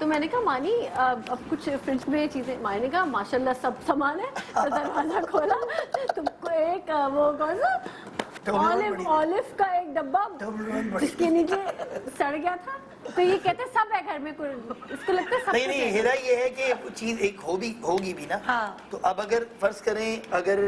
तो मैंने कहा मानी अब कुछ फ्रिज में चीजें, मानी ने कहा माशाल्लाह सब सामान है। तो दरवाजा खोला तो एक वो कौन सा ऑलिव का एक डब्बा जिसके नीचे सड़ गया था, तो ये कहते सब है घर में, इसको लगता है सब नहीं नहीं, हेरा ये है कि चीज एक होगी भी ना। हाँ। तो अब अगर फर्ज करें, अगर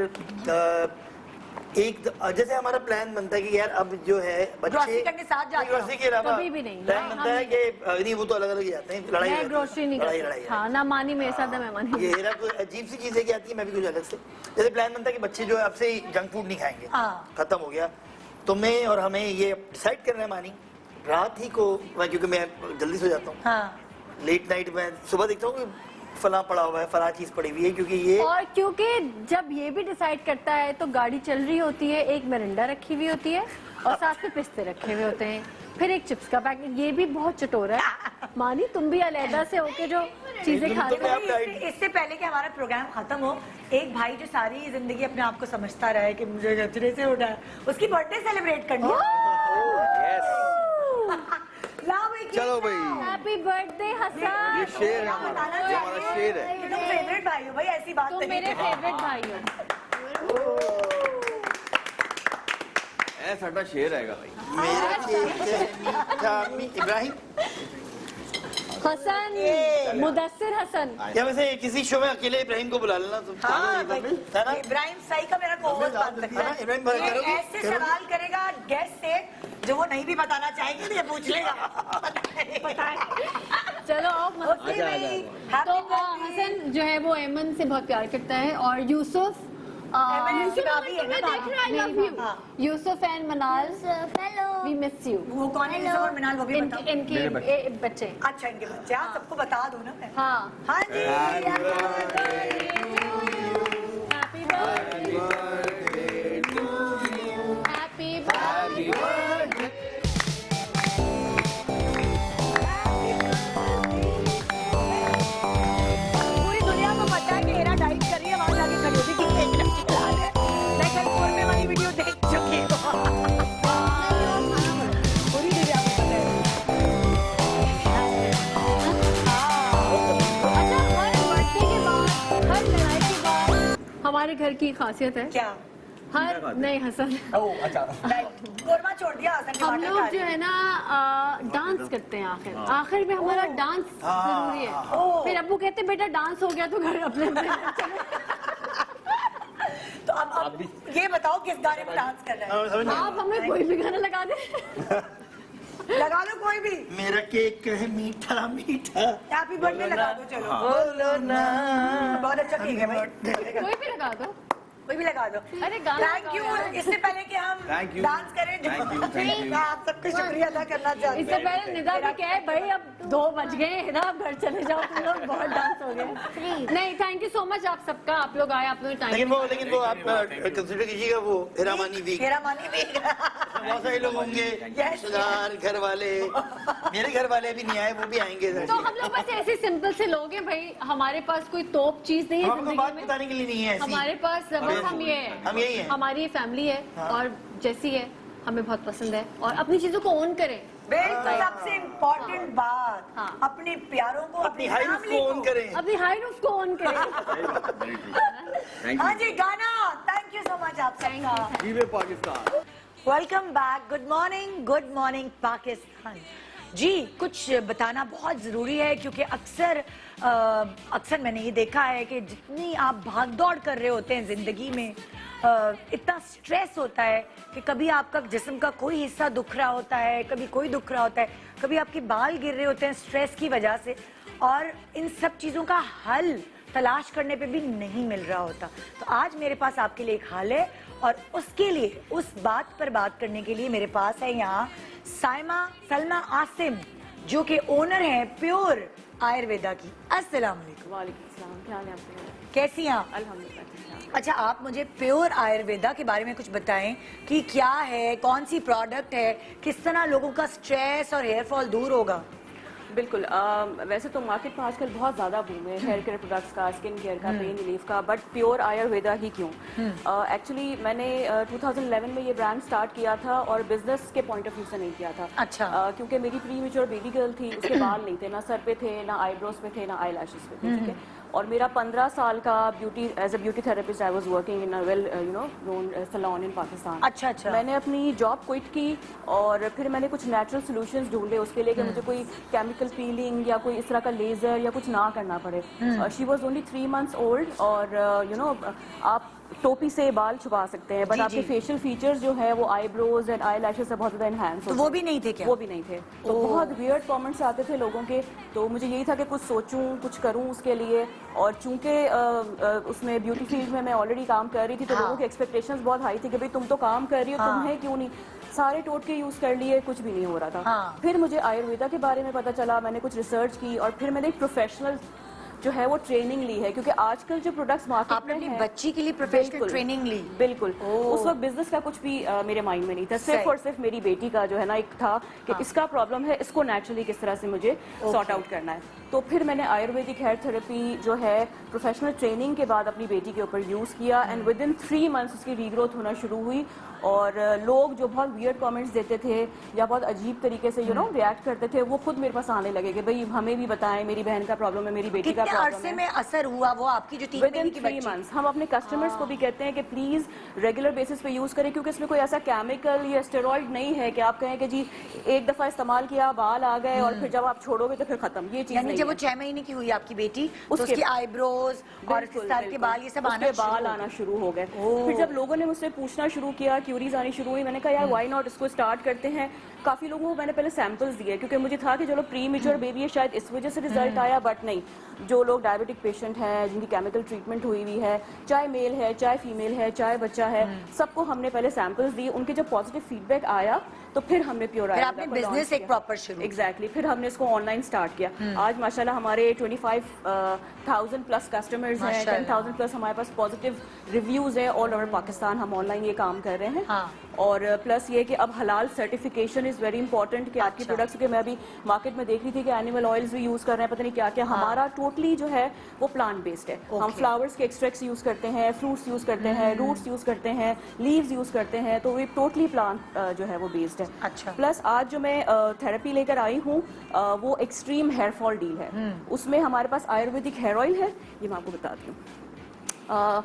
जैसे हमारा प्लान बनता है कि यार अब जो है ग्रोसरी करने साथ जाते हो? ग्रोसरी के अलावा कभी भी नहीं। प्लान बनता है कि नहीं, वो तो अलग अलग ही जाते हैं, लड़ाई मैं ग्रोसरी नहीं लड़ाई करती। हाँ, ना मानी मेरे साथ, ना मैं मानी। ये हेरा कोई अजीब सी चीजें की आती है, मैं भी कुछ अलग से। जैसे प्लान बनता है कि बच्चे जो है अब से जंक फूड नहीं खाएंगे, हाँ। खत्म हो गया। तो मैं और हमें ये डिसाइड कर रहे हैं मानी, रात ही को, क्योंकि मैं जल्दी सो जाता हूँ, हाँ। लेट नाइट में सुबह देखता हूँ कि फला पड़ा हुआ है, फला चीज पड़ी हुई है, क्योंकि ये और क्योंकि जब ये भी डिसाइड करता है तो गाड़ी चल रही होती है, एक मिरिंडा रखी हुई होती है और साथ में पिस्ते रखे हुए होते हैं, फिर एक चिप्स का पैकेट। ये भी बहुत चटोरा है। मानी तुम भी अलहदा से होके जो चीजें खा रहे हो। इससे पहले कि हमारा प्रोग्राम खत्म हो, एक भाई जो सारी जिंदगी अपने आप को समझता रहा है कि मुझे गजरे से उठा है, उसकी बर्थडे सेलिब्रेट करनी है। चलो भाई, हैप्पी बर्थडे हसन। ये शेर है हमारा, ये हमारा शेर है। तुम फेवरेट भाई हो भाई, ऐसी बात तुम नहीं मेरे है। फेवरेट भाई हो। साਡਾ शेर आएगा भाई। इब्राहिम हसन, मुदस्सिर हसन। या वैसे किसी शो में अकेले इब्राहिम को बुला लेना तुम, हाँ, है ना? इब्राहिम सही का मेरा कोहोस्ट बन सकता है। इब्राहिम भाई ये करोगे? ऐसे सवाल करेगा गेस्ट से जो वो नहीं भी बताना चाहेंगे, तो ये पूछ लेगा। चलो आओ तो हसन जो है वो एमन से बहुत प्यार करता है, और यूसुफ यूसुफ एंड मनाल, वी मिस यू। वो कौन है यूसुफ और मिनाल, वो भी बताओ। इनके बच्चे। अच्छा, इनके बच्चे, आप सबको बता दो ना मैं। हाँ, हाँ जी। Happy birthday to you, happy birthday. पूरी दुनिया को पता है कि हेरा डाइट कर रही है, वहां जाके खड़ी होती है कि मैं कल कोरमे वाली वीडियो देख चुकी हूँ। पूरी दुनिया को पता है। अच्छा, हर बर्थडे के बाद, हर लड़ाई के बाद हमारे घर की खासियत है क्या? हर नहीं हसन, कोरमा छोड़ दिया हसन के हम बाटे लोग खा जो रही। है ना डांस करते हैं आखिर में हमारा डांस जरूरी है। फिर अब्बू कहते बेटा डांस हो गया तो घर अपने तो अब ये बताओ किस गाने में डांस कर रहे हैं? आप हमें कोई भी गाना लगा दे। लगा लो कोई भी। मेरा केक है मीठा मीठा, हैप्पी बर्थडे लगा दो, चलो बोलो ना। बहुत अच्छा केक है भाई, कोई भी लगा दो, कोई भी लगा दो। अरे गाना थैंक यू। इससे पहले कि हम Thank you. डांस करें, मैं आप सबका शुक्रिया अदा करना चाहती इससे पहले निदा भी कहे भाई अब 2 बज गए है ना, अब घर चले जाओ, तुम लोग बहुत डांस हो गए। नहीं, थैंक यू सो मच आप सबका, आप लोग आए, आप लोग टाइम। लेकिन वो आप कंसिडर कीजिएगा, वो हेरामानी वीक, हेरामानी वीक बहुत सारे लोग होंगे, रिश्तेदार, घर वाले, मेरे घर वाले भी नहीं आए, वो भी आएंगे। तो हम लोग बस ऐसे सिंपल से लोग हैं भाई, हमारे पास कोई तोप चीज नहीं है हमको बात जिंदगी में। बताने के लिए नहीं है ऐसी। हमारे पास बस हम ये हैं, हम यही हैं। हमारी फैमिली है और जैसी है हमें बहुत पसंद है, और अपनी चीजों को ओन करें। बिल्कुल, सबसे इम्पोर्टेंट बात, हाँ। अपने प्यारों को, अपनी हाई रूफ को ऑन करें। अपनी हाई रूफ को ओन करें। हाँ जी, गाना। थैंक यू सो मच आप सबका। जीवे Pakistan. Welcome back. Good morning Pakistan. जी, कुछ बताना बहुत ज़रूरी है, क्योंकि अक्सर मैंने ये देखा है कि जितनी आप भाग दौड़ कर रहे होते हैं ज़िंदगी में, इतना स्ट्रेस होता है कि कभी आपका जिस्म का कोई हिस्सा दुख रहा होता है, कभी कोई दुख रहा होता है, कभी आपके बाल गिर रहे होते हैं स्ट्रेस की वजह से, और इन सब चीज़ों का हल तलाश करने पे भी नहीं मिल रहा होता। तो आज मेरे पास आपके लिए एक हल है, और उसके लिए, उस बात पर बात करने के लिए मेरे पास है यहाँ सलमा आसिम, जो कि ओनर है प्योर आयुर्वेदा की। अस्सलाम वालेकुम। वालेकुम सलाम, क्या हाल है आपके? कैसी हैं आप? अल्हम्दुलिल्लाह। अच्छा, आप मुझे प्योर आयुर्वेदा के बारे में कुछ बताएं कि क्या है, कौन सी प्रोडक्ट है, किस तरह लोगों का स्ट्रेस और हेयर फॉल दूर होगा? बिल्कुल। वैसे तो मार्केट में आजकल बहुत ज़्यादा बूम है हेयर केयर प्रोडक्ट्स का, स्किन केयर का, पेन रिलीफ का, बट प्योर आयुर्वेदा ही क्यों? एक्चुअली मैंने 2011 में ये ब्रांड स्टार्ट किया था, और बिजनेस के पॉइंट ऑफ व्यू से नहीं किया था। अच्छा। क्योंकि मेरी प्री मेच्योर बेबी गर्ल थी, उसके बाल नहीं थे, ना सर पे थे, ना आईब्रोज पे थे, ना आई लैशेस पे थे, ठीक है। और मेरा 15 साल का beauty as a beauty therapist I was working in a well known salon in Pakistan. अच्छा अच्छा। मैंने अपनी जॉब क्विट की और फिर मैंने कुछ नेचुरल सॉल्यूशंस ढूंढे उसके लिए कि मुझे कोई केमिकल पीलिंग या कोई इस तरह का लेजर या कुछ ना करना पड़े। She was only 3 months old और आप टोपी से बाल छुपा सकते हैं बट आपके फेशियल फीचर्स जो है वो आईब्रोज एंड आई लैशेस से बहुत ज्यादा एनहांस तो वो भी नहीं थे क्या? वो भी नहीं थे। तो बहुत वियर्ड कमेंट्स आते थे लोगों के, तो मुझे यही था कि कुछ सोचूं, कुछ करूं उसके लिए। और चूंकि उसमें ब्यूटी फील्ड में मैं ऑलरेडी काम कर रही थी तो लोगों की एक्सपेक्टेशंस बहुत हाई थी कि भाई तुम तो काम कर रही हो, तुम्हें क्यों नहीं। सारे टोटके यूज कर लिए, कुछ भी नहीं हो रहा था। फिर मुझे आयुर्वेदा के बारे में पता चला, मैंने कुछ रिसर्च की और फिर मैंने एक प्रोफेशनल जो है वो ट्रेनिंग ली है, क्योंकि आजकल जो प्रोडक्ट्स मार्केट में आपने बच्ची के लिए प्रोफेशनल ट्रेनिंग ली? बिल्कुल। उस वक्त बिजनेस का कुछ भी मेरे माइंड में नहीं था, सिर्फ और सिर्फ मेरी बेटी का जो है ना एक था कि इसका प्रॉब्लम है, इसको नेचुरली किस तरह से मुझे सॉर्ट आउट करना है। तो फिर मैंने आयुर्वेदिक हेयर थेरेपी जो है प्रोफेशनल ट्रेनिंग के बाद अपनी बेटी के ऊपर यूज किया एंड विद इन 3 months उसकी रीग्रोथ होना शुरू हुई। और लोग जो बहुत वियर्ड कमेंट्स देते थे या बहुत अजीब तरीके से रिएक्ट करते थे, वो खुद मेरे पास आने लगे कि भाई हमें भी बताएं, मेरी बहन का प्रॉब्लम है, मेरी बेटी का प्रॉब्लम है। में असर हुआ वो आपकी जो 3 महीने की बच्ची? मंथ्स। हम अपने कस्टमर्स को भी कहते हैं कि प्लीज रेगुलर बेसिस पे यूज करें, क्योंकि इसमें कोई ऐसा केमिकल या स्टेरॉइड नहीं है कि आप कहें कि जी एक दफा इस्तेमाल किया बाल आ गए और फिर जब आप छोड़ोगे तो फिर खत्म। ये चीज यानी जब वो 6 महीने की हुई आपकी बेटी तो उसकी आईब्रोज और सर के बाल ये सब आना शुरू हो गए। फिर जब लोगों ने मुझसे पूछना शुरू किया, क्यूरीज आनी शुरू हुई, मैंने कहा यार व्हाई नॉट इसको स्टार्ट करते हैं। काफी लोगों को मैंने पहले सैंपल्स दिए क्योंकि मुझे था कि चलो प्री मेच्योर बेबी है शायद इस वजह से रिजल्ट आया, बट नहीं। जो लोग डायबिटिक पेशेंट हैं, जिनकी केमिकल ट्रीटमेंट हुई हुई है, चाहे मेल है चाहे फीमेल है चाहे बच्चा है, सबको हमने पहले सैंपल्स दिए। उनके जब पॉजिटिव फीडबैक आया तो फिर हमने प्योर फिर आपने बिजनेस एक प्रॉपर शुरू। एग्जैक्टली। फिर हमने इसको ऑनलाइन स्टार्ट किया। आज माशाल्लाह हमारे 25,000 प्लस कस्टमर्स हैं, 10,000 प्लस हमारे पास पॉजिटिव रिव्यूज है ऑल ओवर पाकिस्तान। हम ऑनलाइन ये काम कर रहे हैं। और प्लस ये कि अब हलाल सर्टिफिकेशन इज वेरी इंपॉर्टेंट कि आपकी प्रोडक्ट्स के, मैं अभी मार्केट में देख रही थी कि एनिमल ऑयल्स भी यूज कर रहे हैं, पता नहीं क्या क्या। हमारा टोटली जो है वो प्लांट बेस्ड है। हम फ्लावर्स के एक्सट्रैक्ट्स यूज करते हैं, फ्रूट्स यूज करते हैं, रूट्स यूज करते हैं, लीव्स यूज करते हैं, तो ये टोटली प्लांट जो है वो बेस्ड है। अच्छा। प्लस आज जो मैं थेरेपी लेकर आई हूँ वो एक्सट्रीम हेयर फॉल डील है। उसमें हमारे पास आयुर्वेदिक हेयर ऑयल है, ये मैं आपको बताती हूँ।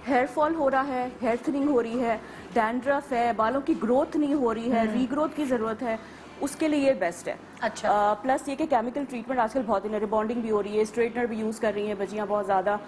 हेयर फॉल हो रहा है, हेयर थिनिंग हो रही है, डैंड्रफ है, बालों की ग्रोथ नहीं हो रही है, रीग्रोथ की जरूरत है, उसके लिए ये बेस्ट है। अच्छा। प्लस ये कि केमिकल ट्रीटमेंट आजकल बहुत है, रिबॉन्डिंग भी हो रही है, स्ट्रेटनर भी यूज कर रही हैं बच्चियां बहुत ज्यादा,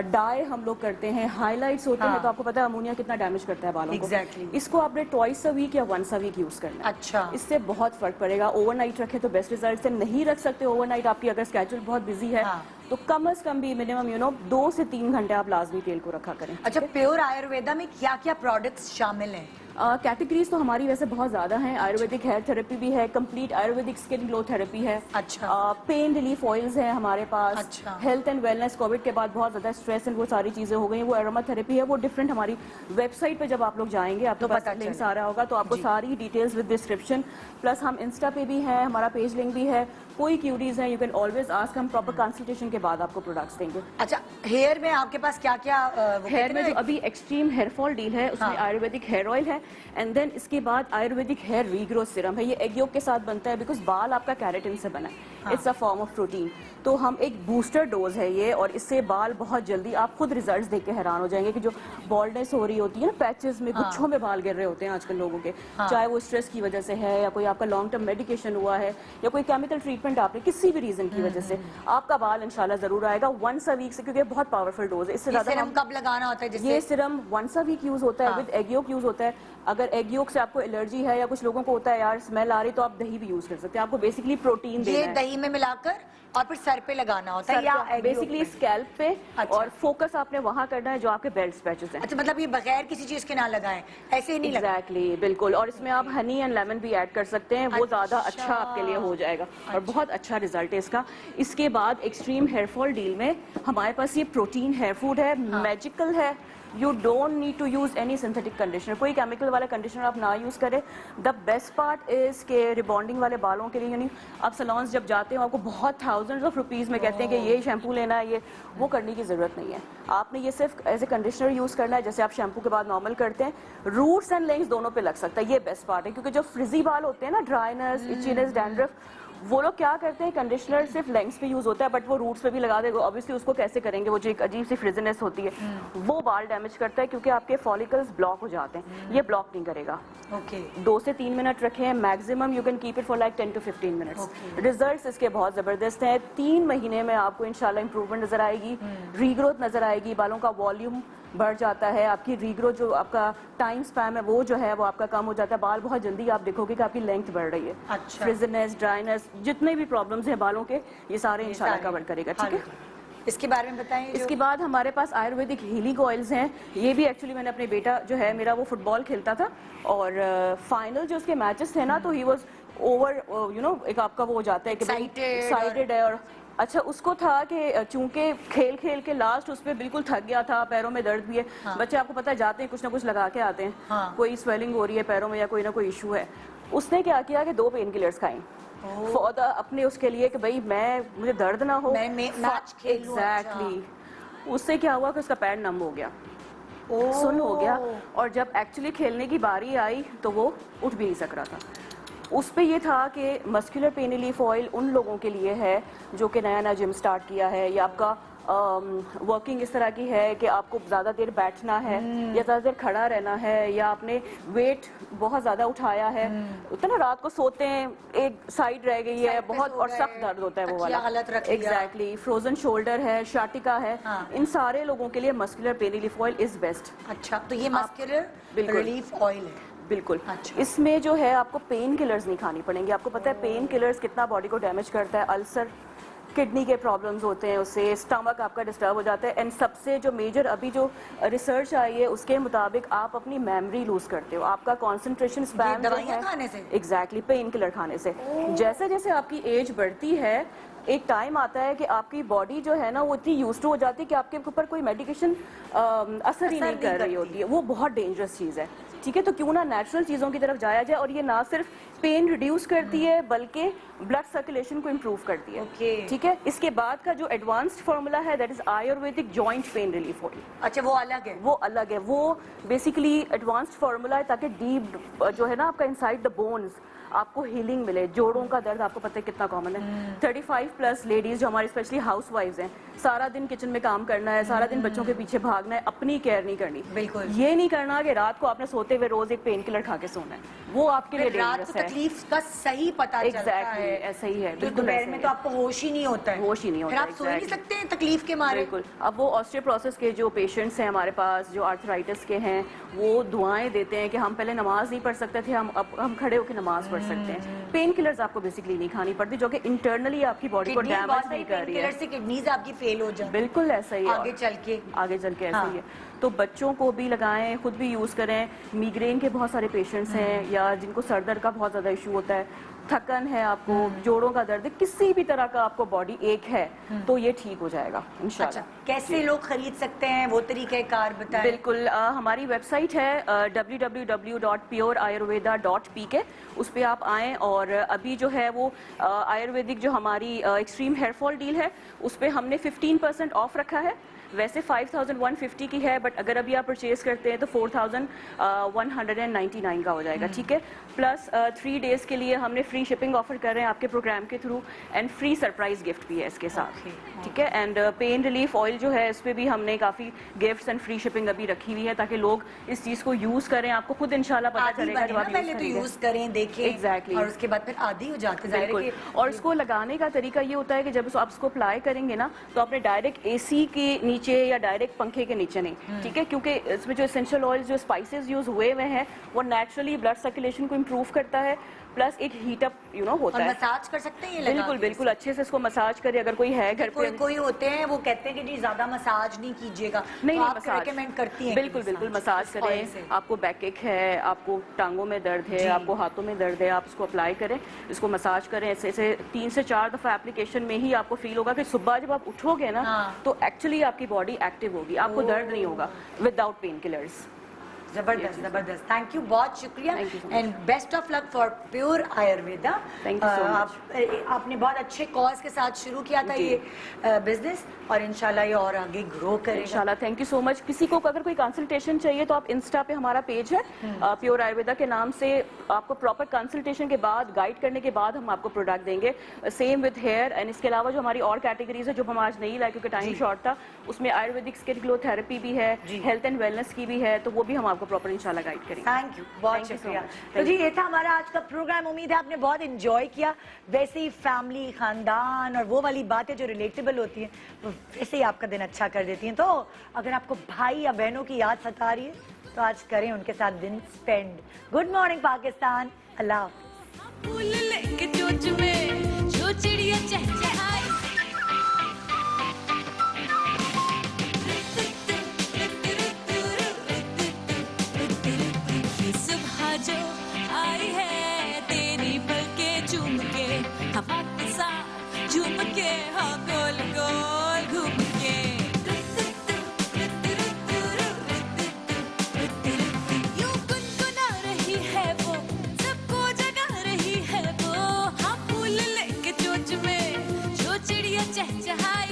डाई हम लोग करते हैं, हाइलाइट्स होते हैं, तो आपको पता है अमोनिया कितना डैमेज करता है बालों को। इसको आपने ट्वाइस अ वीक या वंस अ वीक यूज करना है। अच्छा। इससे बहुत फर्क पड़ेगा। ओवरनाइट रखें तो बेस्ट रिजल्ट है, नहीं रख सकते ओवरनाइट, आपकी अगर स्केड्यूल बहुत बिजी है तो कम से कम भी मिनिमम 2 से 3 घंटे आप लाजमी तेल को रखा करें। अच्छा, प्योर आयुर्वेदा में क्या क्या प्रोडक्ट्स शामिल हैं? कैटेगरीज तो हमारी वैसे बहुत ज्यादा हैं। आयुर्वेदिक हेयर थेरेपी भी है, complete Ayurvedic skin glow therapy है। अच्छा। पेन रिलीफ ऑयल्स है हमारे पास। अच्छा। हेल्थ एंड वेलनेस, कोविड के बाद बहुत ज्यादा स्ट्रेस एंड वो सारी चीजें हो गई हैं, वो एरोमा थेरेपी है, वो डिफरेंट। हमारी वेबसाइट पे जब आप लोग जाएंगे आपको पता लिंक्स आ रहा होगा तो आपको सारी डिटेल्स विद डिस्क्रिप्शन। प्लस हम इंस्टा पे भी हैं, हमारा पेज लिंक भी है। कोई क्यूरीज है यू कैन ऑलवेज आस्क, हम प्रॉपर कंसल्टेशन के बाद आपको प्रोडक्ट्स देंगे। अच्छा, हेयर में आपके पास क्या क्या? हेयर में जो अभी एक्सट्रीम हेयर फॉल डील है उसमें आयुर्वेदिक हेयर ऑयल है एंड देन इसके बाद आयुर्वेदिक हेयर रीग्रोथ सीरम है। ये एग योक के साथ बनता है बिकॉज बाल आपका कैरेटिन से बना है, it's a form of protein. तो हम एक बूस्टर डोज है ये, और इससे बाल बहुत जल्दी, आप खुद रिजल्ट्स देख के हैरान हो जाएंगे कि जो बॉल्डनेस हो रही होती है ना, पैचेस में गुच्छों में बाल गिर रहे होते हैं आजकल लोगों के, चाहे वो स्ट्रेस की वजह से है या कोई आपका लॉन्ग टर्म मेडिकेशन हुआ है या कोई केमिकल ट्रीटमेंट आपने किसी भी रीजन की वजह से, आपका बाल इंशाल्लाह जरूर आएगा वंस अ वीक से, क्योंकि बहुत पावरफुल डोज है। इससे ज्यादा सिरम कब लगाना होता है? ये serum once a week use होता है, विद एग योक यूज होता है। अगर एग योक से आपको एलर्जी है या कुछ लोगों को होता है यार स्मेल आ रही, तो आप दही भी यूज कर सकते हैं। आपको बेसिकली प्रोटीन देना है, दही में मिलाकर और फिर सर पे लगाना होता है या बेसिकली स्कैल्प पे। अच्छा। और फोकस आपने वहां करना है जो आपके बेल्ट पैचेस हैं। अच्छा, मतलब ये बगैर किसी चीज के ना लगाएं, ऐसे ही नहीं लगाएं। एग्जैक्टली, बिल्कुल। और इसमें आप हनी एंड लेमन भी ऐड कर सकते हैं, वो ज्यादा अच्छा आपके लिए हो जाएगा और बहुत अच्छा रिजल्ट है इसका। इसके बाद एक्सट्रीम हेयर फॉल डील में हमारे पास ये प्रोटीन हेयर फूड है, मैजिकल है। You don't need to use any synthetic conditioner, कोई केमिकल वाला कंडीशनर आप ना यूज करें। द बेस्ट पार्ट इज के रिबॉन्डिंग वाले बालों के लिए, यानी आप सैलून्स जब जाते हो आपको बहुत थाउजेंड्स ऑफ रुपीज में कहते हैं कि ये शैम्पू लेना है, ये वो करने की जरूरत नहीं है। आपने ये सिर्फ एज ए कंडीशनर यूज करना है, जैसे आप शैम्पू के बाद नॉर्मल करते हैं। रूट्स एंड लेंग्स दोनों पे लग सकता है, ये बेस्ट पार्ट है, क्योंकि जो फ्रिजी बाल होते हैं ना, ड्राइनेस, इचीनेस, डैंड्रफ, वो लोग क्या करते हैं, कंडीशनर सिर्फ लेंग्स पे यूज होता है, बट वो रूट्स पे भी लगा देंगे, ऑब्वियसली उसको कैसे करेंगे, वो जो एक अजीब सी फ्रिजनेस होती है वो बाल डैमेज करता है, क्योंकि आपके फॉलिकल्स ब्लॉक हो जाते हैं। ये ब्लॉक नहीं करेगा। ओके 2 से 3 मिनट रखें maximum, you can keep it for like 10 to 15 minutes. Results इसके बहुत जबरदस्त हैं। 3 महीने में आपको इंशाल्लाह इंप्रूवमेंट नजर आएगी, रीग्रोथ नजर आएगी, बालों का वॉल्यूम बढ़ जाता है, आपकी रीग्रोथ जो आपका टाइम स्पैम है वो जो है वो आपका कम हो जाता है, बाल बहुत जल्दी आप देखोगे कि आपकी लेंथ बढ़ रही है। अच्छा। फ्रिजनेस, ड्राइनेस, जितने भी प्रॉब्लम्स हैं बालों के, ये सारे इंशाल्लाह कवर करेगा। ठीक है, इसके बारे में बताएं। इसके बाद हमारे पास आयुर्वेदिक हीलिंग ऑयल्स हैं। ये भी एक्चुअली मैंने अपने बेटा जो है मेरा, वो फुटबॉल खेलता था और फाइनल जो उसके मैचेस थे ना, तो he was over you know, एक आपका वो हो जाता है कि एक्साइटेड है, और अच्छा उसको था कि चूंकि खेल खेल के लास्ट उस पर बिल्कुल थक गया था, पैरों में दर्द भी है। बच्चे आपको पता है जाते हैं कुछ ना कुछ लगा के आते हैं, कोई स्वेलिंग हो रही है पैरों में या कोई ना कोई इशू है। उसने क्या किया कि 2 पेन किलर्स खाई फॉर द अपने उसके लिए कि भाई मुझे दर्द ना हो, मैच खेलूं। एग्जैक्टली। उससे क्या हुआ कि उसका पैर नम हो गया, सुन्न हो गया, और जब एक्चुअली खेलने की बारी आई तो वो उठ भी नहीं सक रहा था। उस पे ये था कि मस्कुलर पेन रिलीफ ऑयल उन लोगों के लिए है जो कि नया नया जिम स्टार्ट किया है, या आपका वर्किंग इस तरह की है कि आपको ज़्यादा देर बैठना है या ज़्यादा देर खड़ा रहना है, या आपने वेट बहुत ज़्यादा उठाया है, उतना रात को सोते हैं एक साइड रह गई है बहुत और सख्त दर्द होता है वो वाला, एग्जैक्टली, फ्रोजन शोल्डर है, शाटिका है, इन सारे लोगों के लिए muscular pain relief oil is best. अच्छा, तो ये मस्कुलर रिलीफ ऑयल है। बिल्कुल। अच्छा। इसमें जो है आपको पेन किलर्स नहीं खानी पड़ेंगे। आपको पता है पेन किलर्स कितना बॉडी को डैमेज करता है, अल्सर, किडनी के प्रॉब्लम्स होते हैं उससे, स्टमक आपका डिस्टर्ब हो जाता है, एंड सबसे जो मेजर अभी जो रिसर्च आई है उसके मुताबिक आप अपनी मेमोरी लूज करते हो, आपका कंसंट्रेशन स्पैन दवाइयां खाने से, एग्जैक्टली, पेन किलर खाने से। जैसे जैसे आपकी एज बढ़ती है एक टाइम आता है कि आपकी बॉडी जो है ना वो इतनी यूज्ड टू हो जाती है कि आपके ऊपर कोई मेडिकेशन असर ही नहीं कर रही होती है। वो बहुत डेंजरस चीज़ है। ठीक है, तो क्यों ना नेचुरल चीज़ों की तरफ जाया जाए, और ये ना सिर्फ पेन रिड्यूस करती है बल्कि ब्लड सर्कुलेशन को इम्प्रूव करती है। ठीक है, इसके बाद का जो एडवांस्ड फार्मूला है that is Ayurvedic joint pain relief oil. अच्छा, वो अलग है? वो अलग है, वो बेसिकली एडवांस्ड फार्मूला है ताकि डीप जो है ना आपका इनसाइड द बोन्स आपको हीलिंग मिले। जोड़ों का दर्द आपको पता है कितना कॉमन है। 35+ लेडीज जो हमारी स्पेशली हाउस वाइफ्स हैं, सारा दिन किचन में काम करना है, सारा दिन बच्चों के पीछे भागना है, अपनी केयर नहीं करनी। बिल्कुल। ये नहीं करना कि रात को आपने सोते हुए रोज एक पेन किलर खा के सोना है, वो आपके लिए डेंजरस है। तकलीफ का सही पता चलता है। ऐसा ही है, दोपहर में तो आपको होश ही नहीं होता है, होश ही नहीं होता, आप सो ही नहीं सकते हैं तकलीफ के मारे। बिल्कुल। अब वो ऑस्टियोपोरोसिस के जो पेशेंट्स हैं हमारे पास, जो आर्थराइटिस के हैं, वो दुआएं देते हैं कि हम पहले नमाज नहीं पढ़ सकते थे, हम खड़े होकर नमाज पढ़ सकते हैं। पेन किलर्स आपको बेसिकली नहीं खानी पड़ती, जो कि इंटरनली आपकी बॉडी को डैमेज नहीं कर रही है। से किडनीज आपकी फेल हो जाए। बिल्कुल ऐसा ही आगे चल के ऐसा ही है। तो बच्चों को भी लगाएं, खुद भी यूज करें। मिग्रेन के बहुत सारे पेशेंट्स हैं, या जिनको सर दर्द का बहुत ज्यादा इशू होता है, थकन है आपको, जोड़ों का दर्द है, किसी भी तरह का आपको बॉडी एक है, तो ये ठीक हो जाएगा इंशाल्लाह। अच्छा, कैसे लोग खरीद सकते हैं, वो तरीक़ेकार बताएं। बिल्कुल, हमारी वेबसाइट है www.pureayurveda.pk, उस पे आप आएँ, और अभी जो है वो आयुर्वेदिक जो हमारी एक्सट्रीम हेयरफॉल डील है उस पे हमने 15% ऑफ रखा है। वैसे 5150 की है, बट अगर अभी आप परचेज करते हैं तो 4199 का हो जाएगा। ठीक है, प्लस 3 डेज के लिए हमने फ्री शिपिंग ऑफर कर रहे हैं आपके प्रोग्राम के through, and free surprise gift भी है इसके साथ। ठीक है, एंड पेन रिलीफ ऑयल जो है इस पे भी हमने काफी गिफ्ट्स एंड फ्री शिपिंग अभी रखी हुई है, ताकि लोग इस चीज को यूज करें। आपको खुद इंशाल्लाह पता चलेगा जब आप पहले तो यूज करें, देखें, एग्जैक्टली, और उसके बाद फिर आदी हो जाते हैं। बिल्कुल। और इसको लगाने का तरीका ये होता है कि जब आप इसको अप्लाई करेंगे ना, तो आपने डायरेक्ट एसी के नीचे या डायरेक्ट पंखे के नीचे नहीं, ठीक है, क्योंकि इसमें जो एसेंशियल ऑयल, जो स्पाइसेस यूज हुए हैं, वो नेचुरली ब्लड सर्कुलेशन को इम्प्रूव करता है, प्लस एक हीट अप होता है। मसाज कर सकते हैं ये बिल्कुल बिल्कुल, अच्छे से इसको मसाज करें। अगर कोई है घर पे, कोई होते हैं वो कहते हैं कि जी ज्यादा मसाज नहीं कीजिएगा, नहीं, आप रेकमेंड करती हैं? बिल्कुल बिल्कुल, मसाज करें। आपको बैक एक है, आपको टांगों में दर्द है, आपको हाथों में दर्द है, आप इसको अप्लाई करें, इसको मसाज करें। ऐसे 3 से 4 दफा एप्लीकेशन में ही आपको फील होगा कि सुबह जब आप उठोगे ना, तो एक्चुअली आपकी बॉडी एक्टिव होगी, आपको दर्द नहीं होगा, विदाउट पेन किलर्स। जबरदस्त जबरदस्त, थैंक यू, बहुत शुक्रिया Thank you so much. And best of luck for pure Ayurveda. Thank you so much. आपने बहुत अच्छे कॉज के साथ शुरू किया था जी। ये बिजनेस, और इंशाल्लाह ये और आगे ग्रो करेगा। इंशाल्लाह, थैंक यू सो मच। किसी को अगर कोई कंसल्टेशन चाहिए तो आप इंस्टा पे हमारा पेज है प्योर आयुर्वेदा के नाम से, आपको प्रॉपर कंसल्टेशन के बाद, गाइड करने के बाद हम आपको प्रोडक्ट देंगे। सेम विद हेयर, एंड इसके अलावा जो हमारी और कैटेगरीज है जो हम आज नहीं लाए क्योंकि टाइम शॉर्ट था, उसमें आयुर्वेदिक स्किन ग्लो थेरेपी भी है, हेल्थ एंड वेलनेस की भी है, तो वो भी हम आपको प्रॉपर इंशाल्लाह गाइड करेंगे। थैंक यू, बहुत Thank you so शुक्रिया। much. तो जी ये था हमारा आज का प्रोग्राम, उम्मीद है आपने बहुत एंजॉय किया। वैसे ही फैमिली, खानदान और वो वाली बातें जो रिलेटेबल होती हैं वो वैसे ही आपका दिन अच्छा कर देती हैं। तो अगर आपको भाई या बहनों की याद सता रही है तो आज करें उनके साथ दिन स्पेंड। गुड मॉर्निंग पाकिस्तान, अल्लाह हाफ़िज़। फूल लेके चोंच में जो चिड़िया चहचहाए, ये सुबह जो आई है तेरी पलकें चूम के, हवा के साथ झूम के, हाँ गोल गोल घूम के, यूं गुनगुना रही है वो, सबको जगा रही है वो, हाँ फूल लेके चोंच में जो चिड़िया चहचहाए।